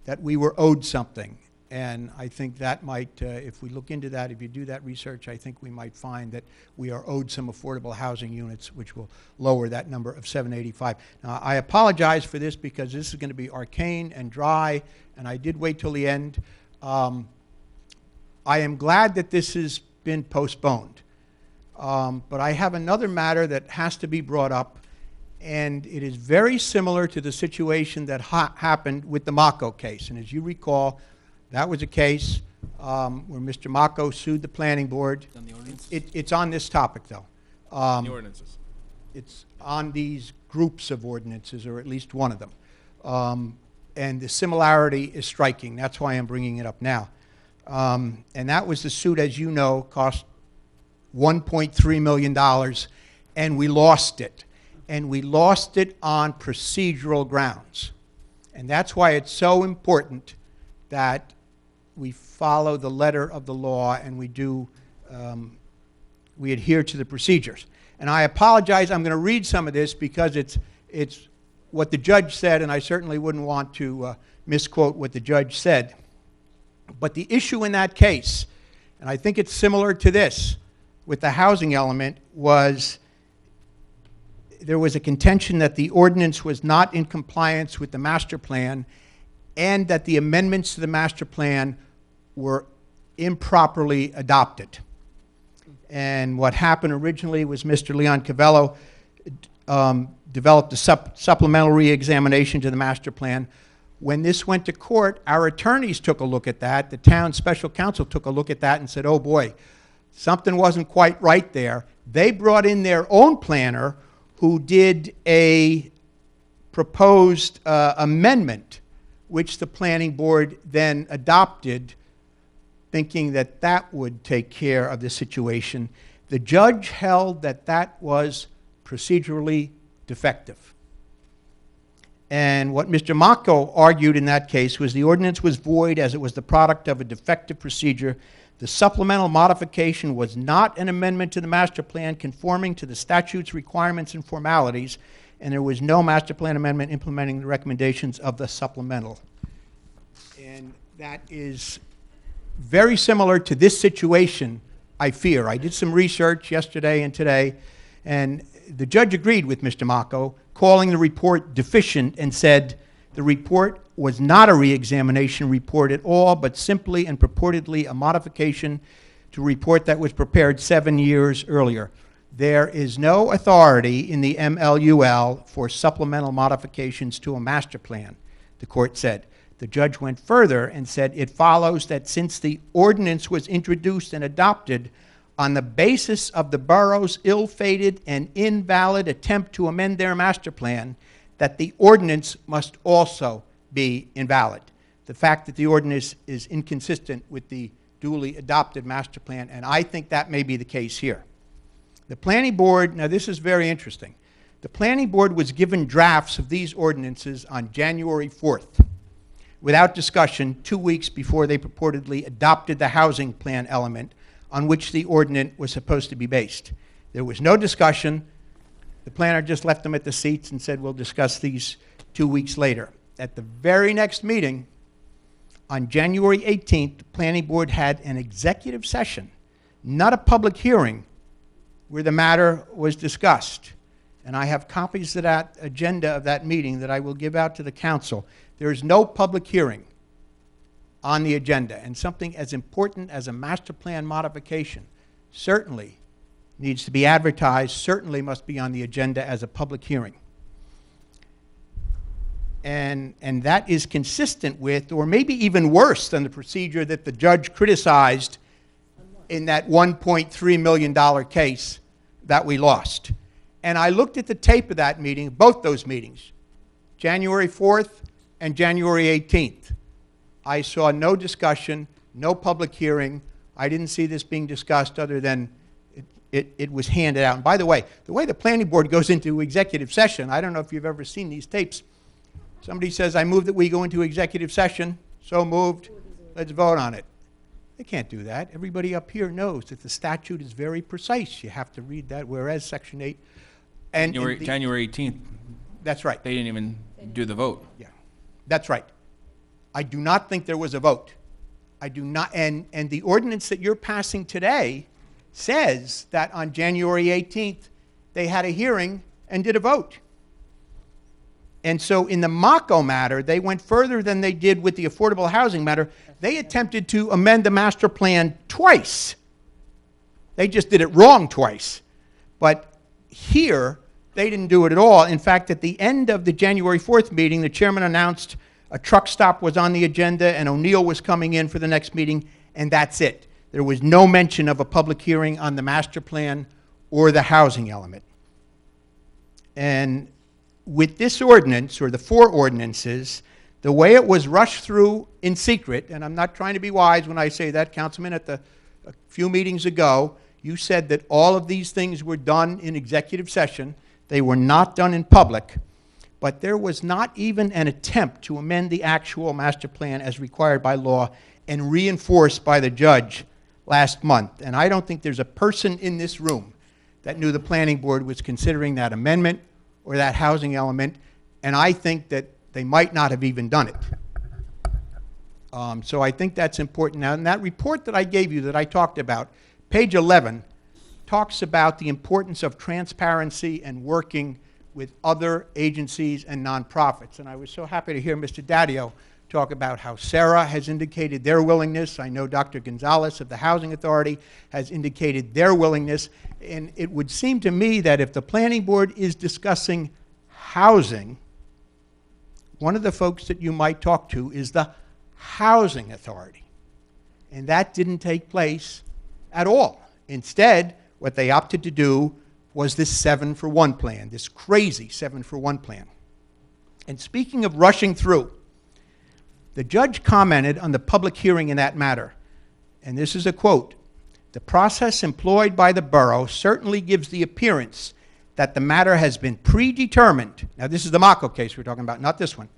that we were owed something. And I think that might, if we look into that, if you do that research, I think we might find that we are owed some affordable housing units, which will lower that number of 785. Now, I apologize for this because this is going to be arcane and dry, and I did wait till the end. I am glad that this has been postponed. But I have another matter that has to be brought up, and it is very similar to the situation that happened with the Mako case. And as you recall, that was a case where Mr. Mako sued the planning board. It's on this topic, though. The ordinances. It's on these groups of ordinances, or at least one of them. And the similarity is striking. That's why I'm bringing it up now. And that was the suit, as you know, cost $1.3 million, and we lost it. And we lost it on procedural grounds. And that's why it's so important that we follow the letter of the law and we adhere to the procedures. And I apologize, I'm going to read some of this because it's what the judge said, and I certainly wouldn't want to misquote what the judge said. But the issue in that case, and I think it's similar to this with the housing element, was there was a contention that the ordinance was not in compliance with the master plan and that the amendments to the master plan were improperly adopted. And what happened originally was Mr. Leon Cavello developed a supplemental re-examination to the master plan. When this went to court, our attorneys took a look at that. The town special counsel took a look at that and said, oh boy, something wasn't quite right there. They brought in their own planner who did a proposed amendment, which the planning board then adopted, thinking that that would take care of the situation. The judge held that that was procedurally defective. And what Mr. Mako argued in that case was the ordinance was void as it was the product of a defective procedure. The supplemental modification was not an amendment to the master plan conforming to the statute's requirements and formalities, and there was no master plan amendment implementing the recommendations of the supplemental. And that is very similar to this situation, I fear. I did some research yesterday and today, and the judge agreed with Mr. Mako, calling the report deficient, and said the report was not a re-examination report at all, but simply and purportedly a modification to a report that was prepared 7 years earlier. There is no authority in the MLUL for supplemental modifications to a master plan, the court said. The judge went further and said it follows that since the ordinance was introduced and adopted on the basis of the borough's ill-fated and invalid attempt to amend their master plan, that the ordinance must also be invalid. The fact that the ordinance is inconsistent with the duly adopted master plan, and I think that may be the case here. The planning board, now this is very interesting. The planning board was given drafts of these ordinances on January 4th. Without discussion, 2 weeks before they purportedly adopted the housing plan element on which the ordinance was supposed to be based. There was no discussion. The planner just left them at the seats and said, we'll discuss these 2 weeks later. At the very next meeting, on January 18th, the planning board had an executive session, not a public hearing, where the matter was discussed. And I have copies of that agenda of that meeting that I will give out to the council. There is no public hearing on the agenda, and something as important as a master plan modification certainly needs to be advertised, certainly must be on the agenda as a public hearing. And that is consistent with, or maybe even worse than the procedure that the judge criticized in that $1.3 million case that we lost. And I looked at the tape of that meeting, both those meetings, January 4th and January 18th. I saw no discussion, no public hearing I didn't see this being discussed other than it was handed out. And by the way the planning board goes into executive session, I don't know if you've ever seen these tapes. Somebody says, I move that we go into executive session. So moved. Let's vote on it. They can't do that. Everybody up here knows that the statute is very precise. You have to read that, whereas Section 8. And January 18th. That's right. They didn't even do the vote. Yeah, that's right. I do not think there was a vote. I do not, and the ordinance that you're passing today says that on January 18th, they had a hearing and did a vote. And so in the Mako matter, they went further than they did with the affordable housing matter. They attempted to amend the master plan twice. They just did it wrong twice. But here, they didn't do it at all. In fact, at the end of the January 4th meeting, the chairman announced a truck stop was on the agenda and O'Neill was coming in for the next meeting, and that's it. There was no mention of a public hearing on the master plan or the housing element. And with this ordinance, or the 4 ordinances, the way it was rushed through in secret, and I'm not trying to be wise when I say that, Councilman, a few meetings ago, you said that all of these things were done in executive session. They were not done in public, but there was not even an attempt to amend the actual master plan as required by law and reinforced by the judge last month. And I don't think there's a person in this room that knew the planning board was considering that amendment or that housing element, and I think that they might not have even done it. So I think that's important now. And that report that I gave you that I talked about, page 11, talks about the importance of transparency and working with other agencies and nonprofits. And I was so happy to hear Mr. Daddio talk about how Sarah has indicated their willingness. I know Dr. Gonzalez of the Housing Authority has indicated their willingness. And it would seem to me that if the planning board is discussing housing, one of the folks that you might talk to is the Housing Authority. And that didn't take place at all. Instead, what they opted to do was this 7-for-1 plan, this crazy 7-for-1 plan. And speaking of rushing through, the judge commented on the public hearing in that matter, and this is a quote, "The process employed by the borough certainly gives the appearance that the matter has been predetermined." Now this is the Mako case we're talking about, not this one.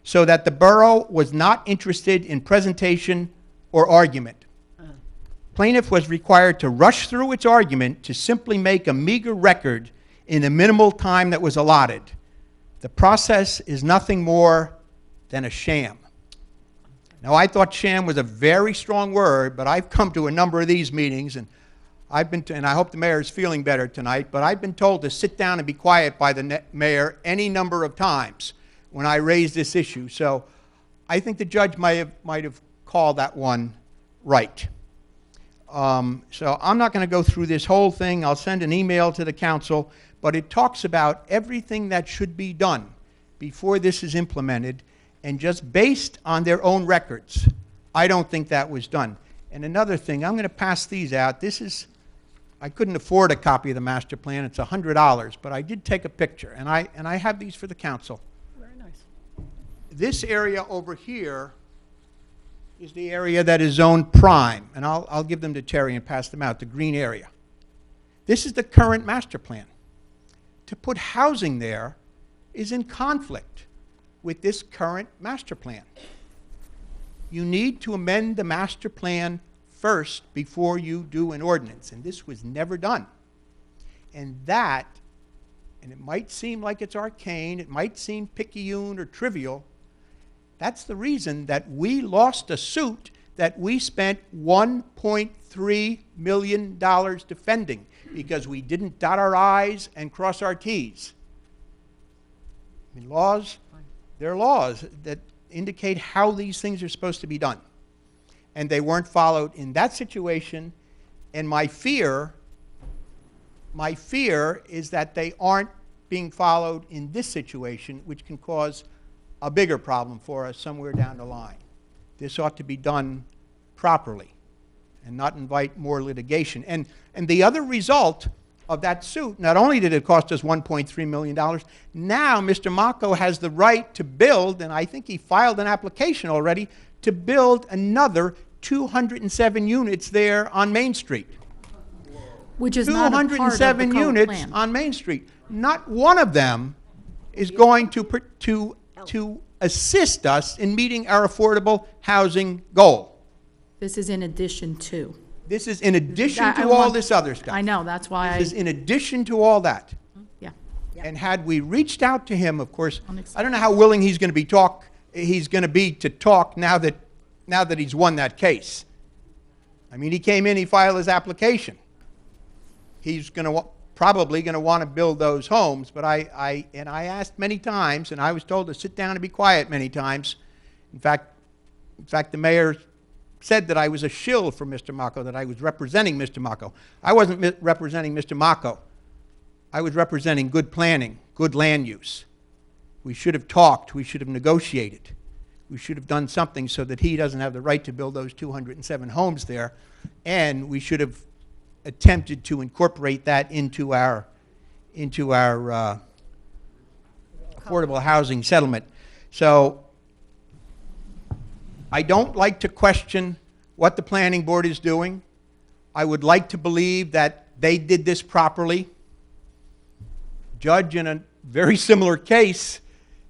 "So that the borough was not interested in presentation or argument. Plaintiff was required to rush through its argument to simply make a meager record in the minimal time that was allotted. The process is nothing more than a sham." Now, I thought sham was a very strong word, but I've come to a number of these meetings, and and I hope the mayor is feeling better tonight, but I've been told to sit down and be quiet by the mayor any number of times when I raise this issue. So I think the judge might have called that one right. So I'm not going to go through this whole thing. I'll send an email to the council, but it talks about everything that should be done before this is implemented, and just based on their own records, I don't think that was done. And another thing, I'm going to pass these out. This is, I couldn't afford a copy of the master plan. It's $100, but I did take a picture, and I have these for the council. Very nice. This area over here is the area that is zoned prime, and I'll give them to Terry and pass them out, the green area. This is the current master plan. To put housing there is in conflict with this current master plan. You need to amend the master plan first before you do an ordinance, and this was never done. And that, and it might seem like it's arcane, it might seem picayune or trivial, that's the reason that we lost a suit that we spent $1.3 million defending, because we didn't dot our I's and cross our T's. I mean, laws, there are laws that indicate how these things are supposed to be done. And they weren't followed in that situation, and my fear is that they aren't being followed in this situation, which can cause a bigger problem for us somewhere down the line. This ought to be done properly and not invite more litigation. And the other result of that suit, not only did it cost us $1.3 million, now Mr. Mako has the right to build, and I think he filed an application already, to build another 207 units there on Main Street. Which is not a part of the 207 code units plan. on Main Street. Not one of them is going to assist us in meeting our affordable housing goal. This is in addition to. This is in addition I to all want- this other stuff. I know, that's why This is in addition to all that. Yeah. And had we reached out to him, of course, I don't know how willing he's going to be to talk now that he's won that case. I mean, he came in, he filed his application. He's probably going to want to build those homes, but I asked many times, and I was told to sit down and be quiet many times. In fact, the mayor said that I was a shill for Mr. Mako, that I was representing Mr. Mako. I wasn't representing Mr. Mako. I was representing good planning, good land use. We should have talked. We should have negotiated. We should have done something so that he doesn't have the right to build those 207 homes there, and we should have attempted to incorporate that into our affordable housing settlement. So I don't like to question what the planning board is doing. I would like to believe that they did this properly. Judge, in a very similar case,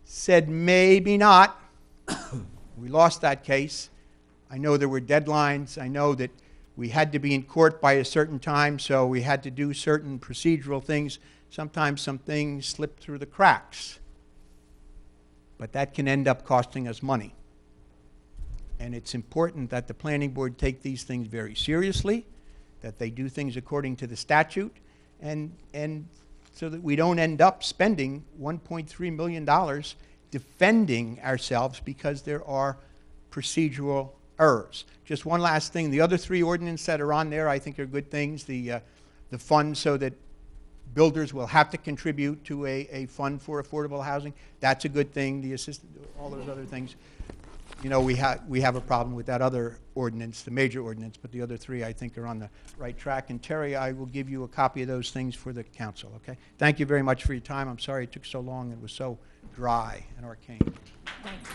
said maybe not. We lost that case. I know there were deadlines. I know that we had to be in court by a certain time, so we had to do certain procedural things. Sometimes some things slip through the cracks. But that can end up costing us money. And it's important that the planning board take these things very seriously, that they do things according to the statute, and so that we don't end up spending $1.3 million defending ourselves because there are procedural errors. Just one last thing. The other three ordinances that are on there I think are good things. The fund so that builders will have to contribute to a fund for affordable housing. That's a good thing. The assistant, all those other things. You know, we have a problem with that other ordinance, the major ordinance, but the other three I think are on the right track. And Terry, I will give you a copy of those things for the council, okay? Thank you very much for your time. I'm sorry it took so long. It was so dry and arcane. Thanks.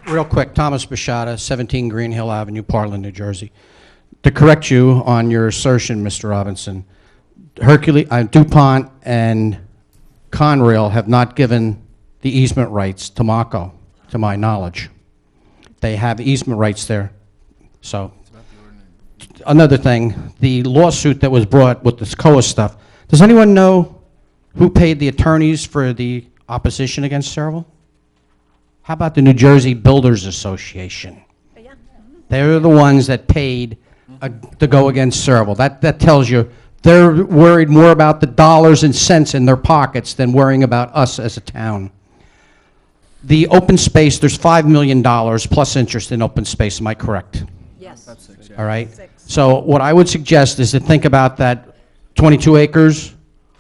Real quick, Thomas Bashada, 17 Green Hill Avenue, Portland, New Jersey. To correct you on your assertion, Mr. Robinson, DuPont and Conrail have not given the easement rights to Mako, to my knowledge. They have easement rights there. So, another thing, the lawsuit that was brought with this COA stuff, does anyone know who paid the attorneys for the opposition against Cerevel? How about the New Jersey Builders Association? They're the ones that paid to go against Cerevel. That tells you they're worried more about the dollars and cents in their pockets than worrying about us as a town. The open space, there's $5 million plus interest in open space, am I correct? Yes. All right? So what I would suggest is to think about that 22 acres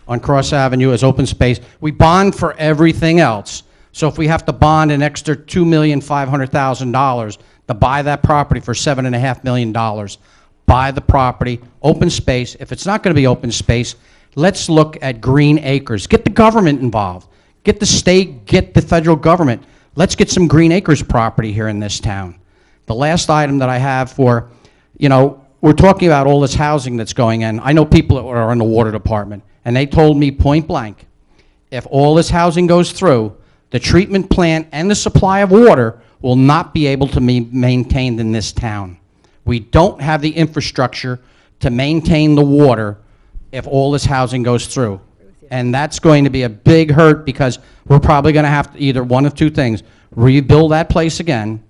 on Cross Avenue as open space. We bond for everything else. So if we have to bond an extra $2,500,000 to buy that property for $7.5 million, buy the property, open space. If it's not going to be open space, let's look at green acres. Get the government involved. Get the state, get the federal government. Let's get some green acres property here in this town. The last item that I have for, you know, we're talking about all this housing that's going in. I know people that are in the water department, and they told me point blank, if all this housing goes through, the treatment plant and the supply of water will not be able to be maintained in this town. We don't have the infrastructure to maintain the water if all this housing goes through. And that's going to be a big hurt because we're probably going to have to either one of two things, rebuild that place again.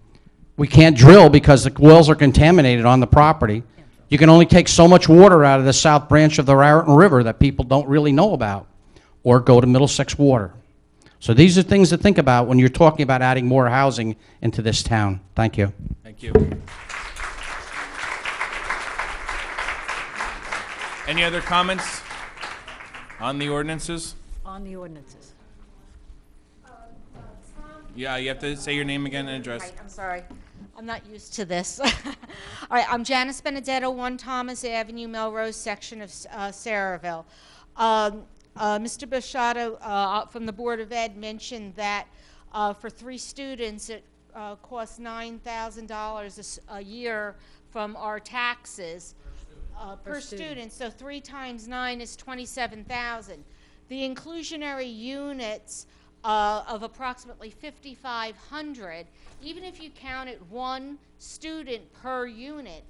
We can't drill because the wells are contaminated on the property. You can only take so much water out of the south branch of the Raritan River that people don't really know about, or go to Middlesex Water. So these are things to think about when you're talking about adding more housing into this town. Thank you. Thank you. Any other comments on the ordinances? On the ordinances. Yeah, you have to say your name again and address. Right, I'm sorry. I'm not used to this. All right, I'm Janice Benedetto, 1 Thomas Avenue, Melrose section of Saraville. Mr. Bashado from the Board of Ed mentioned that For 3 students, it costs $9,000 a year from our taxes per student. So 3 times 9 is 27,000. The inclusionary units of approximately 5,500, even if you counted 1 student per unit,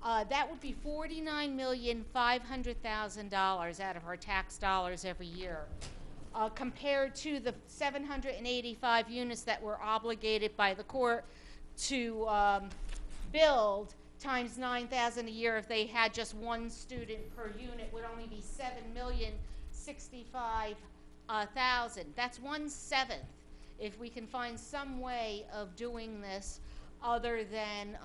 that would be $49,500,000 out of our tax dollars every year, compared to the 785 units that were obligated by the court to build, times 9,000 a year. If they had just 1 student per unit, would only be $7,065,000. That's 1/7. If we can find some way of doing this other than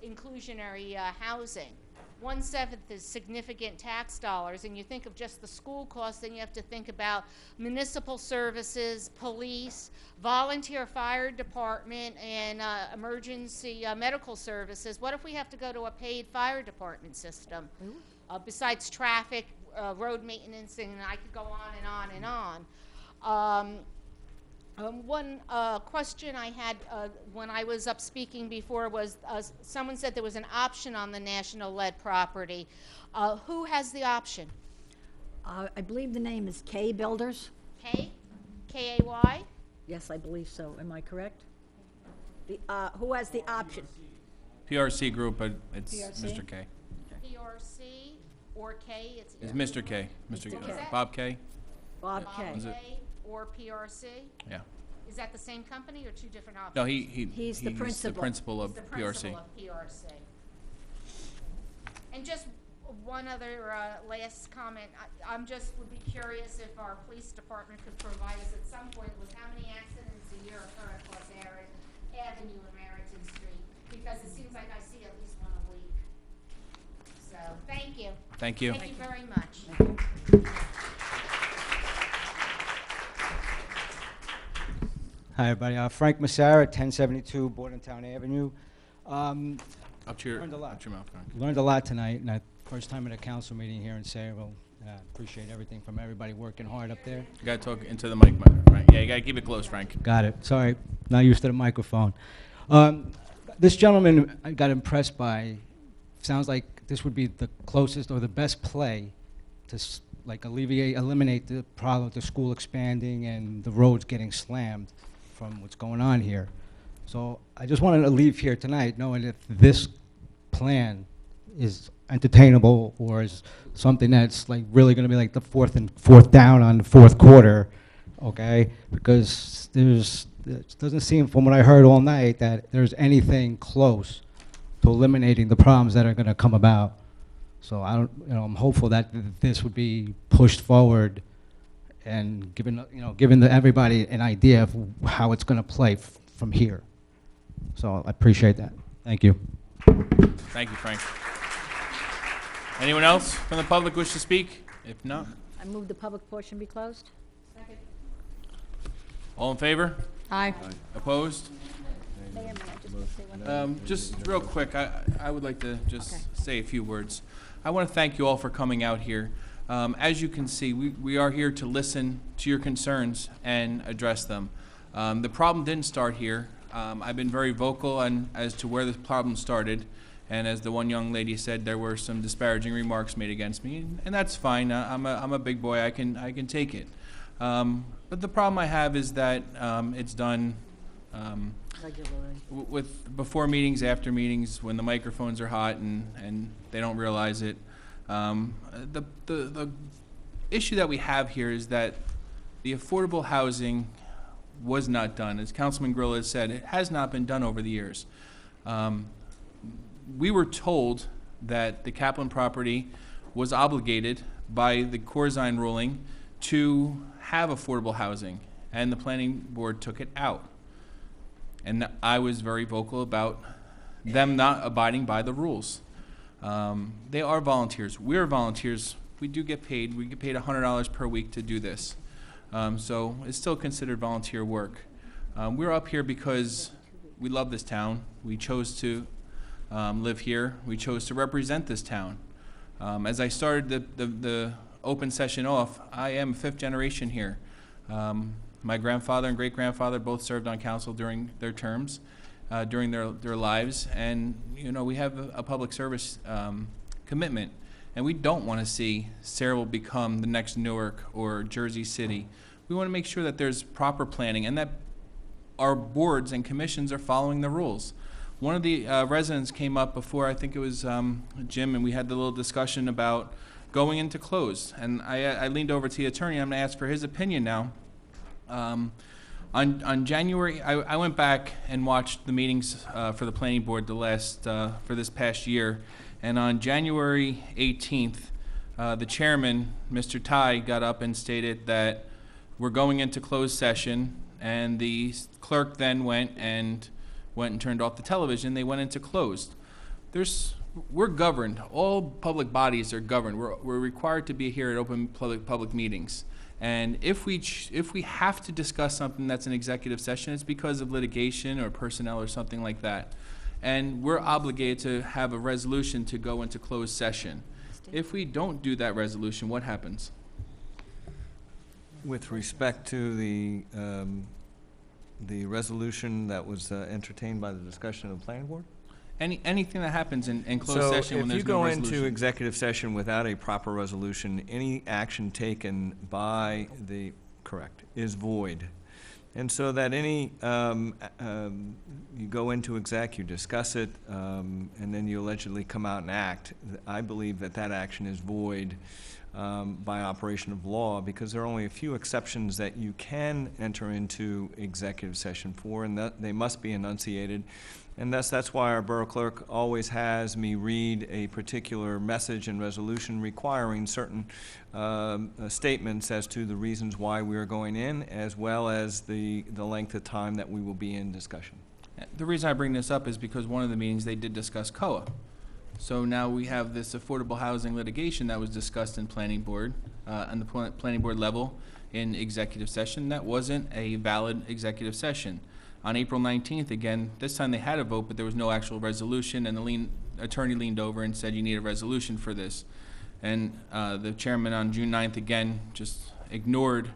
inclusionary housing. 1/7 is significant tax dollars, and you think of just the school costs, then you have to think about municipal services, police, volunteer fire department, and emergency medical services. What if we have to go to a paid fire department system? Besides traffic, road maintenance, and I could go on and on and on. One question I had when I was up speaking before was someone said there was an option on the National Lead property. Who has the option? I believe the name is K Builders. K? K-A-Y? Yes, I believe so. Am I correct? The, who has the option? PRC Group, but it's PRC? Mr. K. PRC or K? It's Mr. K. Mr. Mr. K. Bob K. Bob K. Is it? Or PRC? Yeah. Is that the same company or 2 different options? No, He's the principal. principal of He's the PRC. principal of PRC. And just one other last comment. I'm just would be curious if our police department could provide us at some point with how many accidents a year occur across Avenue and Meriton Street, because it seems like I see at least 1 a week. So, thank you. Thank you. Thank you very much. Hi, everybody. Frank Massara, 1072 Bordentown Avenue. Up to your Learned a lot. up to your mouth, Frank. Learned a lot tonight, and first time at a council meeting here in Sayreville. Appreciate everything from everybody working hard up there. You gotta talk into the mic, Frank. Yeah, you gotta keep it close, Frank. Got it. Sorry, not used to the microphone. This gentleman I got impressed by. Sounds like this would be the closest or the best play to eliminate the problem with the school expanding and the roads getting slammed from what's going on here. So I just wanted to leave here tonight knowing if this plan is entertainable or is something that's like really going to be like the fourth down on the 4th quarter, okay? Because it doesn't seem from what I heard all night that there's anything close to eliminating the problems that are going to come about. So I'm hopeful that this would be pushed forward and giving everybody an idea of how it's going to play from here. So I appreciate that. Thank you. Thank you, Frank. Anyone else from the public wish to speak? If not, I move the public portion be closed. Second. all in favor? Aye. Opposed? Just real quick, I would like to just say a few words. I want to thank you all for coming out here. As you can see, we are here to listen to your concerns and address them. The problem didn't start here. I've been very vocal as to where this problem started, and as the one young lady said, there were some disparaging remarks made against me, and that's fine. I'm a big boy. I can take it. But the problem I have is that it's done before meetings, after meetings, when the microphones are hot and they don't realize it. The issue that we have here is that the affordable housing was not done. As Councilman Grillo has said, it has not been done over the years. We were told that the Kaplan property was obligated by the Corzine ruling to have affordable housing, and the planning board took it out. And I was very vocal about them not abiding by the rules. They are volunteers. We're volunteers. We do get paid. We get paid $100 per week to do this. So it's still considered volunteer work. We're up here because we love this town. We chose to live here. We chose to represent this town. As I started the open session off, I am 5th generation here. My grandfather and great-grandfather both served on council during their terms, during their lives, and we have a public service commitment, and we don't want to see Sayreville become the next Newark or Jersey City. We want to make sure that there's proper planning and that our boards and commissions are following the rules. One of the residents came up before, I think it was Jim, and we had the little discussion about going into closed. And I leaned over to the attorney. I'm going to ask for his opinion now. On January, I went back and watched the meetings for the planning board for this past year. And on January 18th, the chairman, Mr. Ty, got up and stated that we're going into closed session, and the clerk then went and turned off the television. They went into closed. We're governed. All public bodies are governed. We're required to be here at open public meetings. And if we have to discuss something that's an executive session, it's because of litigation or personnel or something like that. And we're obligated to have a resolution to go into closed session. If we don't do that resolution, what happens? With respect to the resolution that was entertained by the discussion of the planning board? Anything that happens in closed session when there's no resolution. So if you go into executive session without a proper resolution, any action taken by the, correct, is void. And so that you go into exec, you discuss it, and then you allegedly come out and act. I believe that action is void by operation of law, because there are only a few exceptions that you can enter into executive session for, and that they must be enunciated. And that's why our borough clerk always has me read a particular message and resolution requiring certain statements as to the reasons why we are going in, as well as the length of time that we will be in discussion. The reason I bring this up is because one of the meetings they did discuss COA. So now we have this affordable housing litigation that was discussed in planning board, on the planning board level in executive session. That wasn't a valid executive session. On April 19th, again, this time they had a vote, but there was no actual resolution, and the attorney leaned over and said, you need a resolution for this. And the chairman on June 9th, again, just ignored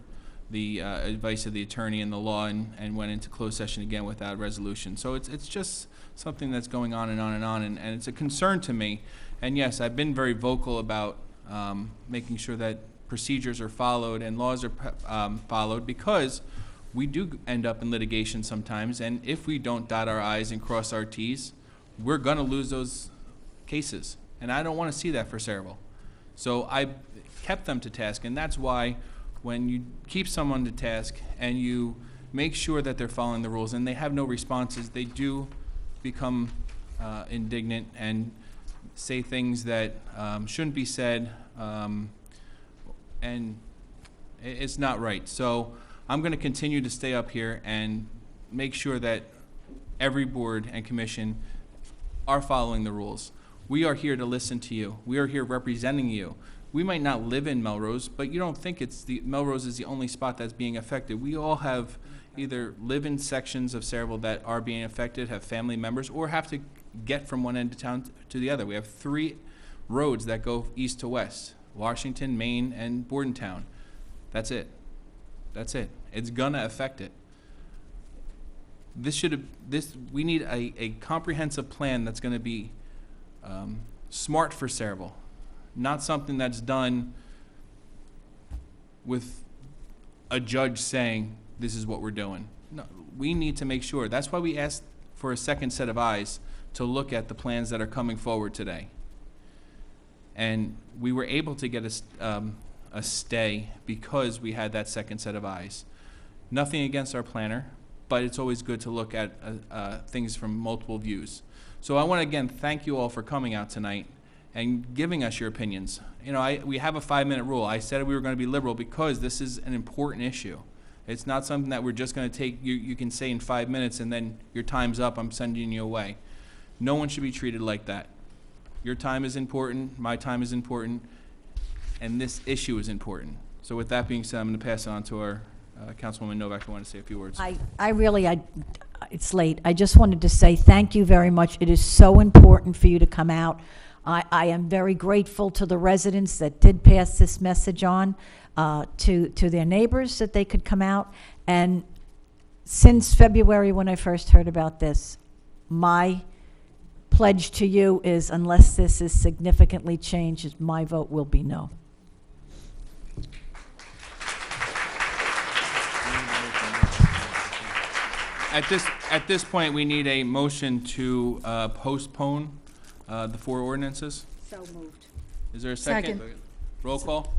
the advice of the attorney and the law and went into closed session again without resolution. So it's just something that's going on and on and on, and it's a concern to me. And yes, I've been very vocal about making sure that procedures are followed and laws are followed, because we do end up in litigation sometimes, and if we don't dot our I's and cross our T's, we're gonna lose those cases. And I don't wanna see that for Sayreville. So I kept them to task, and that's why when you keep someone to task and you make sure that they're following the rules and they have no responses, they do become indignant and say things that shouldn't be said, and it's not right. So I'm going to continue to stay up here and make sure that every board and commission are following the rules. We are here to listen to you. We are here representing you. We might not live in Melrose, but you don't think Melrose is the only spot that's being affected. We all have either live in sections of Sayreville that are being affected, have family members, or have to get from one end of town to the other. We have 3 roads that go east to west: Washington, Maine, and Bordentown. That's it. That's it. It's gonna affect it. We need a comprehensive plan that's gonna be smart for Sayreville, not something that's done with a judge saying this is what we're doing. No, we need to make sure. That's why we asked for a second set of eyes to look at the plans that are coming forward today. And we were able to get a stay because we had that second set of eyes. Nothing against our planner, but it's always good to look at things from multiple views. So I want to again thank you all for coming out tonight and giving us your opinions. You know, we have a 5-minute rule. I said we were going to be liberal because this is an important issue. It's not something that we're just going to take, you can say in 5 minutes and then your time's up, I'm sending you away. No one should be treated like that. Your time is important, my time is important, and this issue is important. So with that being said, I'm going to pass it on to our Councilwoman Novak, who wanted to say a few words. It's late. I just wanted to say thank you very much. It is so important for you to come out. I am very grateful to the residents that did pass this message on to their neighbors that they could come out. And since February, when I first heard about this, my pledge to you is, unless this is significantly changed, my vote will be no. At this point, we need a motion to postpone the 4 ordinances. So moved. Is there a second? Second. Roll call.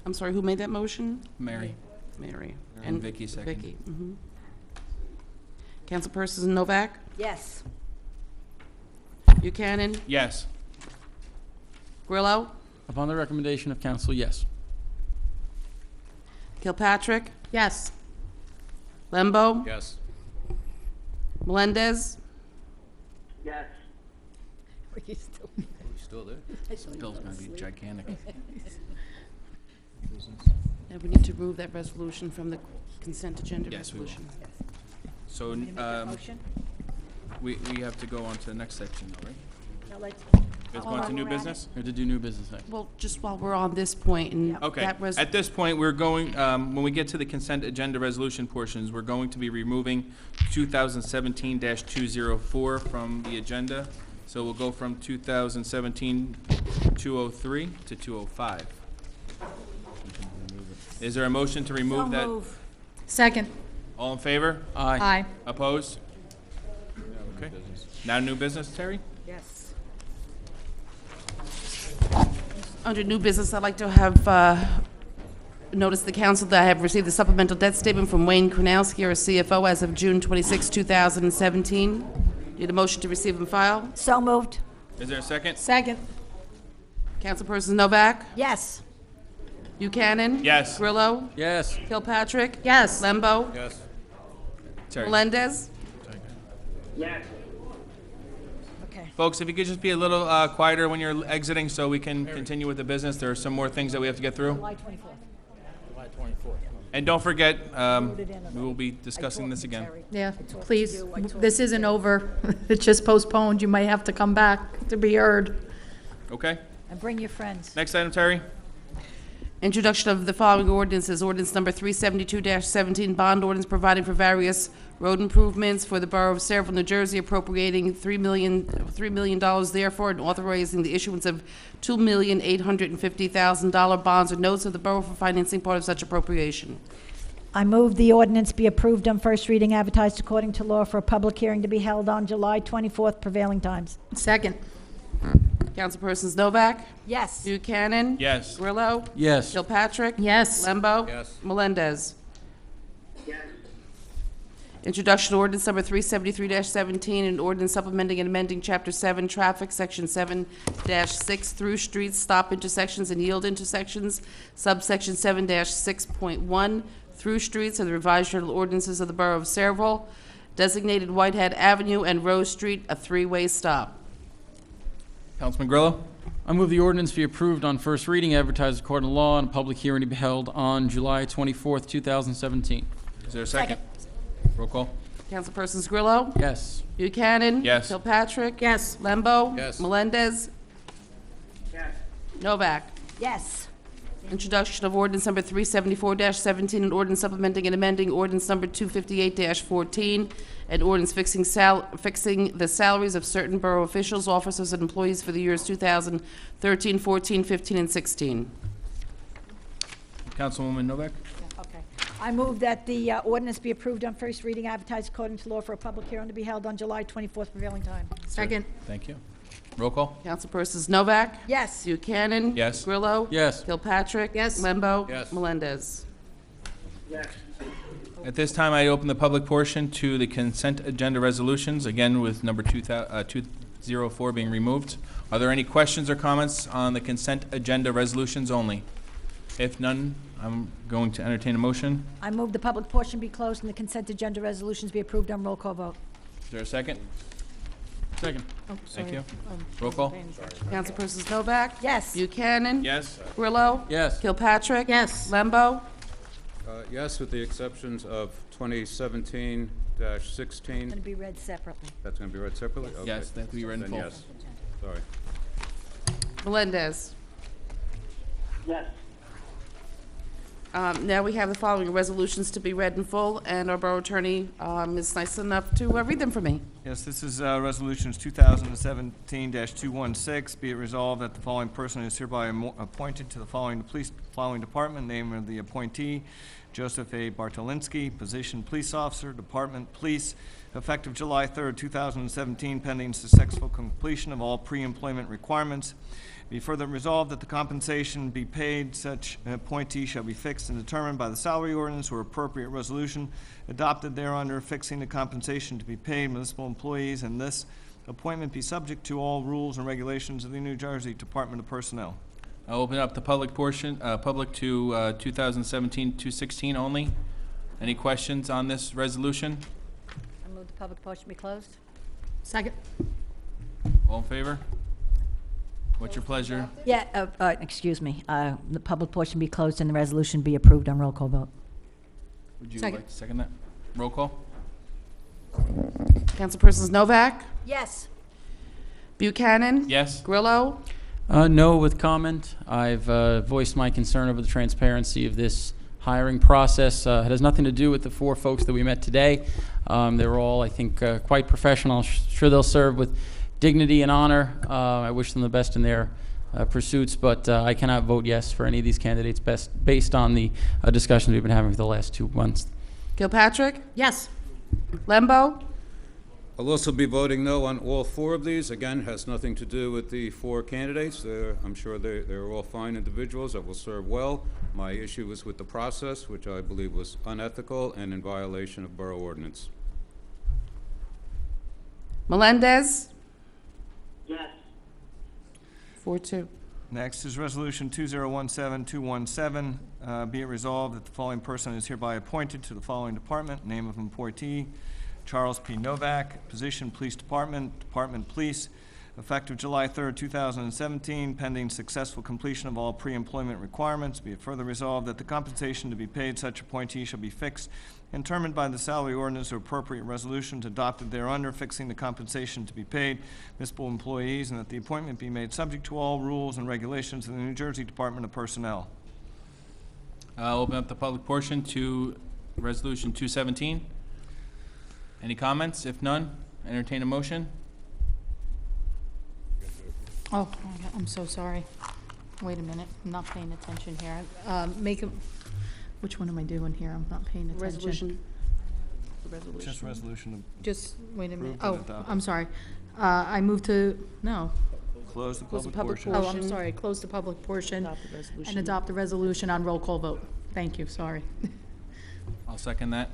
I'm sorry, who made that motion? Mary. Mary. And Vicky second. Vicky. Councilperson Novak? Yes. Buchanan? Yes. Grillo? Upon the recommendation of council, yes. Kilpatrick? Yes. Lembo? Yes. Melendez? Yes. Still there? This bill's going to be gigantic. And we need to remove that resolution from the consent agenda Yes, we will. resolution. So, Motion? we have to go on to the next section, though, right? Now let's. Let's go on to new business? Or to do new business next? Well, just while we're on this point, and Okay, that at this point, we're going, when we get to the consent agenda resolution portions, we're going to be removing 2017-204 from the agenda. So we'll go from 2017-203 to 205. Is there a motion to remove that? Second. All in favor? Aye. Opposed? Okay. Now new business, Terry? Yes. Under new business, I'd like to have notice the council that I have received the supplemental debt statement from Wayne Kronowski, our CFO, as of June 26, 2017. Need a motion to receive and file? So moved. Is there a second? Second. Councilperson Novak? Yes. Buchanan? Yes. Grillo? Yes. Kilpatrick? Yes. Lembo? Yes. Terry. Melendez? Yes. Okay. Folks, if you could just be a little quieter when you're exiting so we can continue with the business. There are some more things that we have to get through. July 24th. And don't forget, we will be discussing this again. Yeah, please, this isn't over. It's just postponed. You might have to come back to be heard. Okay? And bring your friends. Next item, Terry. Introduction of the following ordinances. Ordinance number 372-17, bond ordinance providing for various road improvements for the Borough of Saraville, New Jersey, appropriating $3 million therefore, and authorizing the issuance of $2,850,000 bonds or notes of the borough for financing part of such appropriation. I move the ordinance be approved on first reading, advertised according to law, for a public hearing to be held on July 24th, prevailing times. Second. Councilpersons Novak? Yes. Buchanan? Yes. Grillo? Yes. Kilpatrick? Yes. Lembo? Yes. Melendez? Introduction ordinance number 373-17, an ordinance supplementing and amending Chapter 7 Traffic, Section 7-6, through streets, stop intersections, and yield intersections, subsection 7-6.1, through streets, and the revised general ordinances of the Borough of Saraville, designated Whitehead Avenue and Rose Street a three-way stop. Councilman Grillo? I move the ordinance be approved on first reading, advertised according to law, and a public hearing to be held on July 24th, 2017. Is there a second? Roll call. Councilpersons Grillo? Yes. Buchanan? Yes. Kilpatrick? Yes. Lembo? Yes. Melendez? Novak? Yes. Introduction of ordinance number 374-17, an ordinance supplementing and amending ordinance number 258-14, an ordinance fixing the salaries of certain borough officials, officers, and employees for the years 2013, 14, 15, and 16. Councilwoman Novak? Okay. I move that the ordinance be approved on first reading, advertised according to law, for a public hearing to be held on July 24th, prevailing time. Second. Thank you. Roll call. Councilpersons Novak? Yes. Buchanan? Yes. Grillo? Yes. Kilpatrick? Yes. Lembo? Yes. Melendez? At this time, I open the public portion to the consent agenda resolutions, again with number 204 being removed. Are there any questions or comments on the consent agenda resolutions only? If none, I'm going to entertain a motion. I move the public portion be closed and the consent agenda resolutions be approved on roll call vote. Is there a second? Second. Oh, Thank sorry. you. Roll call. Councilpersons Novak? Yes. Buchanan? Yes. Grillo? Yes. Kilpatrick? Yes. Lembo? Yes, with the exceptions of 2017-16. Going to be read separately. That's going to be read separately? Okay. Yes, they have to be read in Then full. yes. Sorry. Melendez? Yes. Now we have the following resolutions to be read in full, and our borough attorney is nice enough to read them for me. Yes, this is Resolutions 2017-216. Be it resolved that the following person is hereby appointed to the following department. Name of the appointee, Joseph A. Bartolinsky. Position, police officer, department, police. Effective July 3rd, 2017, pending successful completion of all pre-employment requirements. Be further resolved that the compensation be paid such appointee shall be fixed and determined by the salary ordinance or appropriate resolution adopted thereunder, fixing the compensation to be paid municipal employees, and this appointment be subject to all rules and regulations of the New Jersey Department of Personnel. I'll open up the public portion, public to 2017-216 only. Any questions on this resolution? I move the public portion be closed. Second. All in favor? What's your pleasure? Yeah, excuse me. The public portion be closed and the resolution be approved on roll call vote. Would you Second. like to second that? Roll call. Councilpersons Novak? Yes. Buchanan? Yes. Grillo? No with comment. I've voiced my concern over the transparency of this hiring process. It has nothing to do with the 4 folks that we met today. They were all, I think, quite professional. I'm sure they'll serve with dignity and honor. I wish them the best in their pursuits, but I cannot vote yes for any of these candidates based on the discussions we've been having for the last 2 months. Kilpatrick? Yes. Lembo? I'll also be voting no on all 4 of these. Again, has nothing to do with the 4 candidates. I'm sure they're all fine individuals that will serve well. My issue was with the process, which I believe was unethical and in violation of borough ordinance. Melendez? Yes. 4-2. Next is Resolution 2017-217. Be it resolved that the following person is hereby appointed to the following department. Name of appointee, Charles P. Novak. Position, Police Department, Department Police. Effective July 3rd, 2017, pending successful completion of all pre-employment requirements. Be it further resolved that the compensation to be paid such appointee shall be fixed and determined by the salary ordinance or appropriate resolutions adopted thereunder, fixing the compensation to be paid municipal employees, and that the appointment be made subject to all rules and regulations of the New Jersey Department of Personnel. I'll open up the public portion to Resolution 217. Any comments? If none, entertain a motion. Oh, my God, I'm so sorry. Wait a minute, I'm not paying attention here. Which one am I doing here? I'm not paying attention. Resolution. The resolution. Just resolution Just, wait a minute. Approve Oh, and adopt. I'm sorry. I move to, no. to close the Close the public public portion. Oh, portion. I'm sorry, close the public portion Adopt the resolution. and adopt the resolution on roll call vote. Thank you, sorry. I'll second that.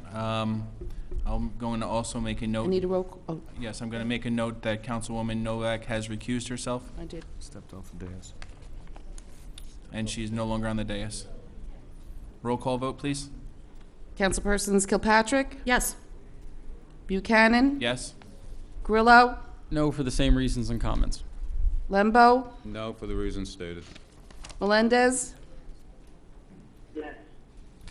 I'm going to also make a I note. need a roll, oh, Yes, I'm going to make a note that Councilwoman Novak has recused herself, I did. Stepped off the dais. and she's no longer on the dais. Roll call vote, please. Councilpersons Kilpatrick? Yes. Buchanan? Yes. Grillo? No for the same reasons and comments. Lembo? No, for the reasons stated. Melendez? Yes.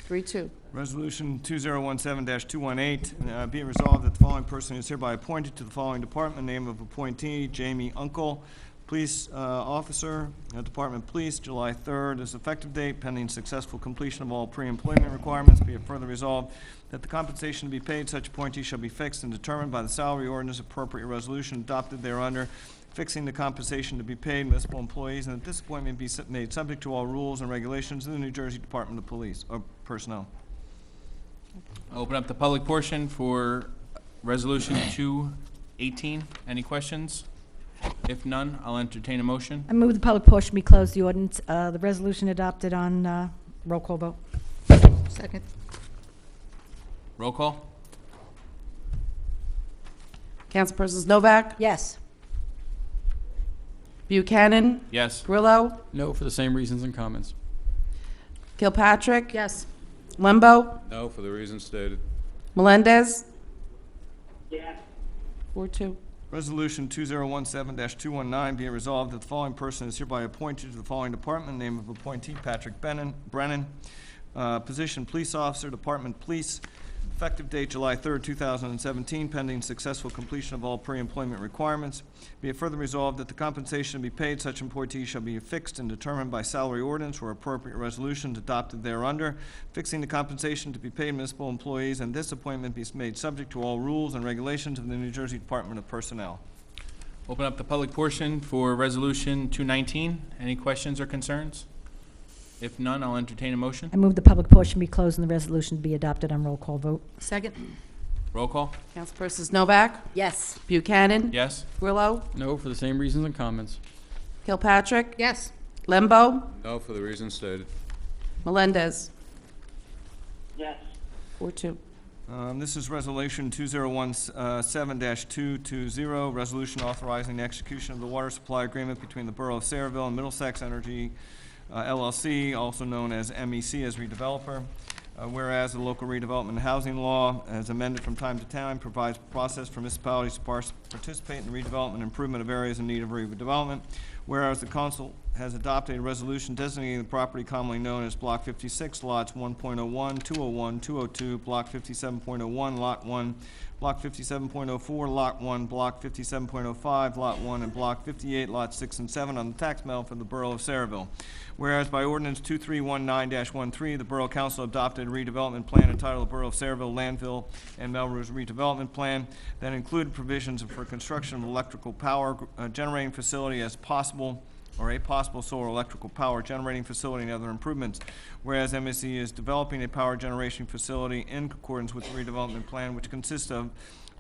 3-2. Resolution 2017-218, be it resolved that the following person is hereby appointed to the following department. Name of appointee, Jamie Uncle. Police officer, Department Police, July 3rd is effective date, pending successful completion of all pre-employment requirements. Be it further resolved that the compensation to be paid such appointee shall be fixed and determined by the salary ordinance, appropriate resolution adopted thereunder, fixing the compensation to be paid municipal employees, and that this appointment be made subject to all rules and regulations of the New Jersey Department of Police, or Personnel. I'll open up the public portion for Resolution 218. Any questions? If none, I'll entertain a motion. I move the public portion be closed, the ordinance, the resolution adopted on roll call vote. Second. Roll call. Councilpersons Novak? Yes. Buchanan? Yes. Grillo? No for the same reasons and comments. Kilpatrick? Yes. Lembo? No, for the reasons stated. Melendez? Yes. 4-2. Resolution 2017-219, be it resolved that the following person is hereby appointed to the following department. Name of appointee, Patrick Brennan. Position, police officer, Department Police. Effective date, July 3rd, 2017, pending successful completion of all pre-employment requirements. Be it further resolved that the compensation to be paid such employee shall be fixed and determined by salary ordinance or appropriate resolutions adopted thereunder, fixing the compensation to be paid municipal employees, and this appointment be made subject to all rules and regulations of the New Jersey Department of Personnel. Open up the public portion for Resolution 219. Any questions or concerns? If none, I'll entertain a motion. I move the public portion be closed and the resolution be adopted on roll call vote. Second. Roll call. Councilpersons Novak? Yes. Buchanan? Yes. Grillo? No, for the same reasons and comments. Kilpatrick? Yes. Lembo? No, for the reasons stated. Melendez? Yes. 4-2. This is Resolution 2017-220, resolution authorizing the execution of the water supply agreement between the Borough of Sayreville and Middlesex Energy LLC, also known as MEC as redeveloper. Whereas the local redevelopment and housing law, as amended from time to time, provides a process for municipalities to participate in the redevelopment and improvement of areas in need of redevelopment. Whereas the council has adopted a resolution designating the property commonly known as Block 56, lots 1.01, 201, 202, Block 57.01, Lot 1, Block 57.04, Lot 1, Block 57.05, Lot 1, and Block 58, Lots 6 and 7 on the tax map for the Borough of Sayreville. Whereas by Ordinance 2319-13, the Borough Council adopted a redevelopment plan entitled the Borough of Sayreville Landfill and Melrose Redevelopment Plan that included provisions for construction of electrical power generating facility as possible, or a possible solar electrical power generating facility and other improvements. Whereas MSC is developing a power generation facility in accordance with the redevelopment plan, which consists of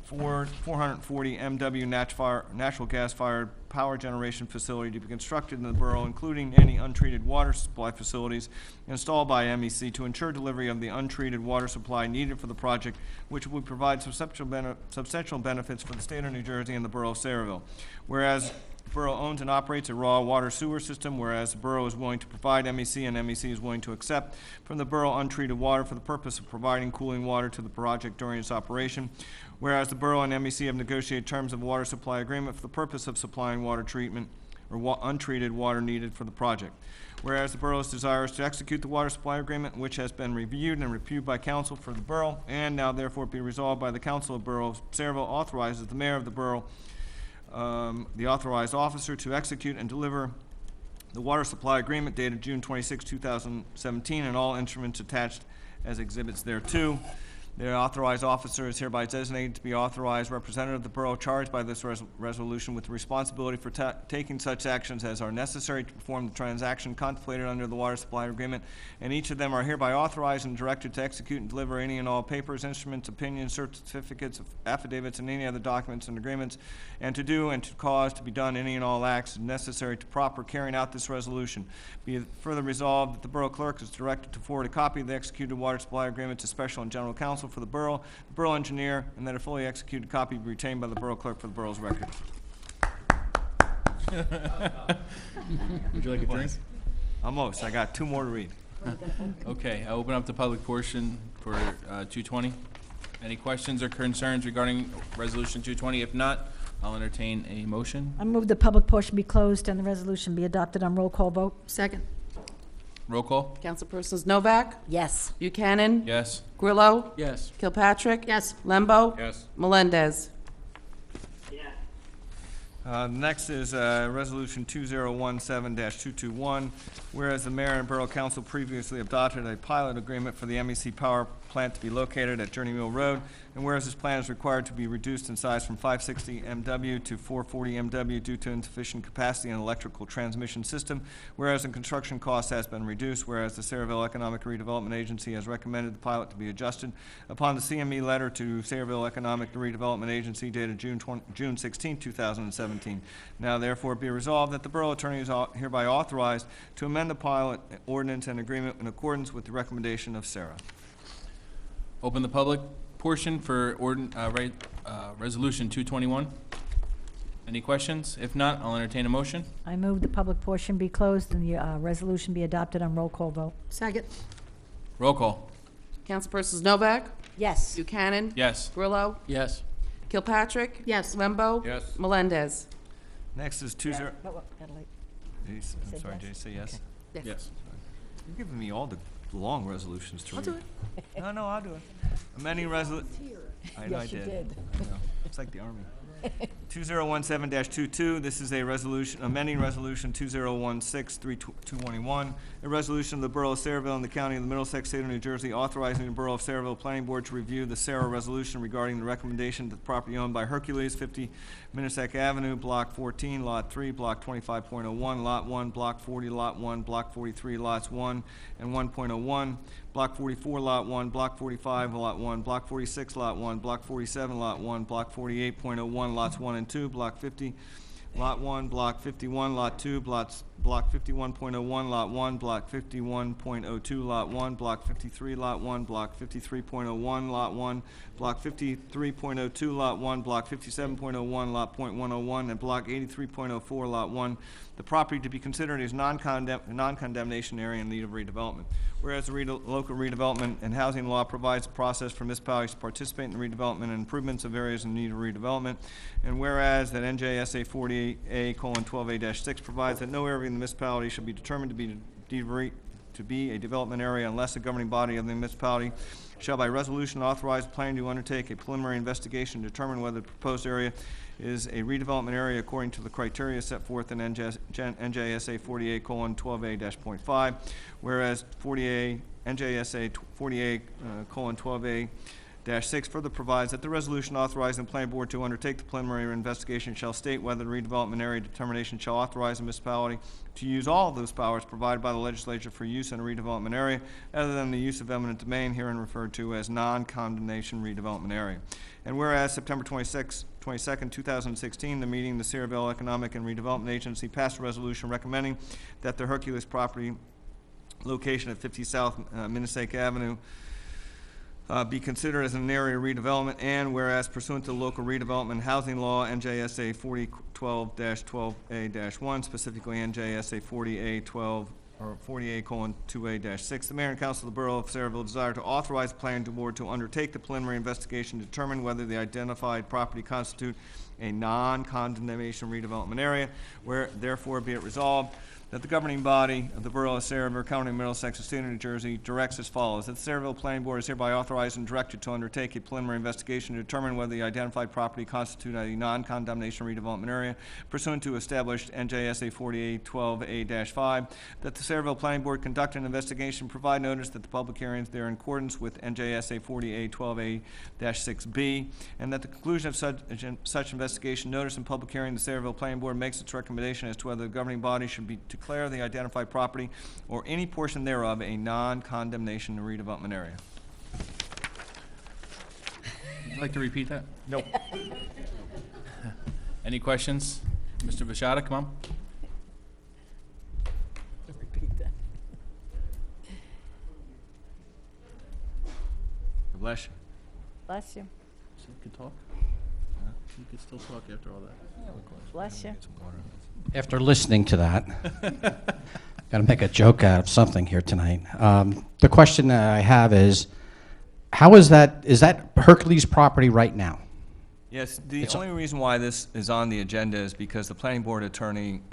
440 MW natural gas-fired power generation facility to be constructed in the borough, including any untreated water supply facilities installed by MEC to ensure delivery of the untreated water supply needed for the project, which will provide substantial benefits for the state of New Jersey and the Borough of Sayreville. Whereas the borough owns and operates a raw water sewer system, whereas the borough is willing to provide MEC and MEC is willing to accept from the borough untreated water for the purpose of providing cooling water to the project during its operation. Whereas the borough and MEC have negotiated terms of water supply agreement for the purpose of supplying water treatment or untreated water needed for the project. Whereas the borough desires to execute the water supply agreement, which has been reviewed and reviewed by council for the borough, and now therefore be resolved by the council of Borough of Sayreville, authorizes the mayor of the borough, the authorized officer, to execute and deliver the water supply agreement dated June 26, 2017, and all instruments attached as exhibits thereto. The authorized officer is hereby designated to be authorized representative of the borough charged by this resolution with the responsibility for taking such actions as are necessary to perform the transaction contemplated under the water supply agreement, and each of them are hereby authorized and directed to execute and deliver any and all papers, instruments, opinions, certificates, affidavits, and any other documents and agreements, and to do and to cause to be done any and all acts necessary to proper carrying out this resolution. Be it further resolved that the borough clerk is directed to forward a copy of the executed water supply agreement to special and general counsel for the borough engineer, and that a fully executed copy be retained by the borough clerk for the borough's record. Would you like a drink? Almost. I got two more to read. Okay, I'll open up the public portion for 220. Any questions or concerns regarding Resolution 220? If not, I'll entertain a motion. I move the public portion be closed and the resolution be adopted on roll call vote. Second. Roll call. Councilpersons Novak? Yes. Buchanan? Yes. Grillo? Yes. Kilpatrick? Yes. Lembo? Yes. Melendez? Yes. Next is Resolution 2017-221, whereas the mayor and borough council previously adopted a pilot agreement for the MEC power plant to be located at Journey Mill Road, and whereas this plan is required to be reduced in size from 560 MW to 440 MW due to insufficient capacity in electrical transmission system, whereas the construction cost has been reduced, whereas the Sayreville Economic Redevelopment Agency has recommended the pilot to be adjusted upon the CME letter to Sayreville Economic Redevelopment Agency dated June 16, 2017. Now therefore be resolved that the borough attorney is hereby authorized to amend the pilot ordinance and agreement in accordance with the recommendation of Sarah. Open the public portion for Resolution 221. Any questions? If not, I'll entertain a motion. I move the public portion be closed and the resolution be adopted on roll call vote. Second. Roll call. Councilpersons Novak? Yes. Buchanan? Yes. Grillo? Yes. Kilpatrick? Yes. Lembo? Yes. Melendez? Next is 20. Gotta wait. I'm said sorry, yes. Jay, say yes? Yes. Yes. You're giving me all the long resolutions to read. I'll do it. No, I'll do it. Amending resolution. I know I Yes, you did. did. I know. It's like the Army. 2017-22, this is a resolution, amending resolution 2016-3221, a resolution of the Borough of Sayreville and the County of the Middlesex, State of New Jersey, authorizing the Borough of Sayreville Planning Board to review the Sarah resolution regarding the recommendation that the property owned by Hercules, 50 Minnesek Avenue, Block 14, Lot 3, Block 25.01, Lot 1, Block 40, Lot 1, Block 43, Lots 1 and 1.01, Block 44, Lot 1, Block 45, Lot 1, Block 46, Lot 1, Block 47, Lot 1, Block 48.01, Lots 1 and 2, Block 50, Lot 1, Block 51, Lot 2, Block 51.01, Lot 1, Block 51.02, Lot 1, Block 53, Lot 1, Block 53.01, Lot 1, Block 53.02, Lot 1, Block 57.01, Lot .101, and Block 83.04, Lot 1. The property to be considered is non-condemnation area in need of redevelopment. Whereas the local redevelopment and housing law provides a process for municipalities to participate in the redevelopment and improvements of areas in need of redevelopment, and whereas that NJSA 48A:12A-6 provides that no area in the municipality shall be determined to be a development area unless the governing body of the municipality shall by resolution authorize the planning to undertake a preliminary investigation to determine whether the proposed area is a redevelopment area according to the criteria set forth in NJSA 48:12A-.5, whereas NJSA 48:12A-6 further provides that the resolution authorizing the planning board to undertake the preliminary investigation shall state whether the redevelopment area determination shall authorize the municipality to use all of those powers provided by the legislature for use in a redevelopment area, other than the use of eminent domain, herein referred to as non-condemnation redevelopment area. And whereas September 22nd, 2016, the meeting, the Sayreville Economic and Redevelopment Agency passed a resolution recommending that the Hercules property location at 50 South Minnesek Avenue be considered as an area redevelopment, and whereas pursuant to local redevelopment and housing law, NJSA 40:12-12A-1, specifically NJSA 40A:12 or 48:2A-6, the mayor and council of the borough of Sayreville desire to authorize the planning board to undertake the preliminary investigation to determine whether the identified property constitute a non-condemnation redevelopment area, where therefore be it resolved that the governing body of the Borough of Sayreville, County of Middlesex, and State of New Jersey directs as follows: that the Sayreville Planning Board is hereby authorized and directed to undertake a preliminary investigation to determine whether the identified property constitute a non-condemnation redevelopment area pursuant to established NJSA 48:12A-5, that the Sayreville Planning Board conduct an investigation, provide notice that the public hearings there in accordance with NJSA 48:12A-6B, and that the conclusion of such investigation, notice, and public hearing, the Sayreville Planning Board makes its recommendation as to whether the governing body should declare the identified property or any portion thereof a non-condemnation redevelopment area. Would you like to repeat that? No. Any questions? Mr. Vachada, come on. Repeat that. Bless you. Bless you. You can talk. You can still talk after all that. Bless you. After listening to that, got to make a joke out of something here tonight. The question that I have is that Hercules property right now? Yes, the only reason why this is on the agenda is because the planning board attorney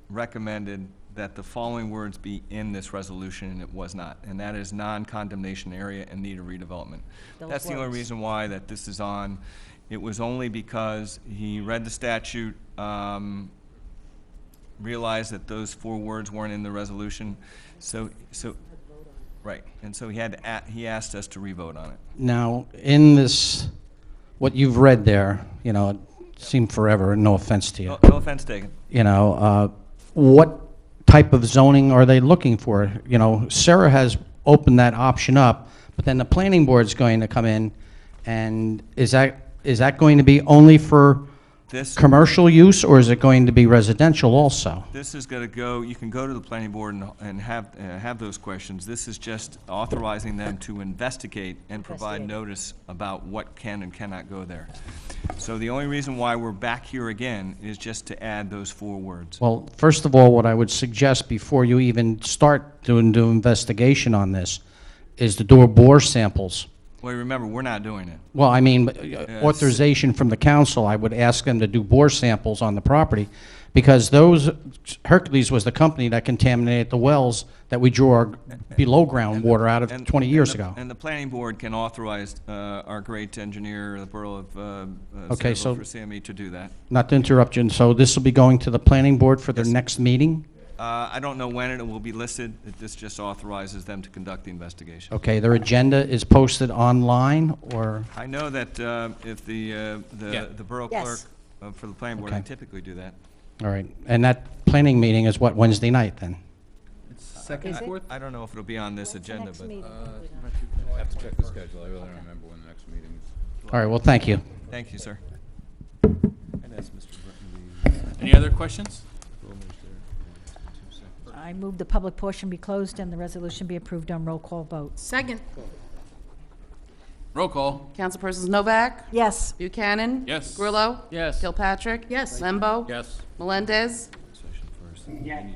recommended that the following words be in this resolution, and it was not, and that is non-condemnation area in need of redevelopment. That's the only reason why that this is on. It was only because he read the statute, realized that those four words weren't in the resolution, right, and so he asked us to re-vote on it. Now, in this, what you've read there, you know, it seemed forever, no offense to you. No offense taken. You know, what type of zoning are they looking for? You know, Sarah has opened that option up, but then the planning board's going to come in, and is that going to be only for commercial use, or is it going to be residential also? This is going to go, you can go to the planning board and have those questions. This is just authorizing them to investigate and provide notice about what can and cannot go there. So the only reason why we're back here again is just to add those four words. Well, first of all, what I would suggest before you even start doing the investigation on this is to do bore samples. Well, remember, we're not doing it. Well, I mean, Yes. authorization from the council, I would ask them to do bore samples on the property, because Hercules was the company that contaminated the wells that we drew our below ground water out of 20 years ago. And the planning board can authorize our great engineer, the Borough of Okay, Centerville, so- for CME to do that. Not to interrupt you, so this will be going to the planning board for their next meeting? I don't know when it will be listed. This just authorizes them to conduct the investigation. Okay, their agenda is posted online, or? I know that if the borough Yes. clerk for the planning board, Okay. they typically do that. All right, and that planning meeting is what, Wednesday night, then? Second, fourth? I don't know if it'll be on this agenda, but. I have to check the schedule. I really don't remember when the next meeting is. All right, well, thank you. Thank you, sir. Any other questions? I move the public portion be closed and the resolution be approved on roll call vote. Second. Roll call. Councilpersons Novak? Yes. Buchanan? Yes. Grillo? Yes. Kilpatrick? Yes. Lembo? Yes. Melendez? Yes.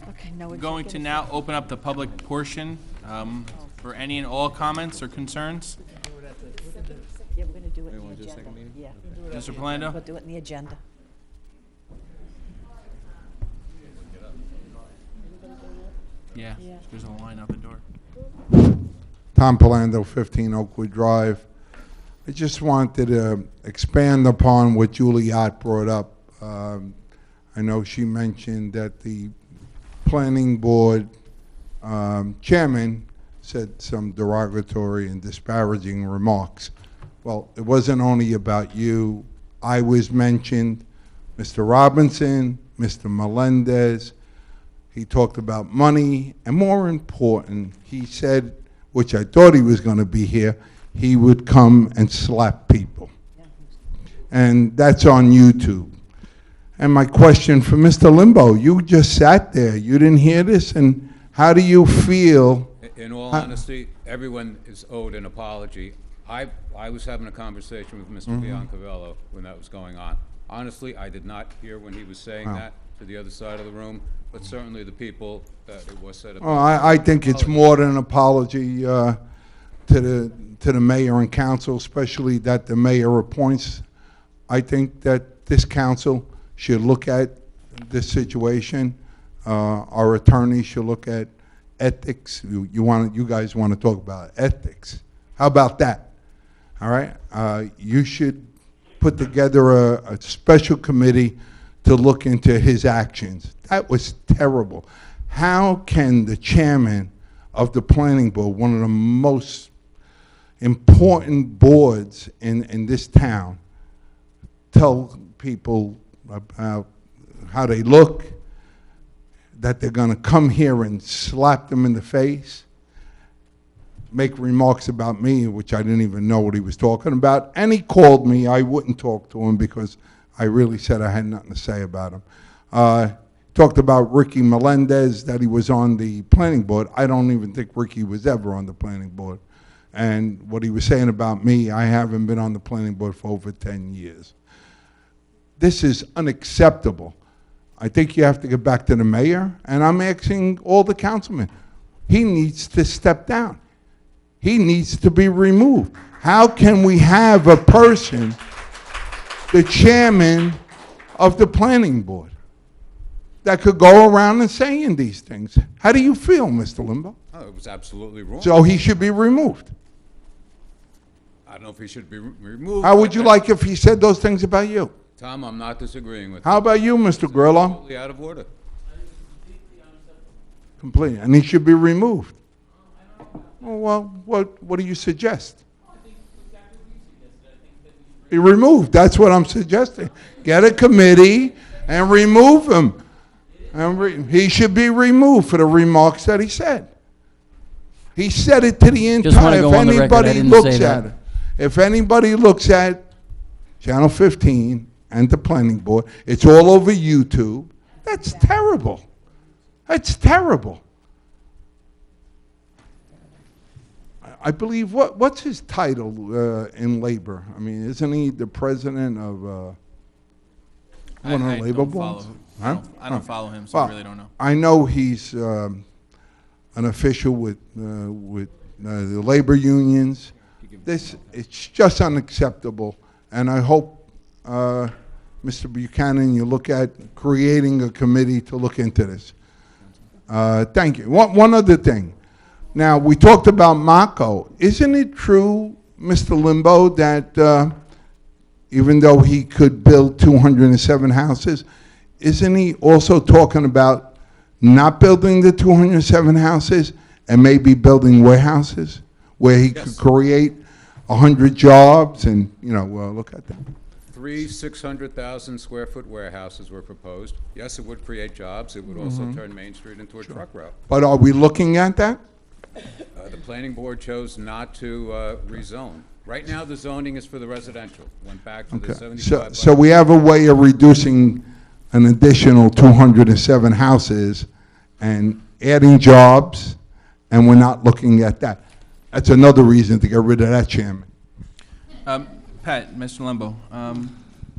Okay, no We're going to now open up the public portion for any and all comments or concerns. Yeah, we're going to do it in the wanna do a agenda. second meeting? Yeah. Mr. Palando? We'll do it in the agenda. Yeah, there's a line out the door. Tom Palando, 15 Oakwood Drive. I just wanted to expand upon what Julie Ott brought up. I know she mentioned that the planning board chairman said some derogatory and disparaging remarks. Well, it wasn't only about you. I was mentioned, Mr. Robinson, Mr. Melendez. He talked about money, and more important, he said, which I thought he was going to be here, he would come and slap people. And that's on YouTube. And my question for Mr. Limbo, you just sat there, you didn't hear this, and how do you feel? In all honesty, everyone is owed an apology. I was having a conversation with Mr. Biancavello when that was going on. Honestly, I did not hear when he was saying that to the other side of the room, but certainly the people that it was said about. Oh, I think it's more than an apology to the mayor and council, especially that the mayor appoints. I think that this council should look at this situation. Our attorney should look at ethics. You guys want to talk about ethics. How about that? All right? You should put together a special committee to look into his actions. That was terrible. How can the chairman of the planning board, one of the most important boards in this town, tell people about how they look, that they're going to come here and slap them in the face, make remarks about me, which I didn't even know what he was talking about, and he called me. I wouldn't talk to him because I really said I had nothing to say about him. Talked about Ricky Melendez, that he was on the planning board. I don't even think Ricky was ever on the planning board. And what he was saying about me, I haven't been on the planning board for over 10 years. This is unacceptable. I think you have to get back to the mayor, and I'm asking all the councilmen. He needs to step down. He needs to be removed. How can we have a person, the chairman of the planning board, that could go around and saying these things? How do you feel, Mr. Limbo? Oh, it was absolutely wrong. So he should be removed. I don't know if he should be removed. How would you like if he said those things about you? Tom, I'm not disagreeing with you. How about you, Mr. Grillo? Totally out of order. Completely, and he should be removed. Well, what do you suggest? Be removed. That's what I'm suggesting. Get a committee and remove him. And he should be removed for the remarks that he said. He said it to the Just wanna entire. go If on the record, I anybody didn't looks say at that. it, if anybody looks at Channel 15 and the planning board, it's all over YouTube. That's terrible. That's terrible. I believe, what's his title in labor? I mean, isn't he the president of one of the labor boards? Huh? I don't follow him, so I really don't know. I know he's an official with the labor unions. It's just unacceptable, and I hope, Mr. Buchanan, you look at creating a committee to look into this. Thank you. One other thing. Now, we talked about Mako. Isn't it true, Mr. Limbo, that even though he could build 207 houses, isn't he also talking about not building the 207 houses and maybe building warehouses where he could create 100 jobs and, look at that. 3 600,000 square foot warehouses were proposed. Yes, it would create jobs. It would also turn Main Street into a truck route. But are we looking at that? The planning board chose not to rezone. Right now, the zoning is for the residential. Went back to the 75. So we have a way of reducing an additional 207 houses and adding jobs, and we're not looking at that. That's another reason to get rid of that chairman. Pat, Mr. Lembo,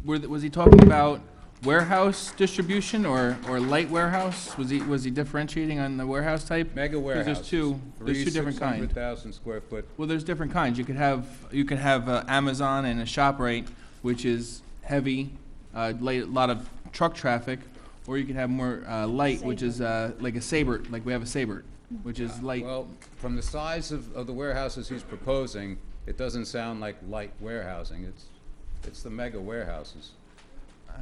was he talking about warehouse distribution or light warehouse? Was he differentiating on the warehouse type? Mega warehouse. There's two different kinds. 600,000 square foot. Well, there's different kinds. You could have Amazon and a ShopRite, which is heavy, a lot of truck traffic, or you could have more light, which is like a Sabre, like we have a Sabre, which is light. Well, from the size of the warehouses he's proposing, it doesn't sound like light warehousing. It's the mega warehouses.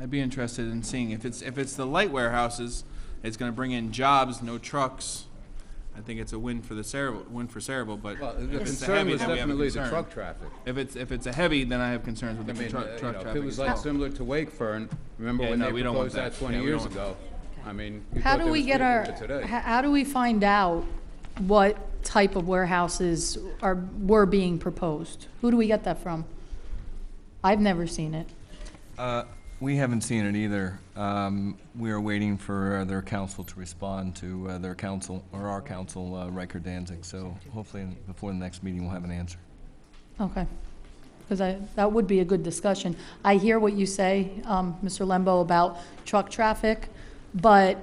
I'd be interested in seeing if it's the light warehouses, it's going to bring in jobs, no trucks. I think it's a win for Cerebral, but well, the if it's a concern heavy, was then we have a definitely the concern. truck traffic. If it's a heavy, then I have concerns with the truck traffic. If it was like similar to Wakefern, remember when they proposed that 20 years ago? I mean, How do we get how do we find out what type of warehouses were being proposed? Who do we get that from? I've never seen it. We haven't seen it either. We are waiting for their counsel to respond to their counsel, or our counsel, Riker Danzig. So hopefully before the next meeting, we'll have an answer. Okay. Because that would be a good discussion. I hear what you say, Mr. Lembo, about truck traffic, but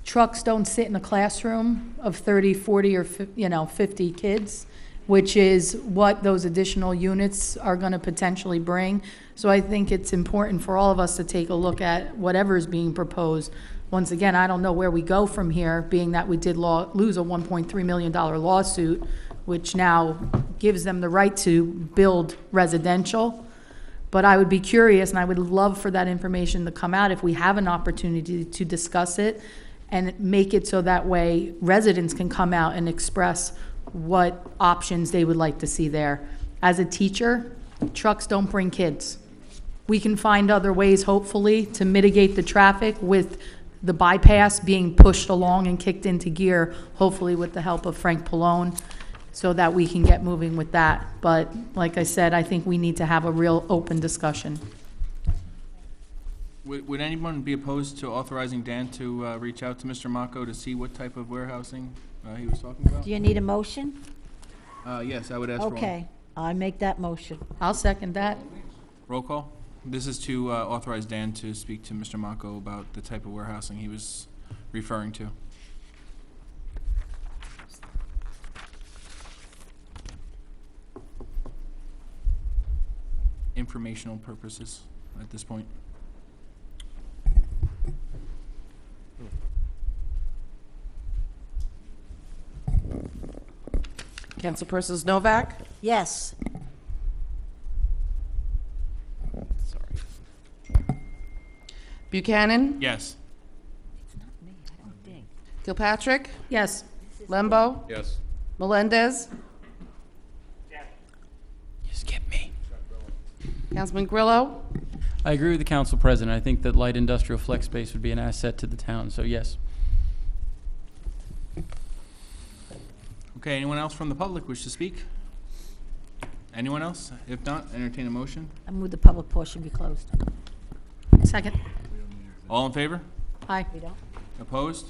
trucks don't sit in a classroom of 30, 40, or 50 kids, which is what those additional units are going to potentially bring. So I think it's important for all of us to take a look at whatever is being proposed. Once again, I don't know where we go from here, being that we did lose a $1.3 million lawsuit, which now gives them the right to build residential. But I would be curious, and I would love for that information to come out if we have an opportunity to discuss it and make it so that way residents can come out and express what options they would like to see there. As a teacher, trucks don't bring kids. We can find other ways, hopefully, to mitigate the traffic with the bypass being pushed along and kicked into gear, hopefully with the help of Frank Pallone, so that we can get moving with that. But like I said, I think we need to have a real open discussion. Would anyone be opposed to authorizing Dan to reach out to Mr. Mako to see what type of warehousing he was talking about? Do you need a motion? Yes, I would ask for one. Okay, I make that motion. I'll second that. Roll call. This is to authorize Dan to speak to Mr. Mako about the type of warehousing he was referring to. Informational purposes at this point. Councilpersons Novak? Yes. Buchanan? Yes. Kilpatrick? Yes. Lembo? Yes. Melendez? You skip me. Councilman Grillo? I agree with the council president. I think that light industrial flex space would be an asset to the town, so yes. Okay, anyone else from the public wish to speak? Anyone else? If not, entertain a motion. I move the public portion be closed. Second. All in favor? Aye. Opposed?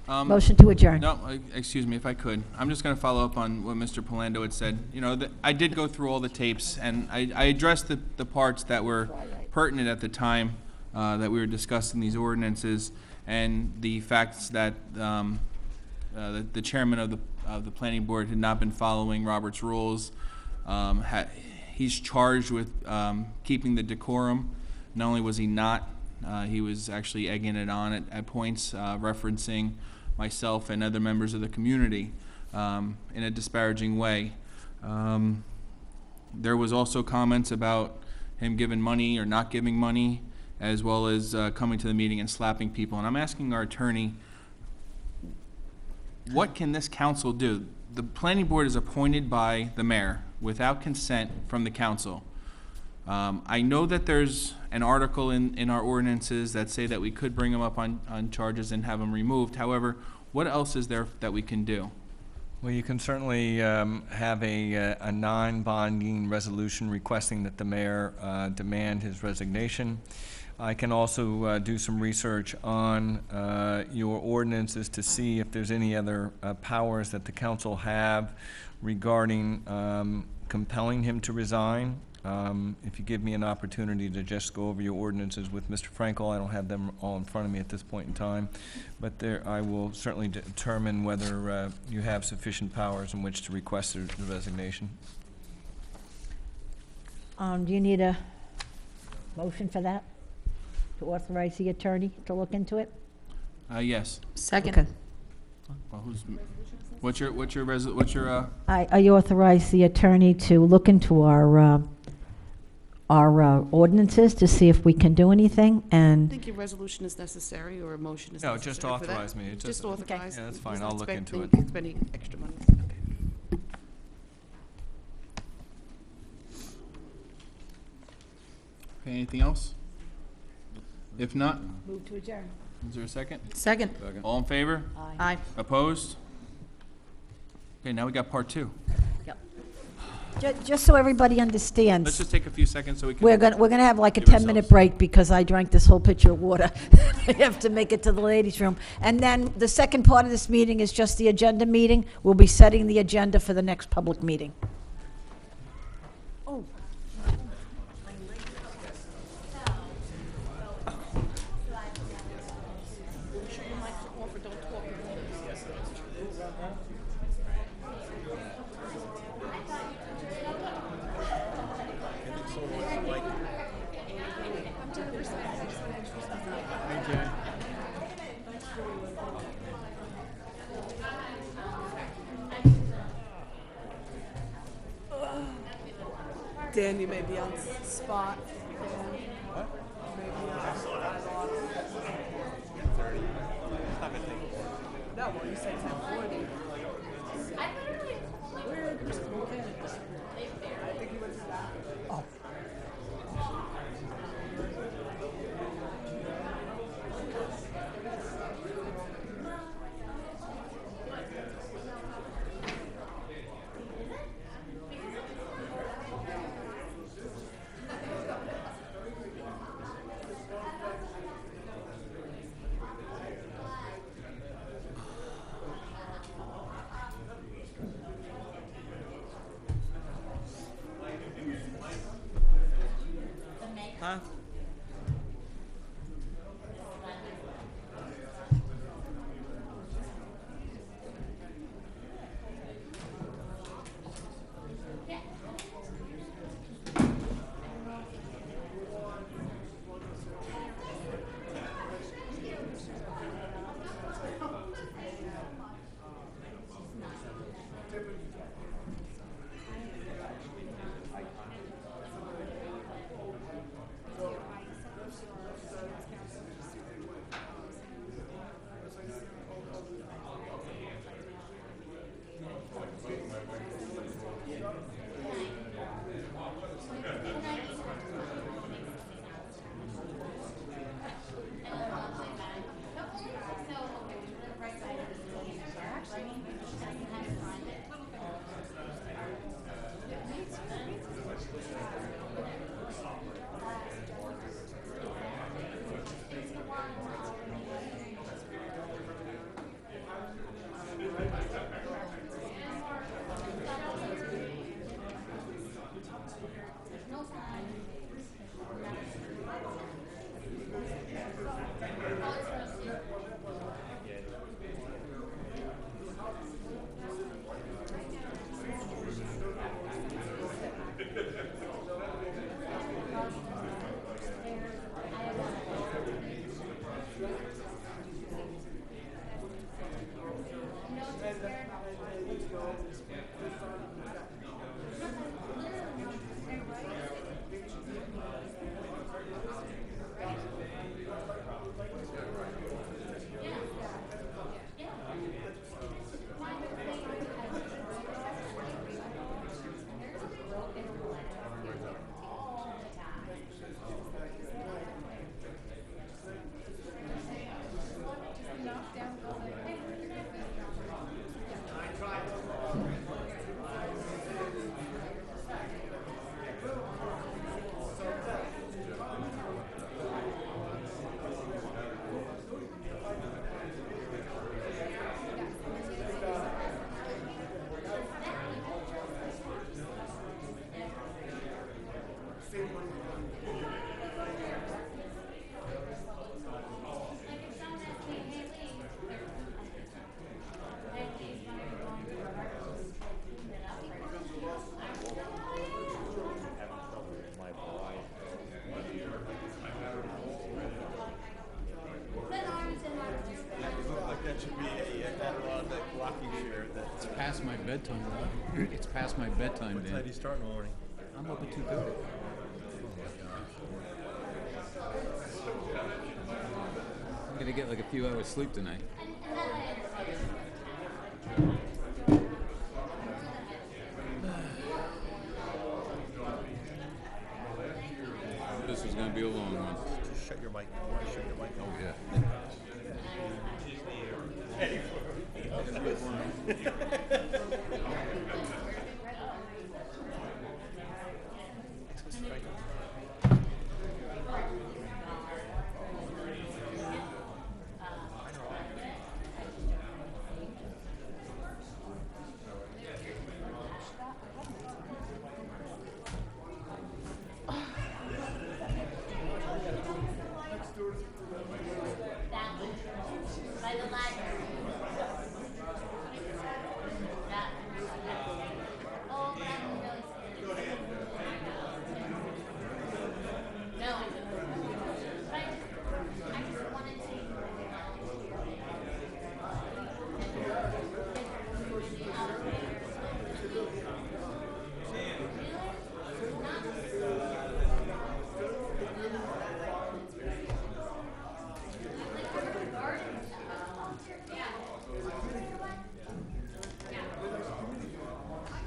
Motion to adjourn. No, excuse me, if I could. I'm just going to follow up on what Mr. Polando had said. You know, I did go through all the tapes, and I addressed the parts that were pertinent at the time that we were discussing these ordinances, and the facts that the chairman of the the planning board had not been following Robert's rules. He's charged with keeping the decorum. Not only was he not, he was actually egging it on at points, referencing myself and other members of the community in a disparaging way. There was also comments about him giving money or not giving money, as well as coming to the meeting and slapping people. And I'm asking our attorney, what can this council do? The planning board is appointed by the mayor without consent from the council. I know that there's an article in our ordinances that say that we could bring them up on charges and have them removed. However, what else is there that we can do? Well, you can certainly have a non-binding resolution requesting that the mayor demand his resignation. I can also do some research on your ordinances to see if there's any other powers that the council have regarding compelling him to resign. If you give me an opportunity to just go over your ordinances with Mr. Frankel, I don't have them all in front of me at this point in time, but I will certainly determine whether you have sufficient powers in which to request the resignation. Do you need a motion for that? To authorize the attorney to look into it? Yes. Second. Okay. Well, I authorize the attorney to look into our ordinances to see if we can do anything, I and think your resolution is necessary, or a motion is No, necessary just for that. authorize me. Just authorize. Yeah, that's fine. He's I'll not look into spending- it. Spending extra money. Okay, anything else? If not, move to adjourn. is there a second? Second. All in favor? Aye. Opposed? Okay, now we got part two. Just so everybody understands. Let's just take a few seconds so we can. We're gonna have like a give 10-minute ourselves- break because I drank this whole pitcher of water. I have to make it to the ladies' room. And then the second part of this meeting is just the agenda meeting. We'll be setting the agenda for the next public meeting. Oh. Dan, you may be on spot. No, well, you said 10:40. Where are the mechanics? I think he went to the bathroom. Oh. that block you shared. It's past my bedtime. It's past my bedtime, What Dan. time do you start in the morning? I'm up at 2:30. I'm gonna get like a few hours sleep tonight. This is gonna be a long one. Just shut your mic. Shut your mic. Oh yeah.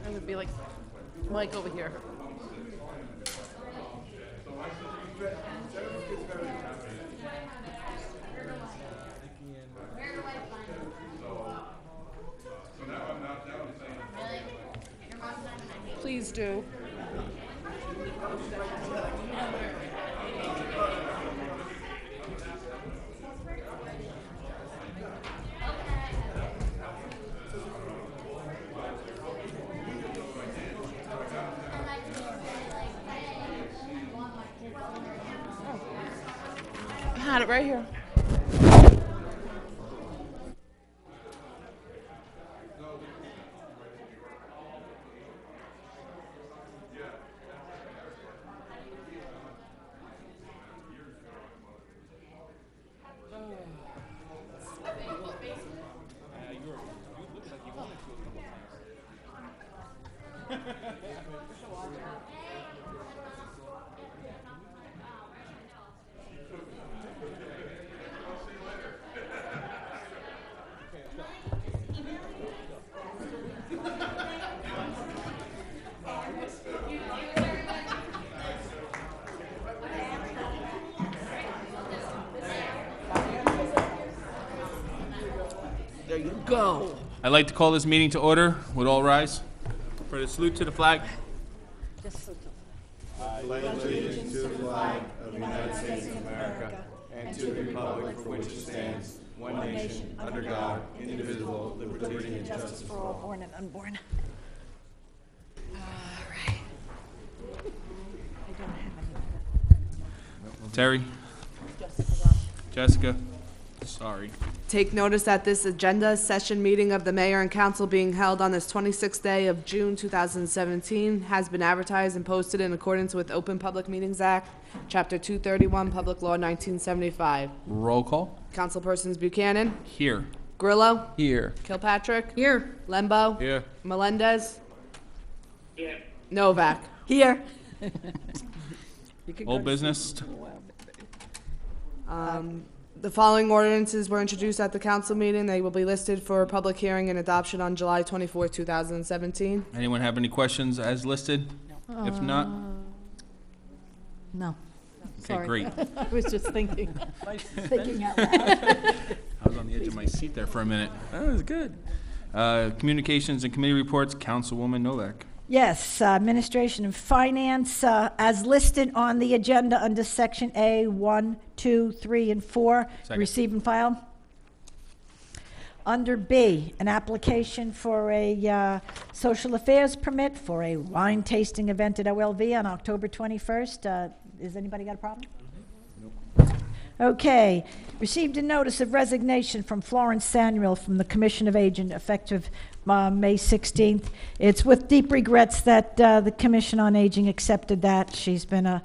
It would be like Mike over here. Please do. I had it right here. There you go. I'd like to call this meeting to order. Would all rise for the salute to the flag? I pledge allegiance to the flag of the United States of America and to the republic for which it stands, one nation, under God, indivisible, with liberty and justice for all. Born and unborn. Terry? Jessica? Sorry. Take notice that this agenda session meeting of the mayor and council being held on this 26th day of June 2017 has been advertised and posted in accordance with Open Public Meetings Act, Chapter 231, Public Law 1975. Roll call. Councilpersons Buchanan, Here. Grillo, Here. Kilpatrick, here, Lembo, Here. Melendez, Here. Novak. Here. Old business. The following ordinances were introduced at the council meeting. They will be listed for public hearing and adoption on July 24, 2017. Anyone have any questions as listed? If not, No. okay, Sorry. great. I was just thinking. Thinking out loud. I was on the edge of my seat there for a minute. That was good. Communications and committee reports, Councilwoman Novak. Yes, Administration and Finance, as listed on the agenda under Section A, 1, 2, 3, and 4. Second. Receive and file. Under B, an application for a social affairs permit for a wine tasting event at OLV on October 21st. Has anybody got a problem? Okay. Received a notice of resignation from Florence Samuel from the Commission of Aging effective May 16th. It's with deep regrets that the Commission on Aging accepted that. She's been a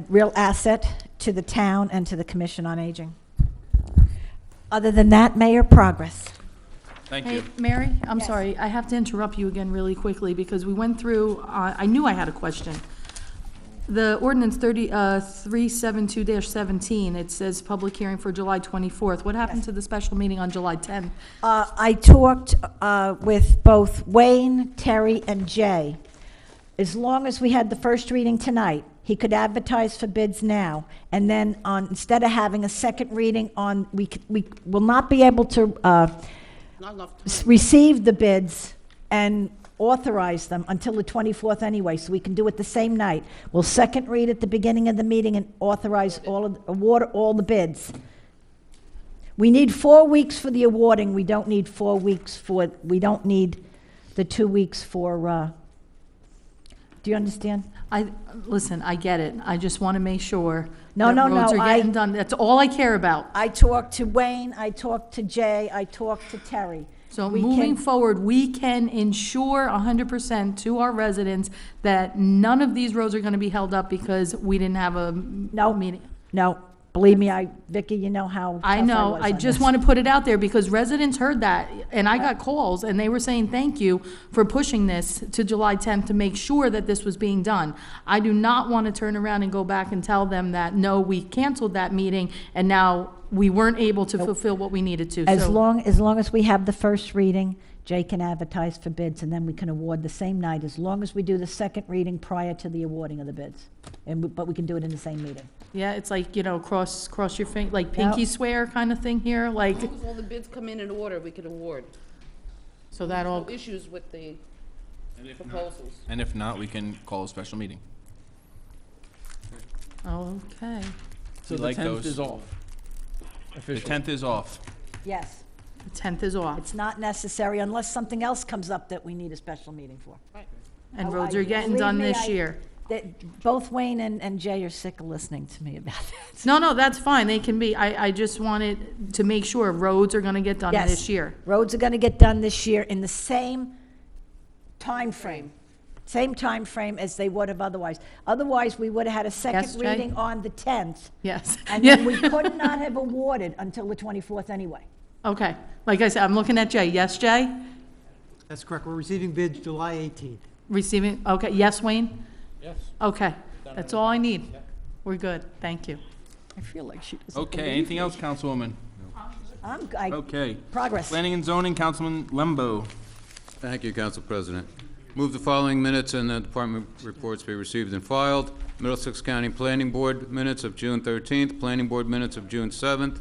real asset to the town and to the Commission on Aging. Other than that, Mayor, progress. Thank Hey, you. Mary, I'm sorry, I have to interrupt you again really quickly because we went through, I knew I had a question. The ordinance 372-17, it says public hearing for July 24th. What happened to the special meeting on July 10th? I talked with both Wayne, Terry, and Jay. As long as we had the first reading tonight, he could advertise for bids now, and then instead of having a second reading we will not be able to receive the bids and authorize them until the 24th anyway, so we can do it the same night. We'll second read at the beginning of the meeting and authorize award all the bids. We need 4 weeks for the awarding. We don't need 4 weeks we don't need the 2 weeks for, do you understand? Listen, I get it. I just want to make sure No, that no, roads no, are getting done. That's all I care about. I talked to Wayne, I talked to Jay, I talked to Terry. So We moving can- forward, we can ensure 100% to our residents that none of these roads are going to be held up because we didn't have a meeting. No, believe me, Vicky, you know how I tough know, was I on just this. want to put it out there because residents heard that, and I got calls, and they were saying, thank you for pushing this to July 10th to make sure that this was being done. I do not want to turn around and go back and tell them that, no, we canceled that meeting, and now we weren't able to fulfill what we needed to. As So- long as we have the first reading, Jay can advertise for bids, and then we can award the same night, as long as we do the second reading prior to the awarding of the bids. But we can do it in the same meeting. Yeah, it's like, cross your finger, like pinky swear kind of thing here, like. As long as all the bids come in order, we can award. So that all. No issues with the proposals. And if not, we can call a special meeting. Okay. So We the like 10th those. is off. The Officially. 10th is off. Yes. The 10th is off. It's not necessary unless something else comes up that we need a special meeting for. And roads are getting done this year. Both Wayne and Jay are sick of listening to me about that. No, that's fine, they can be, I just wanted to make sure roads are gonna get done Yes. this year. Roads are gonna get done this year in the same time frame as they would have otherwise. Otherwise, we would have had a Yes, second Jay? reading on the 10th. Yes. And then we could not have awarded until the 24th anyway. Okay, like I said, I'm looking at Jay, yes, Jay? That's correct. We're receiving bids July 18th. Receiving, okay, yes, Wayne? Yes. Okay, that's all I need. We're good, thank you. I feel like she doesn't Okay, believe anything me. else, Councilwoman? Okay. Progress. Planning and Zoning, Councilman Lembo. Thank you, Council President. Move the following minutes and the department reports be received and filed. Middlesex County Planning Board minutes of June 13th, Planning Board minutes of June 7th,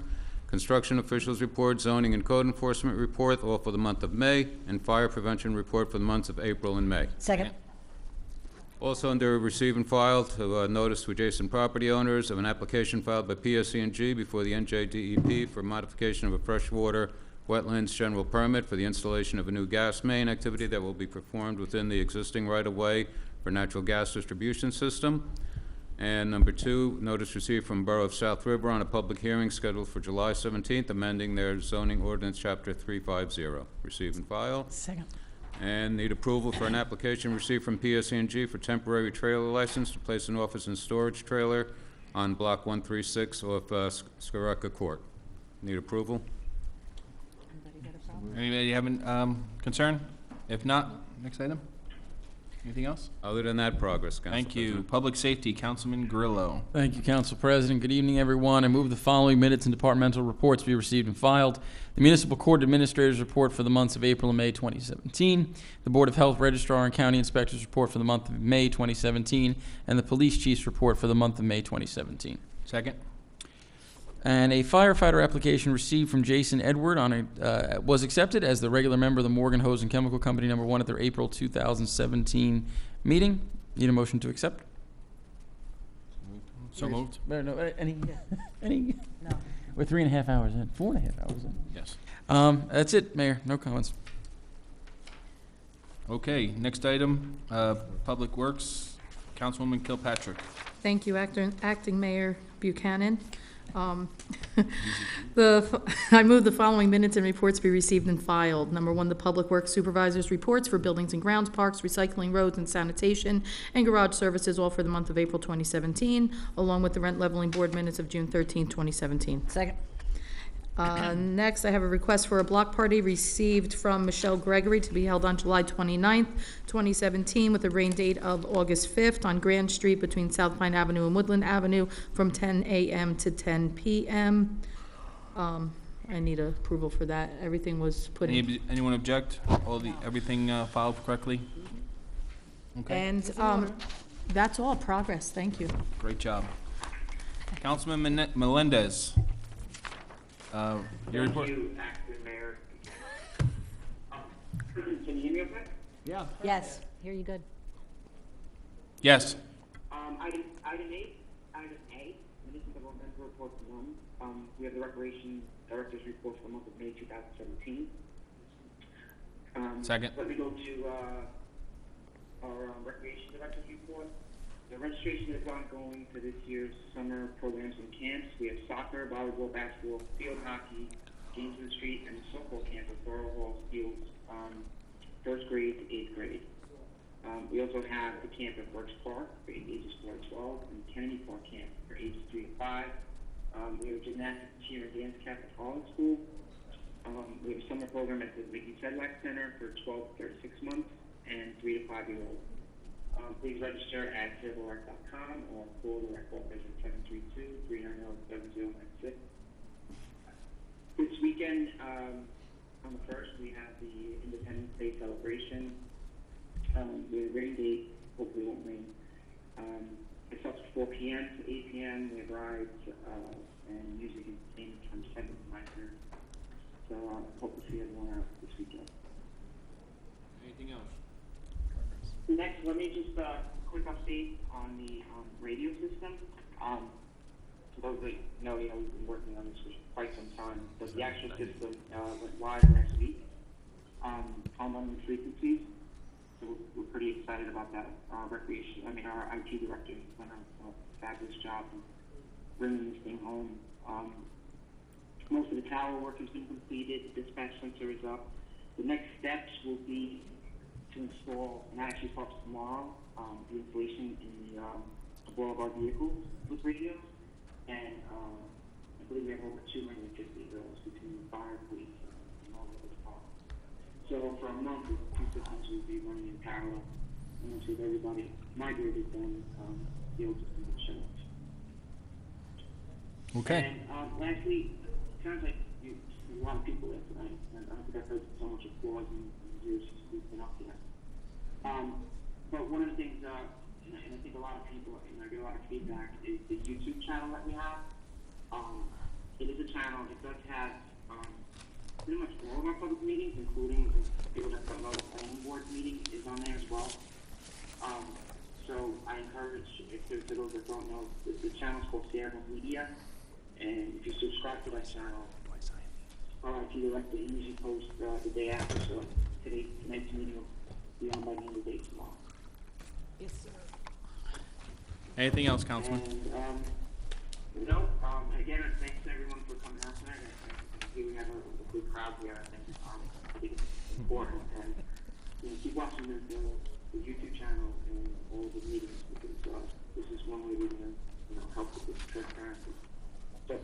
Construction Officials Report, Zoning and Code Enforcement Report, all for the month of May, and Fire Prevention Report for the months of April and May. Second. Also under receive and file to notice to adjacent property owners of an application filed by PSE&G before the NJDEP for modification of a freshwater wetlands general permit for the installation of a new gas main activity that will be performed within the existing right-of-way for natural gas distribution system. And number 2, notice received from Borough of South River on a public hearing scheduled for July 17th, amending their zoning ordinance chapter 350. Receive and file. Second. And need approval for an application received from PSE&G for temporary trailer license to place an office and storage trailer on Block 136 off Skaraka Court. Need approval? Anybody have a concern? If not, next item. Anything else? Other than that, progress, Council Thank you. Public Safety, Councilman Grillo. Thank you, Council President. Good evening, everyone. I move the following minutes and departmental reports be received and filed. The Municipal Court Administrator's Report for the months of April and May 2017, the Board of Health Registrar and County Inspector's Report for the month of May 2017, and the Police Chief's Report for the month of May 2017. Second. And a firefighter application received from Jason Edward was accepted as the regular member of the Morgan Hose and Chemical Company number 1 at their April 2017 meeting. Need a motion to accept? So moved. No, any? No. We're 3.5 hours in, 4.5 hours in. Yes. That's it, Mayor. No comments. Okay, next item, Public Works, Councilwoman Kilpatrick. Thank you, Acting Mayor Buchanan. I move the following minutes and reports be received and filed. Number 1, the Public Works Supervisor's reports for buildings and grounds, parks, recycling, roads, and sanitation, and garage services, all for the month of April 2017, along with the Rent Leveling Board minutes of June 13, 2017. Second. Next, I have a request for a block party received from Michelle Gregory to be held on July 29th, 2017, with a rain date of August 5th on Grand Street between South Pine Avenue and Woodland Avenue from 10 a.m. to 10 p.m. I need approval for that. Everything was put in. Anyone object? Everything filed correctly? Okay. And that's all. Progress. Thank you. Great job. Councilman Melendez. Your report. Thank you, Acting Mayor. Can you hear me okay? Yeah. Yes, hear you good. Yes. Item A, Municipal Development Report 1. We have the Recreation Director's Report for the month of May 2017. Second. Let me go to our Recreation Director's Report. The registration is ongoing for this year's summer programs and camps. We have soccer, volleyball, basketball, field hockey, games in the street, and softball camp at Borough Hall Fields, first grade to 8th grade. We also have the camp at Works Park for ages 4 to 12, and Kennedy Park camp for ages 3 to 5. We have a gymnastics, cheer, and dance camp at Holland School. We have a summer program at the Ricky Sedlak Center for 12 to 36 months and 3 to 5-year-olds. Please register at civilrec.com or call the rec office at 732-390-7096. This weekend, on the 1st, we have the Independence Day celebration. The rain date hopefully won't rain. It starts at 4 p.m. to 8 p.m. We have rides and music and entertainment from 7 to 9:30. So hope to see everyone out this weekend. Anything else? Next, let me just quick update on the radio system. For those that know, we've been working on this for quite some time. But the actual system went live last week on unknown frequencies. So we're pretty excited about that. Our IT director has done a fabulous job of bringing this thing home. Most of the tower work has been completed. The dispatch sensor is up. The next steps will be to install, and that actually starts tomorrow, the installation in the all of our vehicles with radios, and I believe we have over 250 of those between the fire, police, and all of the departments. So for a month, the two systems will be running in parallel, and once with everybody migrated, then the old system will show up. Okay. And lastly, it sounds like there's a lot of people there tonight, and I don't think I've heard so much applause in years since we've been up there. But one of the things, and I think a lot of people, and I get a lot of feedback, is the YouTube channel that we have. It is a channel. It does have pretty much all of our public meetings, including the people that don't know the planning board meeting is on there as well. So I encourage, if there's those that don't know, the channel is called Sierra Media, and if you subscribe to that channel, IT director usually posts the day after, so tonight's meeting will be on by the end of the day tomorrow. Yes, sir. Anything else, Councilman? And, again, thanks to everyone for coming out tonight. I think we have a good crowd here. I think it's important. And keep watching the YouTube channel and all the meetings, because this is one way we can help with this transparency. So,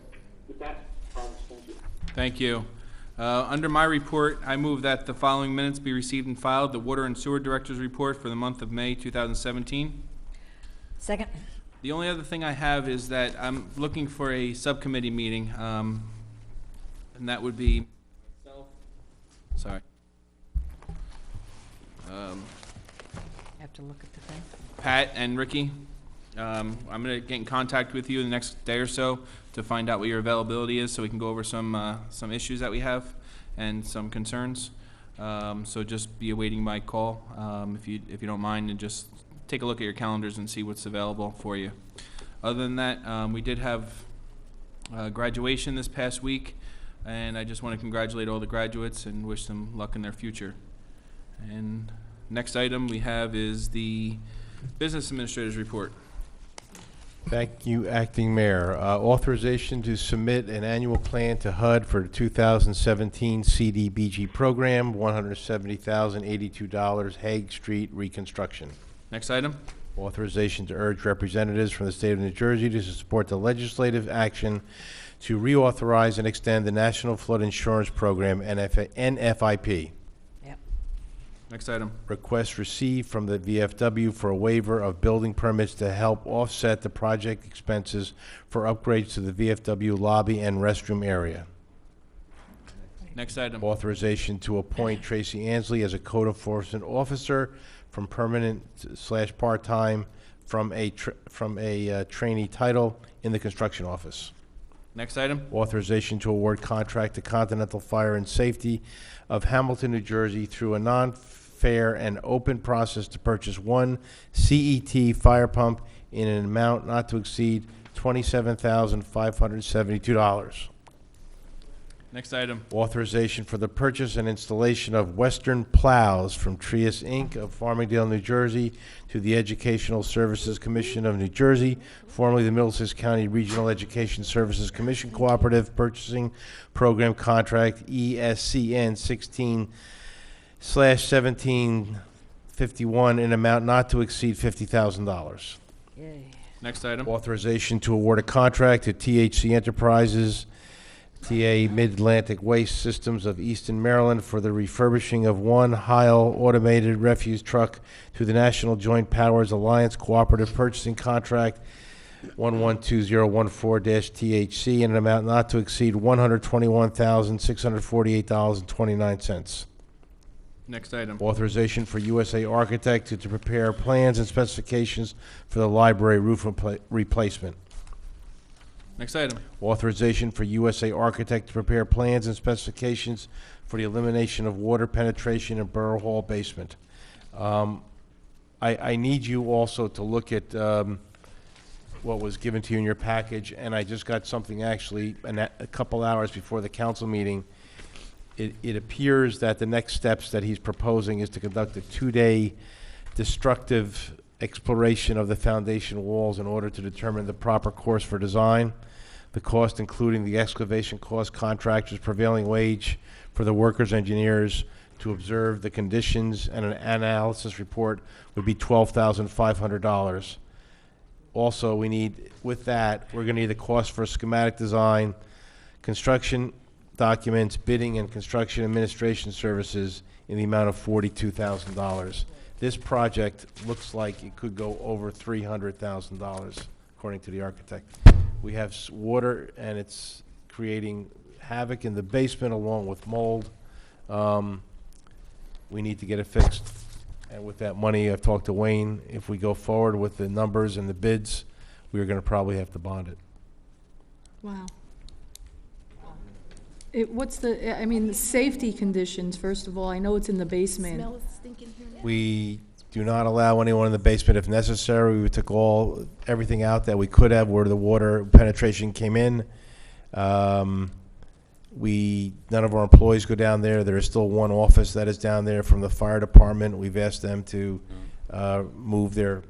with that, thank you. Thank you. Under my report, I move that the following minutes be received and filed. The Water and Sewer Director's Report for the month of May 2017. Second. The only other thing I have is that I'm looking for a subcommittee meeting, and that would be myself. Sorry. Have to look at the thing. Pat and Ricky. I'm going to get in contact with you in the next day or so to find out what your availability is, so we can go over some issues that we have and some concerns. So just be awaiting my call, if you don't mind, and just take a look at your calendars and see what's available for you. Other than that, we did have graduation this past week, and I just want to congratulate all the graduates and wish them luck in their future. And next item we have is the Business Administrator's Report. Thank you, Acting Mayor. Authorization to submit an annual plan to HUD for the 2017 CDBG program, $170,082, Hague Street reconstruction. Next item. Authorization to urge representatives from the state of New Jersey to support the legislative action to reauthorize and extend the National Flood Insurance Program, NFIP. Next item. Request received from the VFW for a waiver of building permits to help offset the project expenses for upgrades to the VFW lobby and restroom area. Next item. Authorization to appoint Tracy Ansley as a code enforcement officer from permanent/part-time from a trainee title in the construction office. Next item. Authorization to award contract to Continental Fire and Safety of Hamilton, New Jersey through a non-fair and open process to purchase one CET fire pump in an amount not to exceed $27,572. Next item. Authorization for the purchase and installation of Western plows from Trius Inc. of Farmingdale, New Jersey, to the Educational Services Commission of New Jersey, formerly the Middlesex County Regional Education Services Commission Cooperative Purchasing Program Contract, ESCN 16/1751, in amount not to exceed $50,000. Next item. Authorization to award a contract to THC Enterprises, TA Mid-Atlantic Waste Systems of Easton, Maryland, for the refurbishing of one Heil automated refuse truck to the National Joint Powers Alliance Cooperative Purchasing Contract 112014-THC in an amount not to exceed $121,648.29. Next item. Authorization for USA Architect to prepare plans and specifications for the library roof replacement. Next item. Authorization for USA Architect to prepare plans and specifications for the elimination of water penetration in Borough Hall basement. I need you also to look at what was given to you in your package, and I just got something actually a couple hours before the council meeting. It appears that the next steps that he's proposing is to conduct a 2-day destructive exploration of the foundation walls in order to determine the proper course for design. The cost, including the excavation cost, contractors' prevailing wage for the workers, engineers to observe the conditions, and an analysis report would be $12,500. Also, we need, with that, we're going to need the cost for schematic design, construction documents, bidding, and construction administration services in the amount of $42,000. This project looks like it could go over $300,000, according to the architect. We have water, and it's creating havoc in the basement along with mold. We need to get it fixed. And with that money, I've talked to Wayne, if we go forward with the numbers and the bids, we're going to probably have to bond it. Wow. What's the, I mean, the safety conditions, first of all, I know it's in the basement. We do not allow anyone in the basement if necessary. We took everything out that we could have where the water penetration came in. None of our employees go down there. There is still one office that is down there from the fire department. We've asked them to move their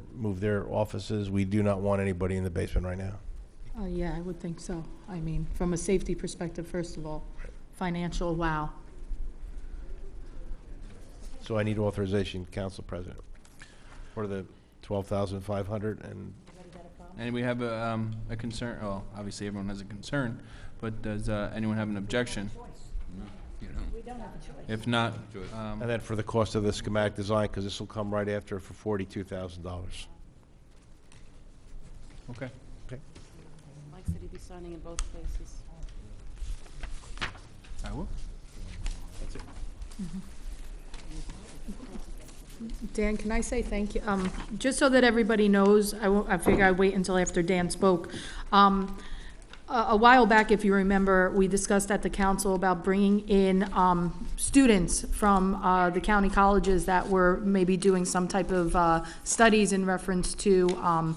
offices. We do not want anybody in the basement right now. Yeah, I would think so. I mean, from a safety perspective, first of all. Financial, wow. So I need authorization, Council President, for the $12,500 And we have a concern, well, obviously everyone has a concern, but does anyone have an objection? We don't have a choice. If not, and then for the cost of the schematic design, because this will come right after for $42,000. okay. Mike said he'd be signing in both places. I will. That's it. Dan, can I say thank you? Just so that everybody knows, I figure I'd wait until after Dan spoke. A while back, if you remember, we discussed at the council about bringing in students from the county colleges that were maybe doing some type of studies in reference to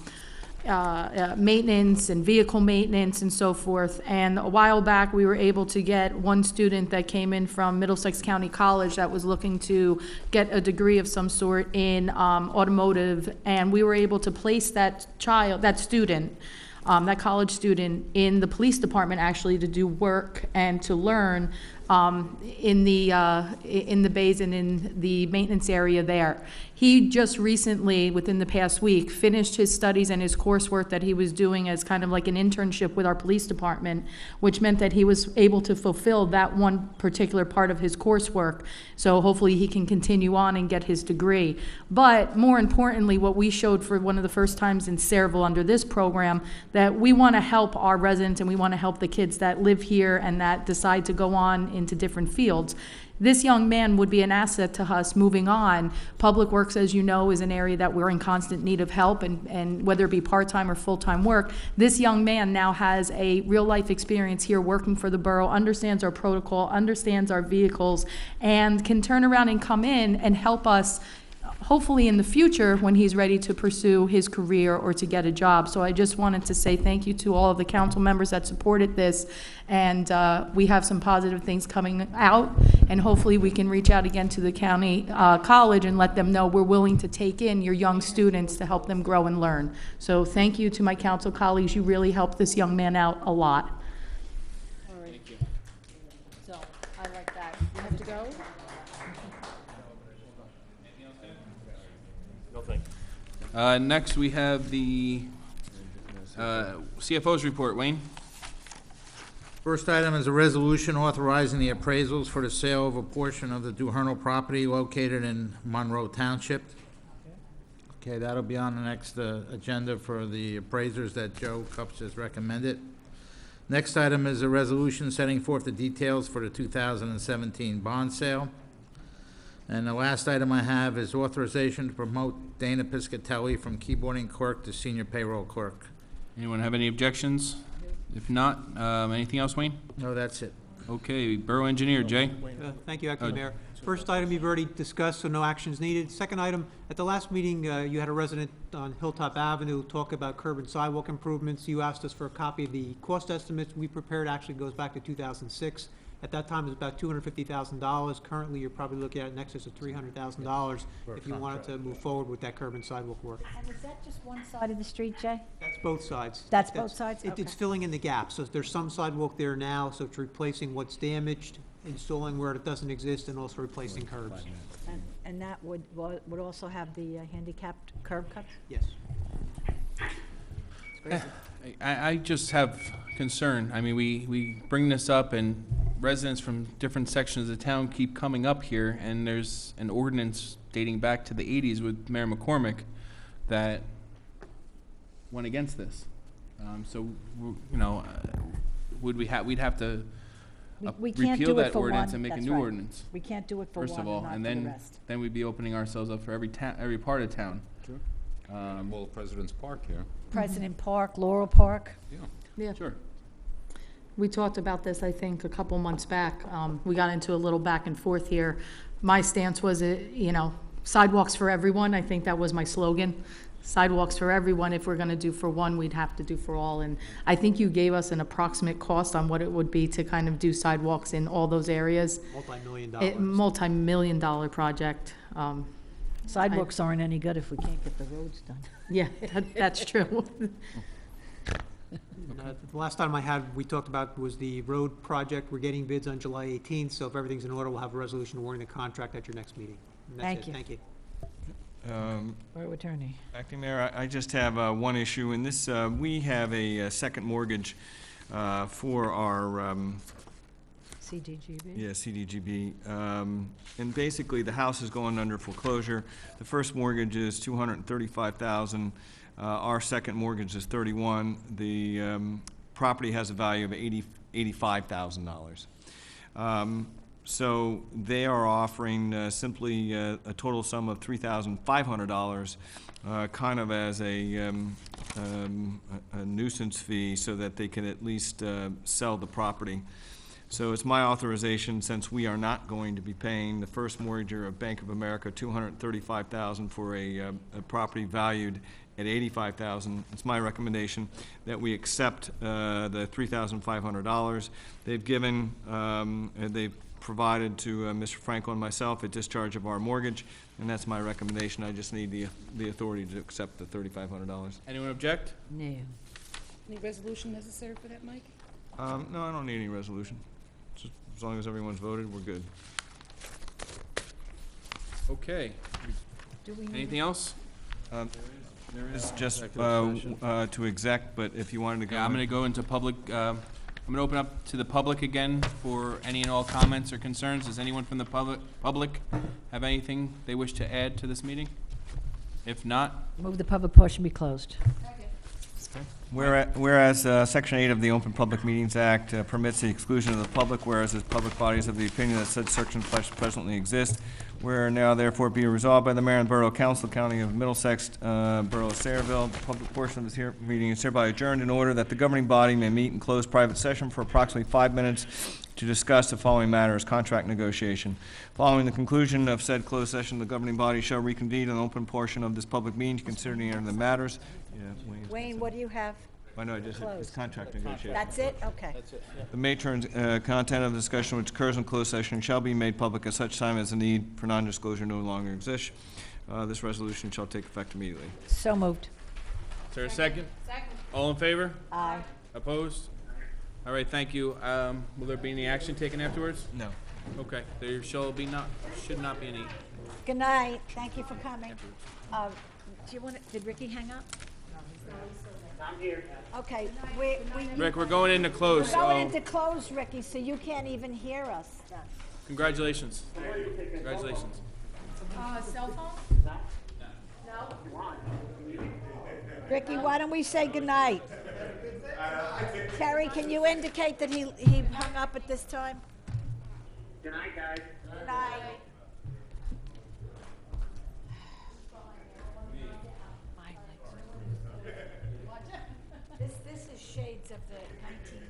maintenance and vehicle maintenance and so forth. And a while back, we were able to get one student that came in from Middlesex County College that was looking to get a degree of some sort in automotive, and we were able to place that student, that college student, in the police department actually to do work and to learn in the bays and in the maintenance area there. He just recently, within the past week, finished his studies and his coursework that he was doing as kind of like an internship with our police department, which meant that he was able to fulfill that one particular part of his coursework. So hopefully he can continue on and get his degree. But more importantly, what we showed for one of the first times in Sayreville under this program, that we want to help our residents and we want to help the kids that live here and that decide to go on into different fields. This young man would be an asset to us moving on. Public Works, as you know, is an area that we're in constant need of help, and whether it be part-time or full-time work, this young man now has a real-life experience here working for the borough, understands our protocol, understands our vehicles, and can turn around and come in and help us hopefully in the future when he's ready to pursue his career or to get a job. So I just wanted to say thank you to all of the council members that supported this, and we have some positive things coming out, and hopefully we can reach out again to the county college and let them know we're willing to take in your young students to help them grow and learn. So thank you to my council colleagues. You really helped this young man out a lot. All right. Thank you. So, I like that. You have to go? Next, we have the CFO's report. Wayne? First item is a resolution authorizing the appraisals for the sale of a portion of the Duhernal property located in Monroe Township. Okay, that'll be on the next agenda for the appraisers that Joe Cups has recommended. Next item is a resolution setting forth the details for the 2017 bond sale. And the last item I have is authorization to promote Dana Piscatelli from keyboarding clerk to senior payroll clerk. Anyone have any objections? If not, anything else, Wayne? No, that's it. Okay, Borough Engineer, Jay? Thank you, Acting Mayor. First item you've already discussed, so no actions needed. Second item, at the last meeting, you had a resident on Hilltop Avenue talk about curb and sidewalk improvements. You asked us for a copy of the cost estimates we prepared. Actually goes back to 2006. At that time, it was about $250,000. Currently, you're probably looking at an excess of $300,000 if you wanted to move forward with that curb and sidewalk work. And is that just one side of the street, Jay? That's both sides. That's both sides? It's Okay. filling in the gaps. So there's some sidewalk there now, so it's replacing what's damaged, installing where it doesn't exist, and also replacing curbs. And that would also have the handicapped curb cuts? Yes. I just have concern. I mean, we bring this up, and residents from different sections of the town keep coming up here, and there's an ordinance dating back to the 80s with Mayor McCormick that went against this. So, you know, we'd have to We can't repeal do it that for ordinance one. and make a That's new right. ordinance. We can't do it for first one of all, and not for the rest. then we'd be opening ourselves up for every part of town. Sure. Well, President's Park here. President Park, Laurel Park. Yeah. Sure. We talked about this, I think, a couple months back. We got into a little back and forth here. My stance was, you know, sidewalks for everyone. I think that was my slogan. Sidewalks for everyone. If we're going to do for one, we'd have to do for all. And I think you gave us an approximate cost on what it would be to kind of do sidewalks in all those areas. Multi-million-dollar. Multi-million-dollar project. Sidewalks aren't any good if we can't get the roads done. Yeah, that's true. The last time we talked about was the road project. We're getting bids on July 18th, so if everything's in order, we'll have a resolution awarding the contract at your next meeting. And that's Thank it. you. Thank you. Borough Attorney. Acting Mayor, I just have one issue, and this, we have a second mortgage for our CDGB? Yeah, CDGB. And basically, the house is going under foreclosure. The first mortgage is $235,000. Our second mortgage is $31,000. The property has a value of $85,000. So they are offering simply a total sum of $3,500, kind of as a nuisance fee, so that they can at least sell the property. So it's my authorization, since we are not going to be paying the first mortgager of Bank of America $235,000 for a property valued at $85,000. It's my recommendation that we accept the $3,500. They've given, they've provided to Mr. Franco and myself a discharge of our mortgage, and that's my recommendation. I just need the authority to accept the $3,500. Anyone object? No. Any resolution necessary for that, Mike? No, I don't need any resolution. As long as everyone's voted, we're good. Okay. Anything else? There is just to exec, but if you wanted to go. Yeah, I'm going to go into public, I'm going to open up to the public again for any and all comments or concerns. Does anyone from the public have anything they wish to add to this meeting? If not, Move the public portion be closed. Whereas Section 8 of the Open Public Meetings Act permits the exclusion of the public, whereas as public bodies have the opinion that such section presently exists, where now therefore be resolved by the Mayor and Borough Council, County of Middlesex, Borough of Sayreville, the public portion of this meeting is hereby adjourned in order that the governing body may meet in closed private session for approximately 5 minutes to discuss the following matters: contract negotiation. Following the conclusion of said closed session, the governing body shall reconvene an open portion of this public meeting to consider any of the matters. Wayne, what do you have? I know, it's contract negotiation. That's it? Okay. The nature and content of the discussion which occurs in closed session shall be made public at such time as the need for non-disclosure no longer exists. This resolution shall take effect immediately. So moved. is there a second? Second. All in favor? Aye. Opposed? All right, thank you. Will there be any action taken afterwards? No. Okay, there should not be any. Good night. Thank you for coming. Do you want to, did Ricky hang up? I'm here. Okay, Rick, we're going into close. We're going into close, Ricky, so you can't even hear us. Congratulations. Congratulations. Cell phone? Ricky, why don't we say goodnight? Terry, can you indicate that he hung up at this time? Good night, guys. Good night. This is shades of the 1990s.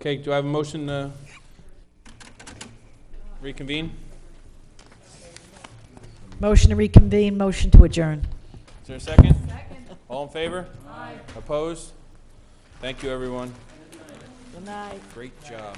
Okay, do I have a motion to reconvene? Motion to reconvene, motion to adjourn. Is there a second? Second. All in favor? Aye. Opposed? Thank you, everyone. Good night. Great job.